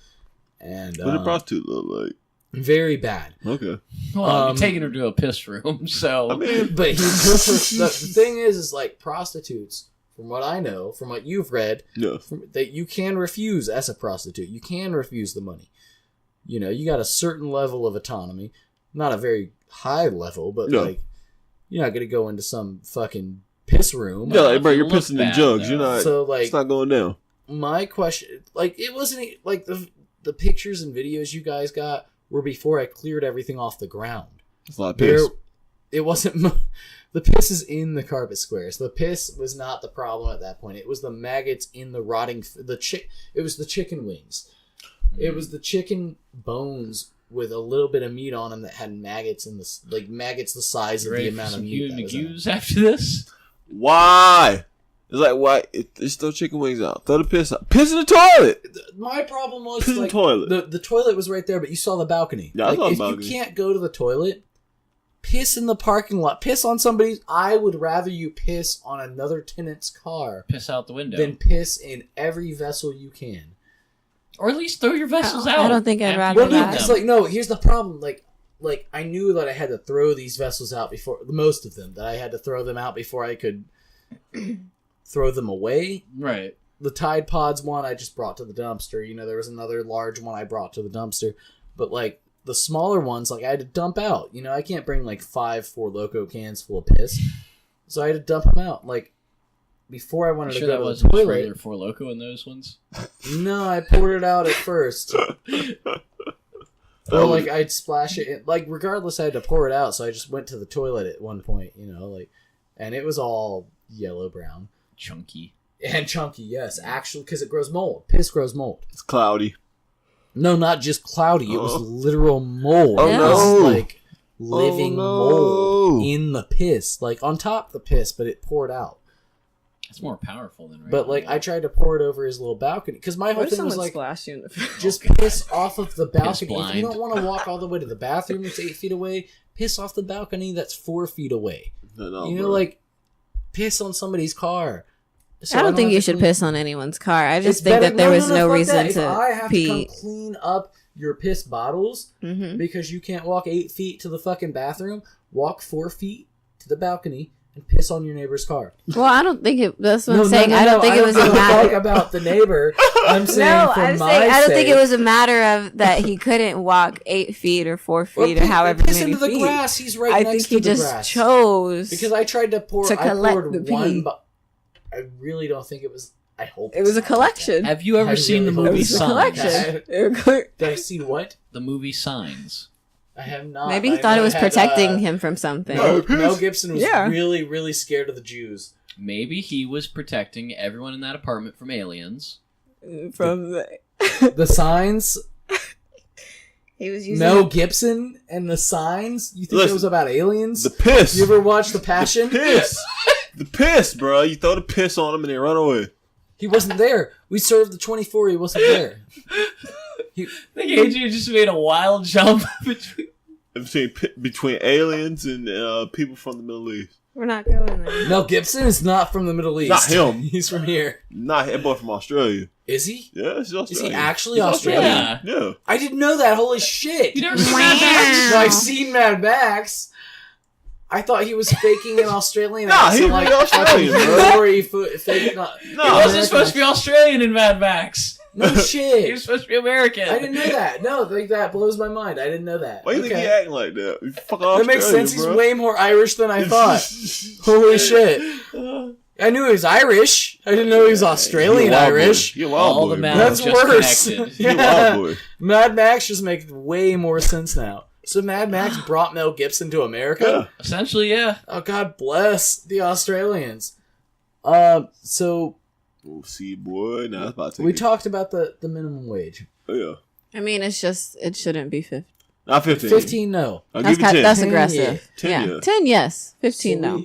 [SPEAKER 9] and
[SPEAKER 6] What did a prostitute look like?
[SPEAKER 9] very bad.
[SPEAKER 6] Okay.
[SPEAKER 10] Well, you're taking her to a piss room, so
[SPEAKER 6] I mean,
[SPEAKER 9] But the thing is like prostitutes, from what I know, from what you've read,
[SPEAKER 6] no.
[SPEAKER 9] that you can refuse as a prostitute. You can refuse the money. You know, you got a certain level of autonomy, not a very high level, but
[SPEAKER 6] No.
[SPEAKER 9] like you're not gonna go into some fucking piss room.
[SPEAKER 6] Yeah, like, bro, you're
[SPEAKER 10] It looks
[SPEAKER 6] pissing in
[SPEAKER 10] bad,
[SPEAKER 6] jugs.
[SPEAKER 10] though.
[SPEAKER 6] You're not.
[SPEAKER 9] So like
[SPEAKER 6] It's not going down.
[SPEAKER 9] my question, like it wasn't like the pictures and videos you guys got were before I cleared everything off the ground.
[SPEAKER 6] It's a lot of piss.
[SPEAKER 9] It wasn't. The piss is in the carpet squares. The piss was not the problem at that point. It was the maggots in the rotting. It was the chicken wings. It was the chicken bones with a little bit of meat on them that had maggots in the maggots the size
[SPEAKER 10] you
[SPEAKER 9] of
[SPEAKER 10] ready
[SPEAKER 9] the
[SPEAKER 10] for
[SPEAKER 9] amount
[SPEAKER 10] some
[SPEAKER 9] of
[SPEAKER 10] Hugh
[SPEAKER 9] meat.
[SPEAKER 10] and
[SPEAKER 9] That was in it.
[SPEAKER 10] McHughes after this?
[SPEAKER 6] Why? It's like, why? Just throw chicken wings out. Throw the piss out. Piss in the toilet.
[SPEAKER 9] My problem was
[SPEAKER 6] Piss in the
[SPEAKER 9] like
[SPEAKER 6] toilet.
[SPEAKER 9] the toilet was right there, but you saw the balcony.
[SPEAKER 6] Yeah, I saw the
[SPEAKER 9] if
[SPEAKER 6] balcony.
[SPEAKER 9] you can't go to the toilet, piss in the parking lot. Piss on somebody's... I would rather you piss on another tenant's car
[SPEAKER 10] Piss out the window.
[SPEAKER 9] than piss in every vessel you can.
[SPEAKER 10] Or at least throw your vessels out.
[SPEAKER 7] I don't think I'd
[SPEAKER 10] after
[SPEAKER 7] rather
[SPEAKER 10] you
[SPEAKER 9] Well, no,
[SPEAKER 10] leave
[SPEAKER 7] that.
[SPEAKER 9] because
[SPEAKER 10] them.
[SPEAKER 9] like, no, here's the problem. Like I knew that I had to throw these vessels out before... Most of them. That I had to throw them out before I could throw them away.
[SPEAKER 10] Right.
[SPEAKER 9] The Tide Pods one I just brought to the dumpster. You know, there was another large one I brought to the dumpster. But, like, the smaller ones, like, I had to dump out. You know, I can't bring, like, 5 Four Loko cans full of piss. So I had to dump them out. Like, before I wanted
[SPEAKER 10] You
[SPEAKER 9] to
[SPEAKER 10] sure
[SPEAKER 9] go
[SPEAKER 10] that
[SPEAKER 9] to
[SPEAKER 10] wasn't
[SPEAKER 9] the
[SPEAKER 10] just
[SPEAKER 9] toilet...
[SPEAKER 10] regular Four Loko in those ones?
[SPEAKER 9] No, I poured it out at first. Or, like, I'd splash it in... Like, regardless, I had to pour it out, so I just went to the toilet at one point, you know, like... And it was all yellow-brown.
[SPEAKER 10] Chunky.
[SPEAKER 9] And chunky, yes. Actually, because it grows mold. Piss grows mold.
[SPEAKER 6] It's cloudy.
[SPEAKER 9] No, not just cloudy. It was literal mold.
[SPEAKER 6] Oh,
[SPEAKER 9] It
[SPEAKER 6] no.
[SPEAKER 9] was like living
[SPEAKER 6] no.
[SPEAKER 9] mold in the piss. Like on top of the piss, but it poured out.
[SPEAKER 10] That's more powerful than
[SPEAKER 9] But like I tried to pour it over his little balcony. Because my whole
[SPEAKER 7] What if
[SPEAKER 9] thing was
[SPEAKER 7] someone
[SPEAKER 9] like,
[SPEAKER 7] splashed you in the face?
[SPEAKER 9] just piss off of the balcony. If
[SPEAKER 10] blind.
[SPEAKER 9] you don't want to walk all the way to the bathroom that's 8 feet away, piss off the balcony that's 4 feet away.
[SPEAKER 6] No,
[SPEAKER 9] you know,
[SPEAKER 6] bro.
[SPEAKER 9] like, piss on somebody's car. So
[SPEAKER 7] I don't think
[SPEAKER 9] have
[SPEAKER 7] you
[SPEAKER 9] to
[SPEAKER 7] should
[SPEAKER 9] clean-
[SPEAKER 7] piss on anyone's car. I just
[SPEAKER 9] It's
[SPEAKER 7] think
[SPEAKER 9] better-
[SPEAKER 7] that there was no
[SPEAKER 9] fuck
[SPEAKER 7] reason
[SPEAKER 9] that. If
[SPEAKER 7] to
[SPEAKER 9] I have
[SPEAKER 7] pee.
[SPEAKER 9] to come clean up your piss bottles
[SPEAKER 7] Hmm.
[SPEAKER 9] because you can't walk 8 feet to the fucking bathroom, walk 4 feet to the balcony and piss on your neighbor's car.
[SPEAKER 7] Well, I don't think it. That's what I'm saying. I don't think it was
[SPEAKER 9] give
[SPEAKER 7] a
[SPEAKER 9] fuck
[SPEAKER 7] matter.
[SPEAKER 9] about the neighbor. I'm saying
[SPEAKER 7] No,
[SPEAKER 9] for
[SPEAKER 7] I'm
[SPEAKER 9] my
[SPEAKER 7] saying I don't think it
[SPEAKER 9] sake.
[SPEAKER 7] was a matter of that he couldn't walk 8 feet or 4 feet or
[SPEAKER 9] piss,
[SPEAKER 7] however
[SPEAKER 9] piss
[SPEAKER 7] many
[SPEAKER 9] into the
[SPEAKER 7] feet.
[SPEAKER 9] grass. He's right
[SPEAKER 7] I
[SPEAKER 9] next
[SPEAKER 7] think
[SPEAKER 9] to
[SPEAKER 7] he
[SPEAKER 9] the
[SPEAKER 7] just
[SPEAKER 9] grass.
[SPEAKER 7] chose
[SPEAKER 9] Because I tried to pour.
[SPEAKER 7] to
[SPEAKER 9] I
[SPEAKER 7] collect
[SPEAKER 9] poured
[SPEAKER 7] the pee.
[SPEAKER 9] one. I really don't think it was. I hope
[SPEAKER 7] It was a
[SPEAKER 9] it's not like that.
[SPEAKER 7] collection.
[SPEAKER 10] Have you ever
[SPEAKER 9] I
[SPEAKER 10] seen the
[SPEAKER 9] really hope
[SPEAKER 10] movie
[SPEAKER 7] It was a
[SPEAKER 10] Signs?
[SPEAKER 7] collection.
[SPEAKER 9] Did I see what?
[SPEAKER 10] The movie Signs.
[SPEAKER 9] I have not.
[SPEAKER 7] Maybe he
[SPEAKER 9] I
[SPEAKER 7] thought it
[SPEAKER 9] know
[SPEAKER 7] was
[SPEAKER 9] had,
[SPEAKER 7] protecting him from something.
[SPEAKER 9] Mel Gibson was
[SPEAKER 7] Yeah.
[SPEAKER 9] really, really scared of the Jews.
[SPEAKER 10] Maybe he was protecting everyone in that apartment from aliens.
[SPEAKER 7] From the,
[SPEAKER 9] The Signs,
[SPEAKER 7] he was using.
[SPEAKER 9] Mel Gibson, and The Signs. You think it
[SPEAKER 6] Listen,
[SPEAKER 9] was about aliens?
[SPEAKER 6] The piss.
[SPEAKER 9] You ever watch The Passion?
[SPEAKER 6] Piss. The piss, bro. You throw the piss on him and they run away.
[SPEAKER 9] He wasn't there. We served the 24. He wasn't there.
[SPEAKER 10] I think Adrian just made a wild jump between.
[SPEAKER 6] Between aliens and people from the Middle East.
[SPEAKER 7] We're not going there.
[SPEAKER 9] Mel Gibson is not from the Middle East.
[SPEAKER 6] Not him.
[SPEAKER 9] He's from here.
[SPEAKER 6] Nah, that boy from Australia.
[SPEAKER 9] Is he?
[SPEAKER 6] Yeah, he's Australian.
[SPEAKER 9] Is he actually
[SPEAKER 6] He's
[SPEAKER 9] Australian?
[SPEAKER 6] Yeah.
[SPEAKER 9] I didn't know that. Holy shit.
[SPEAKER 10] You never seen that?
[SPEAKER 9] No, I've seen Mad Max. I thought he was faking an Australian
[SPEAKER 6] Nah,
[SPEAKER 9] accent.
[SPEAKER 6] he's really Australian, bro.
[SPEAKER 9] Glory fake. Not,
[SPEAKER 10] He wasn't supposed to be Australian in Mad Max.
[SPEAKER 9] No
[SPEAKER 10] He
[SPEAKER 9] shit.
[SPEAKER 10] was supposed to be American.
[SPEAKER 9] I didn't know that. No, like that blows my mind. I didn't know that.
[SPEAKER 6] Why do you think he acting like that? He's fucking
[SPEAKER 9] That makes
[SPEAKER 6] Australian,
[SPEAKER 9] sense.
[SPEAKER 6] bro.
[SPEAKER 9] He's way more Irish than I thought. Holy shit. I knew he was Irish. I didn't know he was Australian
[SPEAKER 6] You a wild boy.
[SPEAKER 9] Irish.
[SPEAKER 6] You a wild
[SPEAKER 10] All
[SPEAKER 6] boy,
[SPEAKER 10] the
[SPEAKER 6] bro.
[SPEAKER 10] math
[SPEAKER 9] That's
[SPEAKER 10] just
[SPEAKER 9] worse.
[SPEAKER 10] connected.
[SPEAKER 6] You a
[SPEAKER 9] Yeah.
[SPEAKER 6] wild boy.
[SPEAKER 9] Mad Max just makes way more sense now. So Mad Max brought Mel Gibson to America?
[SPEAKER 10] Essentially, yeah.
[SPEAKER 9] Oh, God bless the Australians. So
[SPEAKER 6] Oh, see, boy. Nah, that's about to take
[SPEAKER 9] we
[SPEAKER 6] it.
[SPEAKER 9] talked about the minimum wage.
[SPEAKER 6] Oh, yeah.
[SPEAKER 7] I mean, it's just it shouldn't be 50.
[SPEAKER 6] Not 15.
[SPEAKER 9] 15, no.
[SPEAKER 6] I'll
[SPEAKER 7] That's
[SPEAKER 6] give you 10.
[SPEAKER 7] that's
[SPEAKER 9] 10,
[SPEAKER 7] aggressive.
[SPEAKER 6] 10,
[SPEAKER 7] yeah.
[SPEAKER 6] yeah.
[SPEAKER 7] 10, yes. 15,
[SPEAKER 9] So
[SPEAKER 7] no.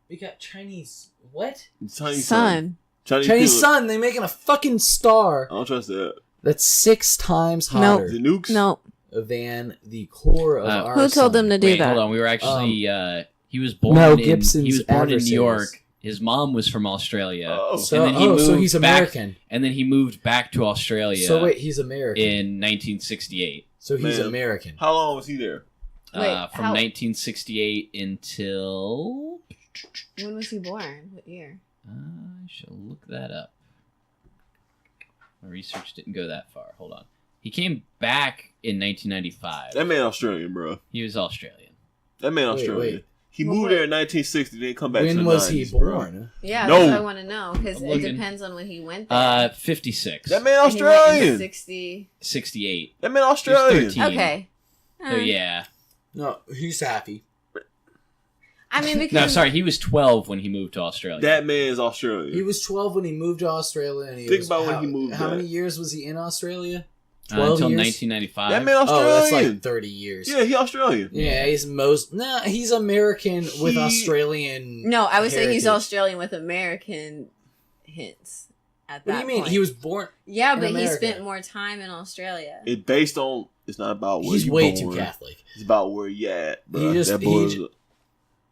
[SPEAKER 9] We got Chinese. What?
[SPEAKER 6] Chinese
[SPEAKER 7] Son.
[SPEAKER 6] Chinese
[SPEAKER 9] Chinese
[SPEAKER 6] people-
[SPEAKER 9] sun. They making a fucking star
[SPEAKER 6] I don't trust that.
[SPEAKER 9] that's 6 times
[SPEAKER 7] Nope.
[SPEAKER 9] hotter
[SPEAKER 6] The nukes?
[SPEAKER 7] No.
[SPEAKER 9] than the core of our
[SPEAKER 7] Who told them to do
[SPEAKER 10] Wait,
[SPEAKER 7] that?
[SPEAKER 10] hold on. We were actually. he was born.
[SPEAKER 9] Mel
[SPEAKER 10] in,
[SPEAKER 9] Gibson's
[SPEAKER 10] he was born in New
[SPEAKER 9] adversaries.
[SPEAKER 10] York. His mom was from Australia.
[SPEAKER 6] Oh.
[SPEAKER 9] So,
[SPEAKER 10] and then he moved
[SPEAKER 9] so he's
[SPEAKER 10] back,
[SPEAKER 9] American.
[SPEAKER 10] And then he moved back to Australia.
[SPEAKER 9] So wait, he's American.
[SPEAKER 10] in 1968.
[SPEAKER 9] So he's
[SPEAKER 6] Man.
[SPEAKER 9] American.
[SPEAKER 6] How long was he there?
[SPEAKER 7] Wait,
[SPEAKER 10] From
[SPEAKER 7] how-
[SPEAKER 10] 1968 until.
[SPEAKER 7] When was he born? What year?
[SPEAKER 10] I shall look that up. My research didn't go that far. Hold on. He came back in 1995.
[SPEAKER 6] That man Australian, bro.
[SPEAKER 10] He was Australian.
[SPEAKER 6] That man
[SPEAKER 9] Wait,
[SPEAKER 6] Australian.
[SPEAKER 9] wait.
[SPEAKER 6] He moved there in 1960, then come back to
[SPEAKER 9] When
[SPEAKER 6] the
[SPEAKER 9] was
[SPEAKER 6] 90s,
[SPEAKER 9] he
[SPEAKER 6] bro.
[SPEAKER 9] born?
[SPEAKER 7] Yeah,
[SPEAKER 6] No.
[SPEAKER 7] that's what I want to know because
[SPEAKER 10] I'm
[SPEAKER 7] it
[SPEAKER 10] looking.
[SPEAKER 7] depends on when he went there.
[SPEAKER 10] 56.
[SPEAKER 6] That man
[SPEAKER 7] And he went in
[SPEAKER 6] Australian.
[SPEAKER 7] 60.
[SPEAKER 10] 68.
[SPEAKER 6] That man Australian.
[SPEAKER 10] 13.
[SPEAKER 7] Okay.
[SPEAKER 10] So yeah.
[SPEAKER 9] No, he's happy.
[SPEAKER 7] I mean, because
[SPEAKER 10] No, sorry. He was 12 when he moved to Australia.
[SPEAKER 6] That man is Australian.
[SPEAKER 9] He was 12 when he moved to Australia. And he
[SPEAKER 6] Think
[SPEAKER 9] was,
[SPEAKER 6] about when
[SPEAKER 9] how,
[SPEAKER 6] he moved
[SPEAKER 9] How
[SPEAKER 6] back.
[SPEAKER 9] many years was he in Australia?
[SPEAKER 10] until
[SPEAKER 9] years?
[SPEAKER 10] 1995.
[SPEAKER 6] that man
[SPEAKER 9] Oh,
[SPEAKER 6] Australian.
[SPEAKER 9] that's like 30 years.
[SPEAKER 6] Yeah, he Australian.
[SPEAKER 9] Yeah, he's he's American with
[SPEAKER 6] He-
[SPEAKER 9] Australian.
[SPEAKER 7] no, I would say he's
[SPEAKER 9] heritage.
[SPEAKER 7] Australian with American hints. at that
[SPEAKER 9] What do you mean?
[SPEAKER 7] point.
[SPEAKER 9] He was born.
[SPEAKER 7] Yeah,
[SPEAKER 9] in
[SPEAKER 7] but he
[SPEAKER 9] America.
[SPEAKER 7] spent more time in Australia.
[SPEAKER 6] It's based on. It's not about where
[SPEAKER 9] He's
[SPEAKER 6] you
[SPEAKER 9] way
[SPEAKER 6] born.
[SPEAKER 9] too Catholic.
[SPEAKER 6] It's about where you at, bro.
[SPEAKER 9] He just-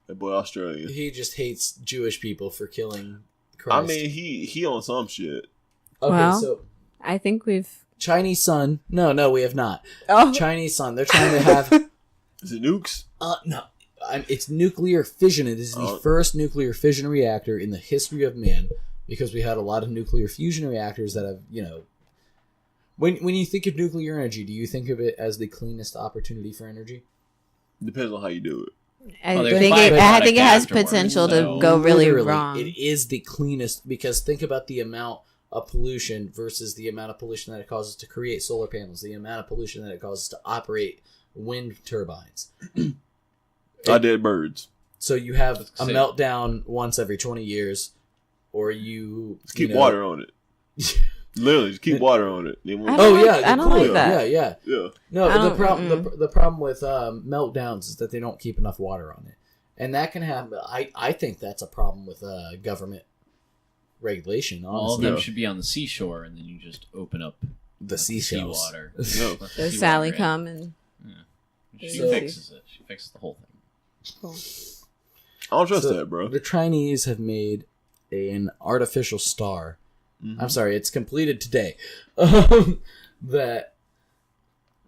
[SPEAKER 6] That boy Australian.
[SPEAKER 9] He just hates Jewish people for killing Christ.
[SPEAKER 6] I mean, he on some shit.
[SPEAKER 9] Okay,
[SPEAKER 7] Well-
[SPEAKER 9] so
[SPEAKER 7] I think we've.
[SPEAKER 9] Chinese Sun. No, we have not.
[SPEAKER 7] Oh,
[SPEAKER 9] Chinese Sun. They're trying to have.
[SPEAKER 6] Is it nukes?
[SPEAKER 9] No. It's nuclear fission. It is the first nuclear fission reactor in the history of man, because we had a lot of nuclear fusion reactors that have, when you think of nuclear energy, do you think of it as the cleanest opportunity for energy?
[SPEAKER 6] Depends on how you do it.
[SPEAKER 7] I
[SPEAKER 10] Well, there's
[SPEAKER 7] think
[SPEAKER 10] byproduct
[SPEAKER 7] it has
[SPEAKER 10] afterwards,
[SPEAKER 7] potential
[SPEAKER 10] so-
[SPEAKER 7] to go really
[SPEAKER 9] Literally,
[SPEAKER 7] wrong.
[SPEAKER 9] It is the cleanest, because think about the amount of pollution versus the amount of pollution that it causes to create solar panels, the amount of pollution that it causes to operate wind turbines.
[SPEAKER 6] I did birds.
[SPEAKER 9] So you have a
[SPEAKER 10] Say-
[SPEAKER 9] meltdown once every 20 years, or you
[SPEAKER 6] Just keep
[SPEAKER 9] you know-
[SPEAKER 6] water on it. Literally, just keep water on it. Then
[SPEAKER 7] I
[SPEAKER 9] Oh
[SPEAKER 7] don't
[SPEAKER 9] yeah,
[SPEAKER 7] like- I don't
[SPEAKER 9] cool.
[SPEAKER 7] like that.
[SPEAKER 9] Yeah.
[SPEAKER 6] yeah.
[SPEAKER 9] No,
[SPEAKER 7] I
[SPEAKER 9] the
[SPEAKER 7] don't-
[SPEAKER 9] problem the problem with meltdowns is that they don't keep enough water on it, and that can happen. I think that's a problem with government regulation.
[SPEAKER 10] All of
[SPEAKER 9] Honestly,
[SPEAKER 10] them
[SPEAKER 6] Yeah.
[SPEAKER 10] should be on the seashore, and then you just open up
[SPEAKER 9] the seashells.
[SPEAKER 10] seawater.
[SPEAKER 6] No.
[SPEAKER 10] Let the
[SPEAKER 7] Does
[SPEAKER 10] seawater
[SPEAKER 7] Sally
[SPEAKER 10] in.
[SPEAKER 7] come and
[SPEAKER 10] She
[SPEAKER 9] So-
[SPEAKER 10] fixes it. She fixes the whole thing.
[SPEAKER 7] cool.
[SPEAKER 6] I don't trust
[SPEAKER 9] So,
[SPEAKER 6] that, bro.
[SPEAKER 9] The Chinese have made an artificial star.
[SPEAKER 6] Mhm.
[SPEAKER 9] I'm sorry, it's completed today. That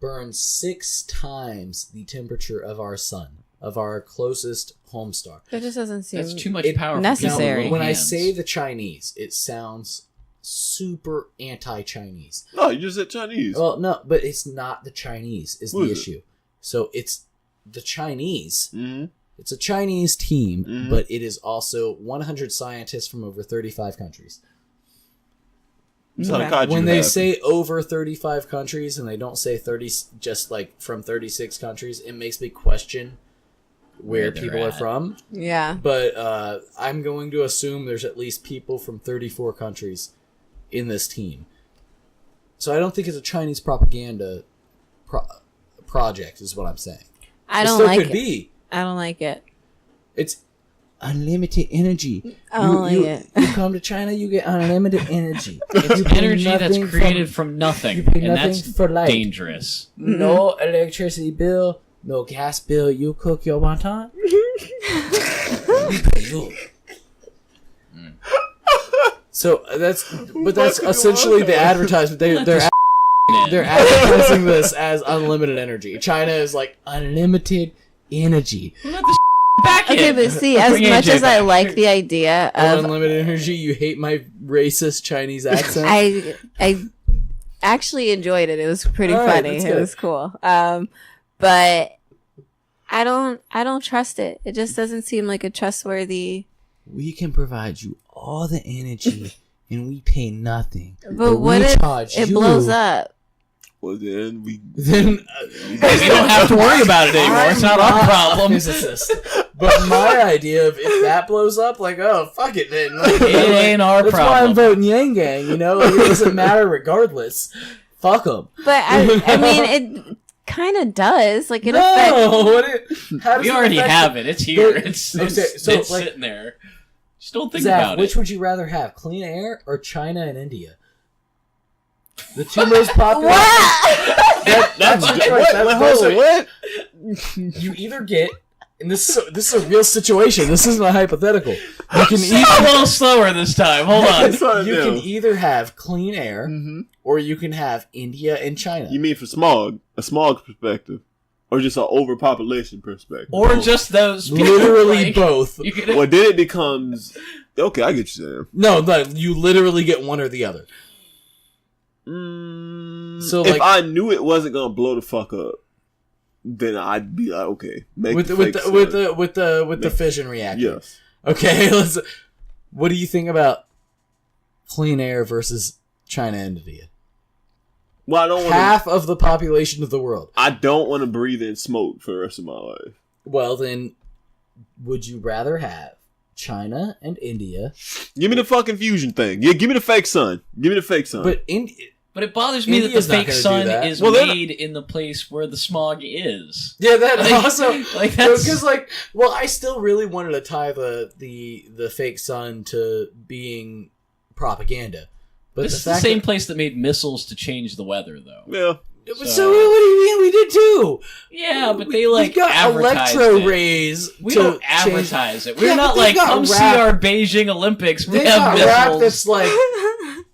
[SPEAKER 9] burns 6 times the temperature of our sun, of our closest home star.
[SPEAKER 7] That just doesn't seem.
[SPEAKER 10] That's too much
[SPEAKER 9] It-
[SPEAKER 10] power. for
[SPEAKER 7] necessary.
[SPEAKER 10] people's
[SPEAKER 9] When I
[SPEAKER 10] hands.
[SPEAKER 9] say the Chinese, it sounds super anti-Chinese.
[SPEAKER 6] No, you just said Chinese.
[SPEAKER 9] Well, no, but it's not the Chinese is
[SPEAKER 6] Who
[SPEAKER 9] the
[SPEAKER 6] is it?
[SPEAKER 9] issue. So it's the Chinese.
[SPEAKER 6] Mm-hmm.
[SPEAKER 9] It's a Chinese team,
[SPEAKER 6] Mhm.
[SPEAKER 9] but it is also 100 scientists from over 35 countries.
[SPEAKER 7] Okay.
[SPEAKER 9] When they say over 35 countries and they don't say 30, just like from 36 countries, it makes me question where
[SPEAKER 10] Where they're
[SPEAKER 9] people are
[SPEAKER 10] at.
[SPEAKER 9] from.
[SPEAKER 7] Yeah.
[SPEAKER 9] But I'm going to assume there's at least people from 34 countries in this team. So I don't think it's a Chinese propaganda project, is what I'm saying.
[SPEAKER 7] I
[SPEAKER 9] It
[SPEAKER 7] don't
[SPEAKER 9] still
[SPEAKER 7] like
[SPEAKER 9] could
[SPEAKER 7] it.
[SPEAKER 9] be.
[SPEAKER 7] I don't like it.
[SPEAKER 9] It's unlimited energy.
[SPEAKER 7] I don't like
[SPEAKER 9] you,
[SPEAKER 7] it.
[SPEAKER 9] you come to China, you get unlimited energy.
[SPEAKER 10] It's
[SPEAKER 9] You pay
[SPEAKER 10] energy that's
[SPEAKER 9] nothing
[SPEAKER 10] created
[SPEAKER 9] from-
[SPEAKER 10] from nothing,
[SPEAKER 9] you pay
[SPEAKER 10] and
[SPEAKER 9] nothing
[SPEAKER 10] that's
[SPEAKER 9] for life.
[SPEAKER 10] dangerous.
[SPEAKER 9] No electricity bill, no gas bill. You cook your wonton. We pay you. So that's essentially the advertisement. They're advertising this as unlimited energy. China is like unlimited energy.
[SPEAKER 10] Let the back
[SPEAKER 7] Okay,
[SPEAKER 10] in.
[SPEAKER 7] but see, as
[SPEAKER 10] Bring
[SPEAKER 7] much
[SPEAKER 10] AJ
[SPEAKER 7] as I
[SPEAKER 10] back.
[SPEAKER 7] like the idea of,
[SPEAKER 9] Unlimited energy. You hate my racist Chinese accent.
[SPEAKER 7] I actually enjoyed it. It was pretty
[SPEAKER 9] All right,
[SPEAKER 7] funny.
[SPEAKER 9] that's
[SPEAKER 7] It
[SPEAKER 9] good.
[SPEAKER 7] was cool. But I don't trust it. It just doesn't seem like a trustworthy.
[SPEAKER 9] We can provide you all the energy, and we pay nothing.
[SPEAKER 7] But what
[SPEAKER 9] we
[SPEAKER 7] if
[SPEAKER 9] charge
[SPEAKER 7] it
[SPEAKER 9] you,
[SPEAKER 7] blows up?
[SPEAKER 6] Well, then we.
[SPEAKER 9] Then
[SPEAKER 10] You don't have to worry about it anymore. It's not our problem.
[SPEAKER 9] Physicist. But my idea of if that blows up, like, oh, fuck it then. Like,
[SPEAKER 10] It ain't our
[SPEAKER 9] that's why I'm
[SPEAKER 10] problem.
[SPEAKER 9] voting Yang Gang, you know? Like, it doesn't matter regardless. Fuck them.
[SPEAKER 7] But I mean, it kind of does. Like it affects.
[SPEAKER 9] No! How does
[SPEAKER 10] We
[SPEAKER 9] it
[SPEAKER 10] already
[SPEAKER 9] affect
[SPEAKER 10] have it. It's here.
[SPEAKER 9] But-
[SPEAKER 10] It's
[SPEAKER 9] okay, so,
[SPEAKER 10] it's
[SPEAKER 9] like-
[SPEAKER 10] sitting there. Just don't think
[SPEAKER 9] Zach,
[SPEAKER 10] about
[SPEAKER 9] which
[SPEAKER 10] it.
[SPEAKER 9] would you rather have, clean air or China and India? The two most popular. That's a choice. Those are-
[SPEAKER 6] what?
[SPEAKER 9] You either get, and this is a real situation. This isn't a hypothetical. You can
[SPEAKER 10] A little slower this time. Hold on.
[SPEAKER 9] you can either have clean air,
[SPEAKER 6] Mm-hmm.
[SPEAKER 9] or you can have India and China.
[SPEAKER 6] You mean for a smog perspective, or just an overpopulation perspective?
[SPEAKER 10] Or just those people.
[SPEAKER 9] Literally
[SPEAKER 10] like,
[SPEAKER 9] both.
[SPEAKER 10] You could,
[SPEAKER 6] Well, then it becomes okay. I get you saying.
[SPEAKER 9] No, you literally get one or the other. So,
[SPEAKER 6] if
[SPEAKER 9] like-
[SPEAKER 6] I knew it wasn't gonna blow the fuck up, then I'd be like, okay, make
[SPEAKER 9] With
[SPEAKER 6] the
[SPEAKER 9] the,
[SPEAKER 6] fake
[SPEAKER 9] with the
[SPEAKER 6] sun.
[SPEAKER 9] fission reactor.
[SPEAKER 6] Yes.
[SPEAKER 9] Okay, what do you think about clean air versus China and India?
[SPEAKER 6] Well, I don't want
[SPEAKER 9] Half of the population of the world.
[SPEAKER 6] I don't want to breathe in smoke for the rest of my life.
[SPEAKER 9] Well, then, would you rather have China and India?
[SPEAKER 6] Give me the fucking fusion thing. Yeah, give me the fake sun. Give me the fake sun.
[SPEAKER 9] But
[SPEAKER 10] but it bothers me
[SPEAKER 9] India's
[SPEAKER 10] that the
[SPEAKER 9] not
[SPEAKER 10] fake
[SPEAKER 9] gonna do
[SPEAKER 10] sun
[SPEAKER 9] that.
[SPEAKER 10] is
[SPEAKER 6] Well, they're
[SPEAKER 10] made in the place where the smog is.
[SPEAKER 9] yeah, that
[SPEAKER 10] Like-
[SPEAKER 9] also
[SPEAKER 10] like that's-
[SPEAKER 9] because well, I still really wanted to tie the fake sun to being propaganda, But
[SPEAKER 10] This is the same place that made missiles to change the weather, though.
[SPEAKER 6] Yeah.
[SPEAKER 9] So what do you mean? We did too.
[SPEAKER 10] Yeah, but they like
[SPEAKER 9] we got
[SPEAKER 10] advertised
[SPEAKER 9] electro
[SPEAKER 10] it.
[SPEAKER 9] rays.
[SPEAKER 10] We
[SPEAKER 9] to
[SPEAKER 10] don't
[SPEAKER 9] change-
[SPEAKER 10] advertise it. We're
[SPEAKER 9] Yeah,
[SPEAKER 10] not
[SPEAKER 9] but they
[SPEAKER 10] like,
[SPEAKER 9] got
[SPEAKER 10] come see
[SPEAKER 9] rap-
[SPEAKER 10] our Beijing Olympics. We
[SPEAKER 9] They
[SPEAKER 10] have
[SPEAKER 9] got rap
[SPEAKER 10] missiles.
[SPEAKER 9] that's like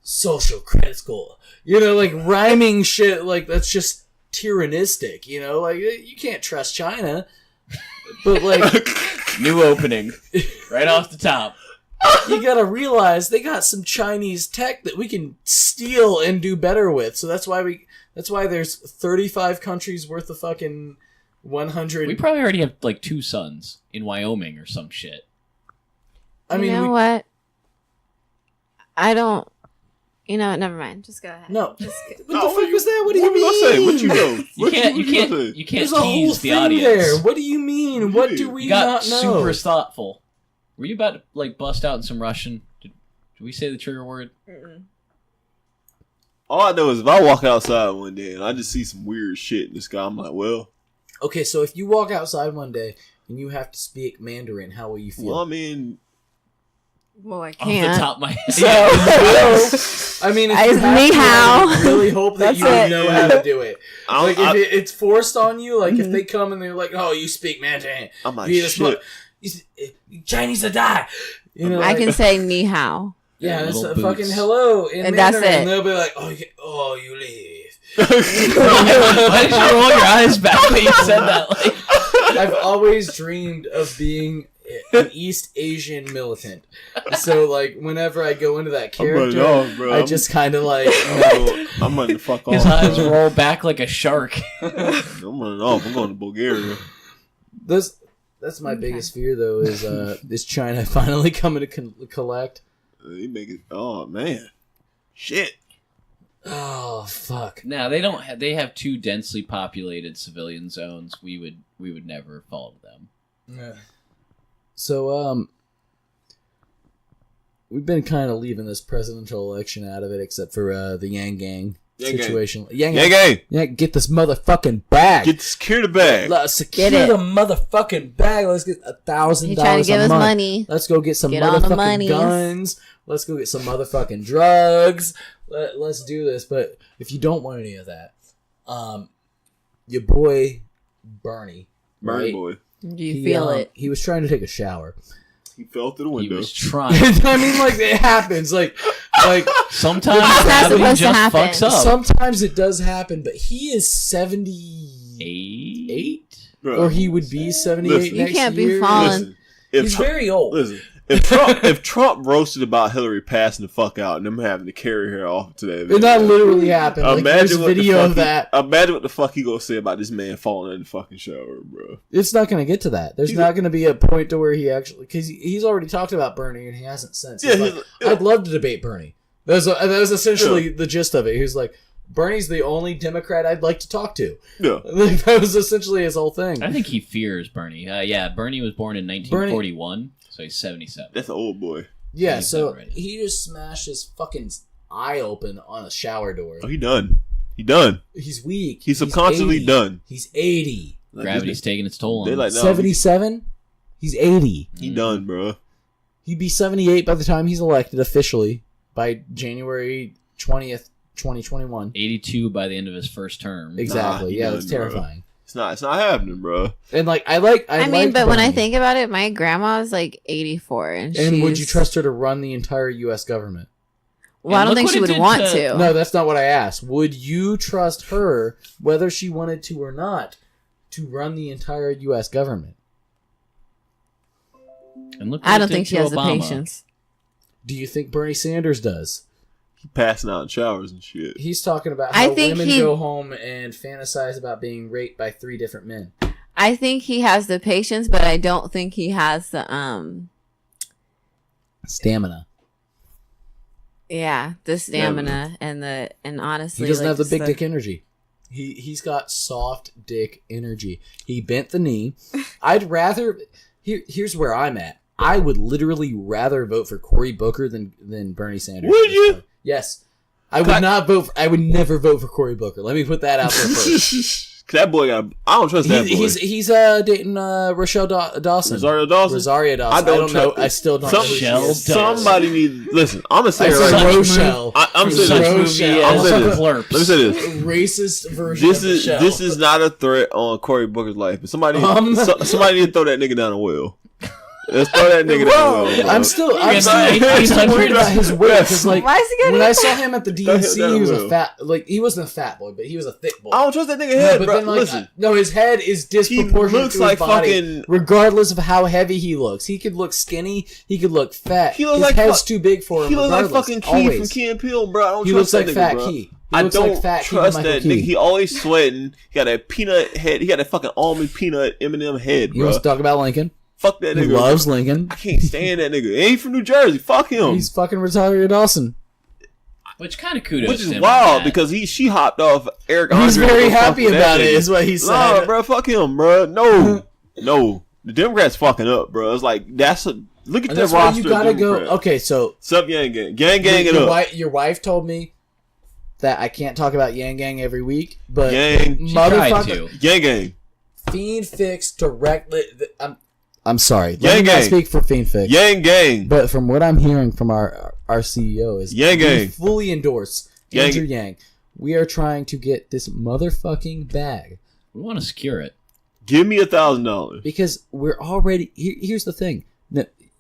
[SPEAKER 9] social credit score. You know, like rhyming shit. Like that's just tyrannistic. You know, like you can't trust China. But like
[SPEAKER 10] New opening. Right off the top.
[SPEAKER 9] you gotta realize they got some Chinese tech that we can steal and do better with. So that's why there's 35 countries worth of fucking 100.
[SPEAKER 10] We probably already have like 2 sons in Wyoming or some shit.
[SPEAKER 9] I mean,
[SPEAKER 7] you know what? I don't. You know what? Never mind. Just go ahead.
[SPEAKER 9] No.
[SPEAKER 7] Just
[SPEAKER 9] What the fuck was that? What do you
[SPEAKER 6] What was I
[SPEAKER 9] mean?
[SPEAKER 6] say? What you know?
[SPEAKER 10] You can't
[SPEAKER 9] There's a whole
[SPEAKER 10] tease the
[SPEAKER 9] thing
[SPEAKER 10] audience.
[SPEAKER 9] there. What do you mean? What do
[SPEAKER 10] You
[SPEAKER 9] we
[SPEAKER 10] got
[SPEAKER 9] not know?
[SPEAKER 10] super thoughtful. Were you about to like bust out in some Russian? Did we say the trigger word?
[SPEAKER 6] All I know is if I walk outside one day and I just see some weird shit in the sky, I'm like, well.
[SPEAKER 9] Okay, so if you walk outside one day and you have to speak Mandarin, how will you feel?
[SPEAKER 6] Well, I mean,
[SPEAKER 7] Well, I
[SPEAKER 10] Off
[SPEAKER 7] can't.
[SPEAKER 10] the top of my head.
[SPEAKER 9] So, I mean, if you have
[SPEAKER 7] Ni
[SPEAKER 9] to,
[SPEAKER 7] hao.
[SPEAKER 9] I really hope that
[SPEAKER 7] That's
[SPEAKER 9] you
[SPEAKER 7] it.
[SPEAKER 9] know how to do it.
[SPEAKER 6] I'm,
[SPEAKER 9] Like, if it's forced on you, like, if
[SPEAKER 7] Mhm.
[SPEAKER 9] they come and they're like, oh, you speak Mandarin.
[SPEAKER 6] I'm like,
[SPEAKER 9] You just
[SPEAKER 6] shit.
[SPEAKER 9] Chinese to die. You know,
[SPEAKER 7] I
[SPEAKER 9] like,
[SPEAKER 7] can say ni hao.
[SPEAKER 9] yeah,
[SPEAKER 10] Yeah,
[SPEAKER 9] that's
[SPEAKER 10] little
[SPEAKER 9] a
[SPEAKER 10] boots.
[SPEAKER 9] fucking hello in
[SPEAKER 7] And that's
[SPEAKER 9] Mandarin.
[SPEAKER 7] it.
[SPEAKER 9] And they'll be like, oh, you leave.
[SPEAKER 10] Why did you roll your eyes back when you said that? Like,
[SPEAKER 9] I've always dreamed of being an East Asian militant. So, like, whenever I go into that
[SPEAKER 6] I'm running
[SPEAKER 9] character,
[SPEAKER 6] off, bro.
[SPEAKER 9] I just kind of like,
[SPEAKER 6] I'm running the fuck off.
[SPEAKER 10] his eyes
[SPEAKER 6] bro.
[SPEAKER 10] roll back like a shark.
[SPEAKER 6] I'm running off. I'm going to Bulgaria.
[SPEAKER 9] that's my biggest fear, though, is China finally coming to collect.
[SPEAKER 6] They make it. Oh man, shit.
[SPEAKER 9] Oh, fuck.
[SPEAKER 10] No, they don't. They have 2 densely populated civilian zones. We would never follow them.
[SPEAKER 9] Yeah. So, we've been kind of leaving this presidential election out of it, except for the Yang Gang
[SPEAKER 6] Yang Gang.
[SPEAKER 9] situation. Yang
[SPEAKER 6] Yeah,
[SPEAKER 9] Gang.
[SPEAKER 6] gang.
[SPEAKER 9] Yeah, get this motherfucking bag.
[SPEAKER 6] Get secure the bag.
[SPEAKER 9] Let's secure
[SPEAKER 7] Get it.
[SPEAKER 9] the motherfucking bag. Let's get $1,000
[SPEAKER 7] He trying to give
[SPEAKER 9] a
[SPEAKER 7] us
[SPEAKER 9] month.
[SPEAKER 7] money.
[SPEAKER 9] Let's go get some
[SPEAKER 7] Get all the
[SPEAKER 9] motherfucking
[SPEAKER 7] monies.
[SPEAKER 9] guns. Let's go get some motherfucking drugs. Let's do this. But if you don't want any of that, your boy Bernie,
[SPEAKER 6] Bernie
[SPEAKER 9] right?
[SPEAKER 6] boy.
[SPEAKER 7] Do you feel it?
[SPEAKER 9] He was trying to take a shower.
[SPEAKER 6] He fell through the
[SPEAKER 10] He
[SPEAKER 6] window.
[SPEAKER 10] was trying.
[SPEAKER 9] I mean, like it happens. Like
[SPEAKER 10] Sometimes
[SPEAKER 7] not
[SPEAKER 10] gravity
[SPEAKER 7] supposed to
[SPEAKER 10] just
[SPEAKER 7] happen.
[SPEAKER 10] fucks up.
[SPEAKER 9] sometimes it does happen. But he is 78,
[SPEAKER 10] 8?
[SPEAKER 6] Bro,
[SPEAKER 9] or he would be 78
[SPEAKER 6] Listen.
[SPEAKER 9] next
[SPEAKER 7] You can't be
[SPEAKER 9] year.
[SPEAKER 7] falling.
[SPEAKER 6] listen. If
[SPEAKER 9] He's
[SPEAKER 6] Trump,
[SPEAKER 9] very old.
[SPEAKER 6] listen, if Trump roasted about Hillary passing the fuck out and them having to carry her off today,
[SPEAKER 9] And that literally happened. Like, there's
[SPEAKER 6] imagine what the
[SPEAKER 9] video
[SPEAKER 6] fuck
[SPEAKER 9] of that.
[SPEAKER 6] Imagine what the fuck he gonna say about this man falling in the fucking shower, bro.
[SPEAKER 9] It's not going to get to that. There's
[SPEAKER 6] He's
[SPEAKER 9] not going to be a point to where he actually, because he's already talked about Bernie and he hasn't since. He's
[SPEAKER 6] Yeah,
[SPEAKER 9] like, I'd love to debate Bernie. That was essentially the gist of it. He was like, Bernie's the only Democrat I'd like to talk to.
[SPEAKER 6] Yeah.
[SPEAKER 9] Like, that was essentially his whole thing.
[SPEAKER 10] I think he fears Bernie. Yeah, Bernie was born in 1941, so he's 77.
[SPEAKER 6] That's an old boy.
[SPEAKER 9] Yeah,
[SPEAKER 10] He's
[SPEAKER 9] so
[SPEAKER 10] already.
[SPEAKER 9] he just smashed his fucking eye open on a shower door.
[SPEAKER 6] Oh, he done. He done.
[SPEAKER 9] He's weak.
[SPEAKER 6] He's subconsciously
[SPEAKER 9] 80.
[SPEAKER 6] done.
[SPEAKER 9] He's 80.
[SPEAKER 6] Like,
[SPEAKER 10] Gravity's taking its toll on
[SPEAKER 6] They
[SPEAKER 10] him.
[SPEAKER 6] like, no,
[SPEAKER 9] 77? He's 80.
[SPEAKER 6] he done, bro.
[SPEAKER 9] He'd be 78 by the time he's elected officially by January 20th, 2021.
[SPEAKER 10] 82 by the end of his first term.
[SPEAKER 9] Exactly.
[SPEAKER 6] he
[SPEAKER 9] Yeah,
[SPEAKER 6] done,
[SPEAKER 9] that's
[SPEAKER 6] bro.
[SPEAKER 9] terrifying.
[SPEAKER 6] It's not happening, bro.
[SPEAKER 9] And like I
[SPEAKER 7] I mean,
[SPEAKER 9] like
[SPEAKER 7] but when I
[SPEAKER 9] Bernie.
[SPEAKER 7] think about it, my grandma's like 84, and
[SPEAKER 9] would you
[SPEAKER 7] she's-
[SPEAKER 9] trust her to run the entire U.S. government?
[SPEAKER 7] Well, I
[SPEAKER 10] And
[SPEAKER 7] don't
[SPEAKER 10] look
[SPEAKER 7] think
[SPEAKER 10] what
[SPEAKER 7] she
[SPEAKER 10] it
[SPEAKER 7] would
[SPEAKER 10] did
[SPEAKER 7] want
[SPEAKER 10] to-
[SPEAKER 7] to.
[SPEAKER 9] No, that's not what I asked. Would you trust her, whether she wanted to or not, to run the entire U.S. government?
[SPEAKER 10] And look what
[SPEAKER 7] I
[SPEAKER 10] it
[SPEAKER 7] don't
[SPEAKER 10] did
[SPEAKER 7] think she
[SPEAKER 10] to
[SPEAKER 7] has the
[SPEAKER 10] Obama.
[SPEAKER 7] patience.
[SPEAKER 9] Do you think Bernie Sanders does?
[SPEAKER 6] He passing out in showers and shit.
[SPEAKER 9] He's talking about
[SPEAKER 7] I
[SPEAKER 9] how
[SPEAKER 7] think
[SPEAKER 9] women
[SPEAKER 7] he-
[SPEAKER 9] go home and fantasize about being raped by 3 different men.
[SPEAKER 7] I think he has the patience, but I don't think he has the
[SPEAKER 9] Stamina.
[SPEAKER 7] the stamina and honestly,
[SPEAKER 9] He doesn't
[SPEAKER 7] like,
[SPEAKER 9] have the
[SPEAKER 7] just
[SPEAKER 9] big dick energy. He's got soft dick energy. He bent the knee. I'd rather. Here's where I'm at. I would literally rather vote for Cory Booker than Bernie Sanders.
[SPEAKER 6] Would you?
[SPEAKER 9] Yes. I would not vote. I would never vote for Cory Booker. Let me put that out there first.
[SPEAKER 6] That boy got. I don't trust that boy.
[SPEAKER 9] He's dating Rochelle Dawson.
[SPEAKER 6] Rosario Dawson.
[SPEAKER 9] Rosario Dawson.
[SPEAKER 6] I don't
[SPEAKER 9] know.
[SPEAKER 6] trust-
[SPEAKER 9] I still don't know. Who she is.
[SPEAKER 6] Somebody needs. Listen, I'm gonna say
[SPEAKER 9] I
[SPEAKER 6] it right
[SPEAKER 9] said
[SPEAKER 6] now.
[SPEAKER 9] Rochelle.
[SPEAKER 6] I'm saying
[SPEAKER 10] Such
[SPEAKER 6] this.
[SPEAKER 10] movie
[SPEAKER 6] I'm
[SPEAKER 10] as
[SPEAKER 6] saying this.
[SPEAKER 10] Flirps.
[SPEAKER 6] Let me say this.
[SPEAKER 9] Racist version
[SPEAKER 6] This
[SPEAKER 9] of
[SPEAKER 6] is
[SPEAKER 9] Michelle.
[SPEAKER 6] this is not a threat on Cory Booker's life, but somebody somebody need to throw that nigga down the well. Let's throw that nigga down the well.
[SPEAKER 9] I'm still
[SPEAKER 10] I'm
[SPEAKER 9] worried about his weight because like
[SPEAKER 7] Why is he getting
[SPEAKER 9] when I saw him at the
[SPEAKER 6] Throw him
[SPEAKER 9] DNC,
[SPEAKER 6] down
[SPEAKER 9] he was
[SPEAKER 6] the
[SPEAKER 9] a
[SPEAKER 6] well.
[SPEAKER 9] fat he wasn't a fat boy, but he was a thick boy.
[SPEAKER 6] I don't trust that nigga head,
[SPEAKER 9] but
[SPEAKER 6] bro.
[SPEAKER 9] then, like,
[SPEAKER 6] Listen,
[SPEAKER 9] no, his head is disproportionate
[SPEAKER 6] looks
[SPEAKER 9] to
[SPEAKER 6] like
[SPEAKER 9] his body,
[SPEAKER 6] fucking-
[SPEAKER 9] regardless of how heavy he looks. He could look skinny, he could look fat.
[SPEAKER 6] He looks
[SPEAKER 9] his
[SPEAKER 6] like
[SPEAKER 9] head's
[SPEAKER 6] fu-
[SPEAKER 9] too big for him.
[SPEAKER 6] he looks like
[SPEAKER 9] regardless,
[SPEAKER 6] fucking Key
[SPEAKER 9] always.
[SPEAKER 6] from Key and Peele, bro. I don't
[SPEAKER 9] He
[SPEAKER 6] trust
[SPEAKER 9] looks
[SPEAKER 6] that
[SPEAKER 9] like
[SPEAKER 6] nigga,
[SPEAKER 9] Fat
[SPEAKER 6] bro.
[SPEAKER 9] Key. He
[SPEAKER 6] I
[SPEAKER 9] looks
[SPEAKER 6] don't
[SPEAKER 9] like Fat Key
[SPEAKER 6] trust
[SPEAKER 9] and Michael
[SPEAKER 6] that
[SPEAKER 9] Key.
[SPEAKER 6] nigga. He always sweating. He got that peanut head. He got that fucking almond peanut M&M head,
[SPEAKER 9] He
[SPEAKER 6] bro.
[SPEAKER 9] wants to talk about Lincoln.
[SPEAKER 6] Fuck that
[SPEAKER 9] He
[SPEAKER 6] nigga.
[SPEAKER 9] loves Lincoln.
[SPEAKER 6] I can't stand that nigga. He ain't from New Jersey. Fuck him.
[SPEAKER 9] He's fucking Rosario Dawson.
[SPEAKER 10] Which kind of kudos
[SPEAKER 6] Which
[SPEAKER 10] to
[SPEAKER 6] is
[SPEAKER 10] him
[SPEAKER 6] wild
[SPEAKER 10] on that.
[SPEAKER 6] because she hopped off Eric
[SPEAKER 9] He's
[SPEAKER 6] Andre.
[SPEAKER 9] very
[SPEAKER 6] to go fuck
[SPEAKER 9] happy
[SPEAKER 6] with that
[SPEAKER 9] about it,
[SPEAKER 6] nigga.
[SPEAKER 9] is what he said.
[SPEAKER 6] Nah, bro, fuck him, bro. No. The Democrats fucking up, bro. It's like look at
[SPEAKER 9] And
[SPEAKER 6] that
[SPEAKER 9] that's why
[SPEAKER 6] roster.
[SPEAKER 9] you gotta
[SPEAKER 6] of
[SPEAKER 9] go.
[SPEAKER 6] Democrats.
[SPEAKER 9] Okay, so
[SPEAKER 6] Sup, Yang Gang, gang it
[SPEAKER 9] your,
[SPEAKER 6] up.
[SPEAKER 9] your wife told me that I can't talk about Yang Gang every week, but
[SPEAKER 6] Gang.
[SPEAKER 10] She tried
[SPEAKER 9] motherfucker,
[SPEAKER 10] to.
[SPEAKER 6] Gang Gang,
[SPEAKER 9] Fiend Fix directly. I'm sorry.
[SPEAKER 6] Yang
[SPEAKER 9] Let me not
[SPEAKER 6] Gang.
[SPEAKER 9] speak for Fiend Fix.
[SPEAKER 6] Yang Gang,
[SPEAKER 9] But from what I'm hearing from our CEO is
[SPEAKER 6] Yang
[SPEAKER 9] we
[SPEAKER 6] Gang.
[SPEAKER 9] fully endorse
[SPEAKER 6] Yang-
[SPEAKER 9] Andrew Yang. We are trying to get this motherfucking bag
[SPEAKER 10] We want to secure it.
[SPEAKER 6] give me $1,000.
[SPEAKER 9] because we're already. Here's the thing.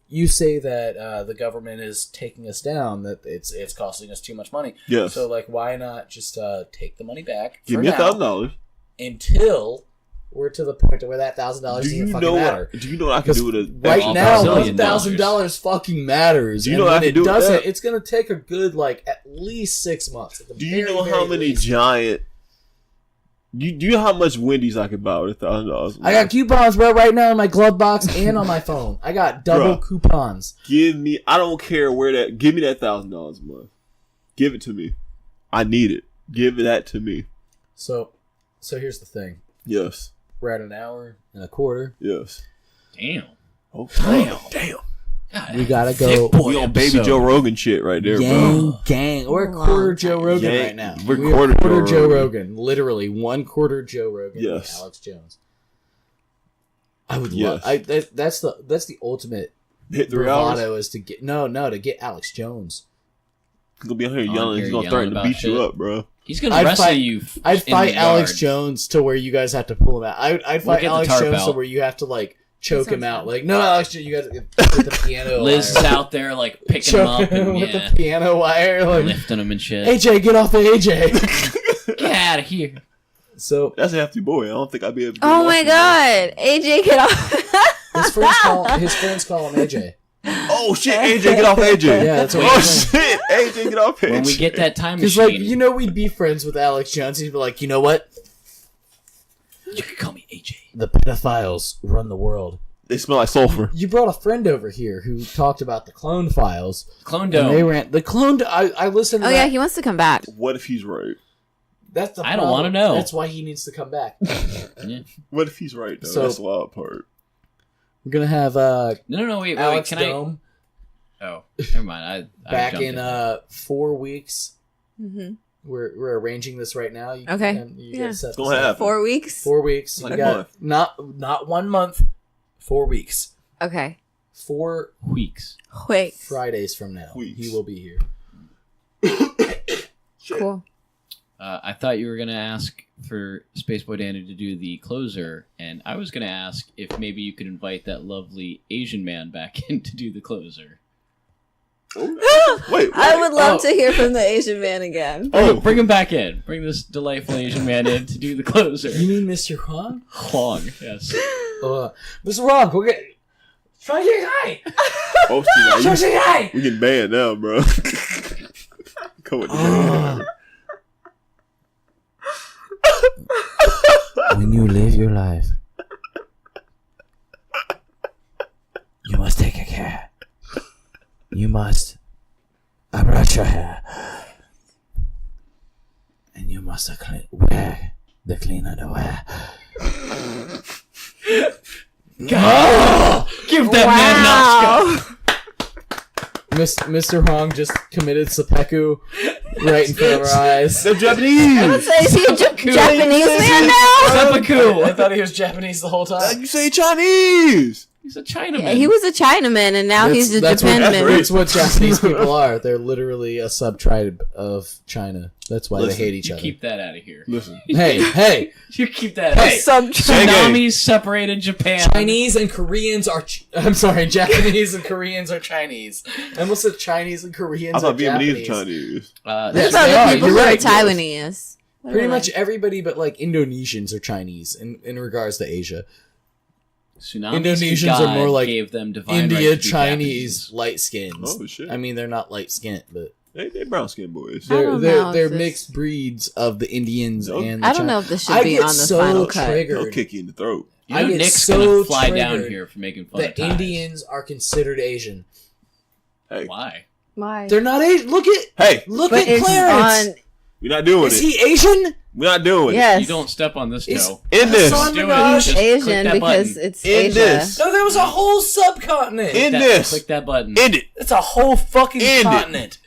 [SPEAKER 9] You say that the government is taking us down, that it's costing us too much money.
[SPEAKER 6] Yes.
[SPEAKER 9] So like, why not just take the money back?
[SPEAKER 6] Give
[SPEAKER 9] for
[SPEAKER 6] me
[SPEAKER 9] now
[SPEAKER 6] $1,000.
[SPEAKER 9] until we're to the point where that $1,000
[SPEAKER 6] Do
[SPEAKER 9] doesn't
[SPEAKER 6] you
[SPEAKER 9] fucking
[SPEAKER 6] know
[SPEAKER 9] matter.
[SPEAKER 6] what? Do you know what I can
[SPEAKER 9] Because
[SPEAKER 6] do with it?
[SPEAKER 9] right
[SPEAKER 10] All
[SPEAKER 9] now,
[SPEAKER 10] $1,000,000.
[SPEAKER 9] $1,000 fucking matters.
[SPEAKER 6] Do you
[SPEAKER 9] and
[SPEAKER 6] know what I
[SPEAKER 9] when
[SPEAKER 6] can
[SPEAKER 9] it
[SPEAKER 6] do with
[SPEAKER 9] doesn't,
[SPEAKER 6] that?
[SPEAKER 9] it's gonna take a good at least 6 months. At the
[SPEAKER 6] Do you
[SPEAKER 9] very,
[SPEAKER 6] know
[SPEAKER 9] very
[SPEAKER 6] how many
[SPEAKER 9] least.
[SPEAKER 6] giant? Do you know how much Wendy's I could buy with $1,000?
[SPEAKER 9] I got coupons, bro, right now in my glove box and on my phone. I got double
[SPEAKER 6] Bruh.
[SPEAKER 9] coupons.
[SPEAKER 6] Give me. I don't care where that. Give me that $1,000 a month. Give it to me. I need it. Give that to me.
[SPEAKER 9] So here's the thing.
[SPEAKER 6] Yes.
[SPEAKER 9] We're at an hour and a quarter.
[SPEAKER 6] Yes.
[SPEAKER 10] Damn.
[SPEAKER 6] Oh damn.
[SPEAKER 10] God,
[SPEAKER 9] We gotta go.
[SPEAKER 10] thick boy
[SPEAKER 6] We on baby
[SPEAKER 10] episode.
[SPEAKER 6] Joe Rogan shit right there, bro.
[SPEAKER 9] Gang, gang. We're a quarter Joe Rogan
[SPEAKER 6] Gang.
[SPEAKER 9] right now.
[SPEAKER 6] We're
[SPEAKER 9] We are
[SPEAKER 6] quarter
[SPEAKER 9] quarter
[SPEAKER 6] Joe
[SPEAKER 9] Joe
[SPEAKER 6] Rogan.
[SPEAKER 9] Rogan. Literally 1/4 Joe Rogan.
[SPEAKER 6] Yes.
[SPEAKER 9] And Alex Jones. I would
[SPEAKER 6] Yes.
[SPEAKER 9] love. That's the ultimate
[SPEAKER 6] Hit 3 hours.
[SPEAKER 9] bravado is to get to get Alex Jones.
[SPEAKER 6] He's gonna be on here
[SPEAKER 10] On
[SPEAKER 6] yelling.
[SPEAKER 10] here
[SPEAKER 6] He's gonna
[SPEAKER 10] yelling
[SPEAKER 6] threaten to
[SPEAKER 10] about
[SPEAKER 6] beat you
[SPEAKER 10] shit.
[SPEAKER 6] up, bro.
[SPEAKER 10] He's gonna
[SPEAKER 9] I'd
[SPEAKER 10] wrestle
[SPEAKER 9] fight-
[SPEAKER 10] you.
[SPEAKER 9] I'd
[SPEAKER 10] in
[SPEAKER 9] fight
[SPEAKER 10] the
[SPEAKER 9] Alex
[SPEAKER 10] yard.
[SPEAKER 9] Jones to where you guys have to pull him out. I'd
[SPEAKER 10] We'll
[SPEAKER 9] fight
[SPEAKER 10] get the
[SPEAKER 9] Alex
[SPEAKER 10] tarp
[SPEAKER 9] Jones to
[SPEAKER 10] out.
[SPEAKER 9] where you have to choke him
[SPEAKER 7] sounds
[SPEAKER 9] out.
[SPEAKER 7] fun.
[SPEAKER 9] No, Alex, you guys get the piano.
[SPEAKER 10] Liz is
[SPEAKER 9] wire.
[SPEAKER 10] out there picking him
[SPEAKER 9] Choke
[SPEAKER 10] up and
[SPEAKER 9] with
[SPEAKER 10] yeah,
[SPEAKER 9] the piano wire.
[SPEAKER 10] lifting him and shit.
[SPEAKER 9] AJ, get off the AJ.
[SPEAKER 10] Get out of here.
[SPEAKER 9] So
[SPEAKER 6] That's a hefty boy. I don't think I'd be able to.
[SPEAKER 7] Oh my god, AJ, get off!
[SPEAKER 9] his friends call him AJ.
[SPEAKER 6] Oh shit, AJ, get off AJ.
[SPEAKER 9] Yeah, that's what
[SPEAKER 6] Oh
[SPEAKER 9] I'm saying.
[SPEAKER 6] shit, AJ, get off AJ.
[SPEAKER 10] When we get that time
[SPEAKER 9] Because
[SPEAKER 10] machine,
[SPEAKER 9] we'd be friends with Alex Jones. He'd be like, you know what?
[SPEAKER 10] you can call me AJ.
[SPEAKER 9] The pedophiles run the world.
[SPEAKER 6] They smell like sulfur.
[SPEAKER 9] You brought a friend over here who talked about the clone files.
[SPEAKER 10] Clone
[SPEAKER 9] And they
[SPEAKER 10] Dome.
[SPEAKER 9] ran the clone. I listened. To
[SPEAKER 7] Oh
[SPEAKER 9] that.
[SPEAKER 7] yeah, he wants to come back.
[SPEAKER 6] What if he's right?
[SPEAKER 9] That's the.
[SPEAKER 10] I don't
[SPEAKER 9] problem.
[SPEAKER 10] wanna know.
[SPEAKER 9] That's why he needs to come back.
[SPEAKER 6] What if he's right though?
[SPEAKER 9] So-
[SPEAKER 6] That's the wild part.
[SPEAKER 9] We're gonna have
[SPEAKER 10] No, wait.
[SPEAKER 9] Alex
[SPEAKER 10] Can
[SPEAKER 9] Dome
[SPEAKER 10] I? Oh, never mind. I
[SPEAKER 9] back
[SPEAKER 10] jumped
[SPEAKER 9] in 4 weeks.
[SPEAKER 7] Mm-hmm.
[SPEAKER 9] We're arranging this right now. You
[SPEAKER 7] Okay.
[SPEAKER 9] can- you
[SPEAKER 7] Yeah.
[SPEAKER 9] guys set
[SPEAKER 6] It's gonna
[SPEAKER 9] this up.
[SPEAKER 6] happen.
[SPEAKER 7] 4 weeks.
[SPEAKER 9] 4 weeks.
[SPEAKER 6] Like
[SPEAKER 9] We
[SPEAKER 6] a
[SPEAKER 9] got
[SPEAKER 6] month.
[SPEAKER 9] not 1 month. 4 weeks.
[SPEAKER 7] Okay.
[SPEAKER 9] 4
[SPEAKER 10] weeks.
[SPEAKER 7] Wait.
[SPEAKER 9] Fridays from now,
[SPEAKER 6] Weeks.
[SPEAKER 9] he will be here.
[SPEAKER 7] Cool.
[SPEAKER 10] I thought you were gonna ask for Spaceboy Danny to do the closer, and I was gonna ask if maybe you could invite that lovely Asian man back in to do the closer.
[SPEAKER 6] Wait,
[SPEAKER 7] I would love
[SPEAKER 10] Oh.
[SPEAKER 7] to hear from the Asian man again.
[SPEAKER 6] Oh,
[SPEAKER 10] Bring him back in. Bring this delightful Asian man in to do the closer.
[SPEAKER 9] You mean Mr. Huang?
[SPEAKER 10] Huang, yes.
[SPEAKER 9] Mr. Huang, go get. Try to say hi.
[SPEAKER 6] oh shit,
[SPEAKER 9] Try to say hi.
[SPEAKER 6] we getting banned now, bro. Come on.
[SPEAKER 9] When you live your life, you must take a care. You must brush your hair. And you must wear the clean underwear.
[SPEAKER 10] God, give that man an Oscar.
[SPEAKER 9] Mr. Hong just committed seppuku right in front of our eyes.
[SPEAKER 6] They're Japanese.
[SPEAKER 7] I would say, is he a Japanese man now?
[SPEAKER 9] Seppuku. I thought he was Japanese the whole time.
[SPEAKER 6] You say Chinese.
[SPEAKER 10] He's a Chinaman.
[SPEAKER 7] Yeah, he was a Chinaman, and now he's a Japanman.
[SPEAKER 9] That's what Japanese people are. They're literally a sub-tribe of China. That's why they hate each
[SPEAKER 10] You
[SPEAKER 9] other.
[SPEAKER 10] keep that out of here.
[SPEAKER 6] Listen.
[SPEAKER 9] Hey.
[SPEAKER 10] You keep that.
[SPEAKER 9] Hey.
[SPEAKER 10] Tsunamis separated Japan.
[SPEAKER 9] Japanese and Koreans are... Japanese and Koreans are Chinese. I almost said Chinese and Koreans
[SPEAKER 6] I
[SPEAKER 9] are
[SPEAKER 6] thought
[SPEAKER 9] Japanese.
[SPEAKER 6] Vietnamese are Chinese.
[SPEAKER 7] There's
[SPEAKER 9] they are.
[SPEAKER 7] other people
[SPEAKER 9] You're
[SPEAKER 7] who are
[SPEAKER 9] right.
[SPEAKER 7] Taiwanese.
[SPEAKER 9] Pretty much everybody but, like, Indonesians are Chinese in regards to Asia. Indonesians are more like
[SPEAKER 10] gave them divine
[SPEAKER 9] India
[SPEAKER 10] right to be
[SPEAKER 9] Chinese
[SPEAKER 10] Japanese.
[SPEAKER 9] light skins.
[SPEAKER 6] Oh, shit.
[SPEAKER 9] I mean, they're not light skinned, but
[SPEAKER 6] They brown skinned boys.
[SPEAKER 9] they're mixed breeds of the Indians and the
[SPEAKER 7] I don't know if this should
[SPEAKER 9] I
[SPEAKER 7] be
[SPEAKER 9] get
[SPEAKER 7] on the
[SPEAKER 9] so
[SPEAKER 7] final cut.
[SPEAKER 9] triggered.
[SPEAKER 6] They'll kick you in the throat.
[SPEAKER 10] You know,
[SPEAKER 9] I get
[SPEAKER 10] Nick's
[SPEAKER 9] so
[SPEAKER 10] gonna fly down
[SPEAKER 9] triggered
[SPEAKER 10] here for making fun of
[SPEAKER 9] that
[SPEAKER 10] ties.
[SPEAKER 9] Indians are considered Asian.
[SPEAKER 6] Hey.
[SPEAKER 10] Why?
[SPEAKER 7] Why?
[SPEAKER 9] They're not Asian. Look at
[SPEAKER 7] But it's
[SPEAKER 9] Clarence.
[SPEAKER 7] on.
[SPEAKER 6] We're not doing
[SPEAKER 9] Is
[SPEAKER 6] it.
[SPEAKER 9] he Asian?
[SPEAKER 6] We're not doing
[SPEAKER 7] Yes.
[SPEAKER 10] You don't step on this
[SPEAKER 9] Is-
[SPEAKER 10] toe.
[SPEAKER 6] it. In this.
[SPEAKER 9] Hassan
[SPEAKER 10] Do it.
[SPEAKER 9] Minaj.
[SPEAKER 10] Just click
[SPEAKER 7] Asian
[SPEAKER 10] that
[SPEAKER 7] because
[SPEAKER 10] button.
[SPEAKER 7] it's
[SPEAKER 6] In
[SPEAKER 7] Asia.
[SPEAKER 6] this.
[SPEAKER 9] No, there was a whole subcontinent.
[SPEAKER 6] In
[SPEAKER 10] That-
[SPEAKER 6] this.
[SPEAKER 10] Click that button.
[SPEAKER 6] End it.
[SPEAKER 9] It's a whole fucking
[SPEAKER 6] End it.
[SPEAKER 9] continent.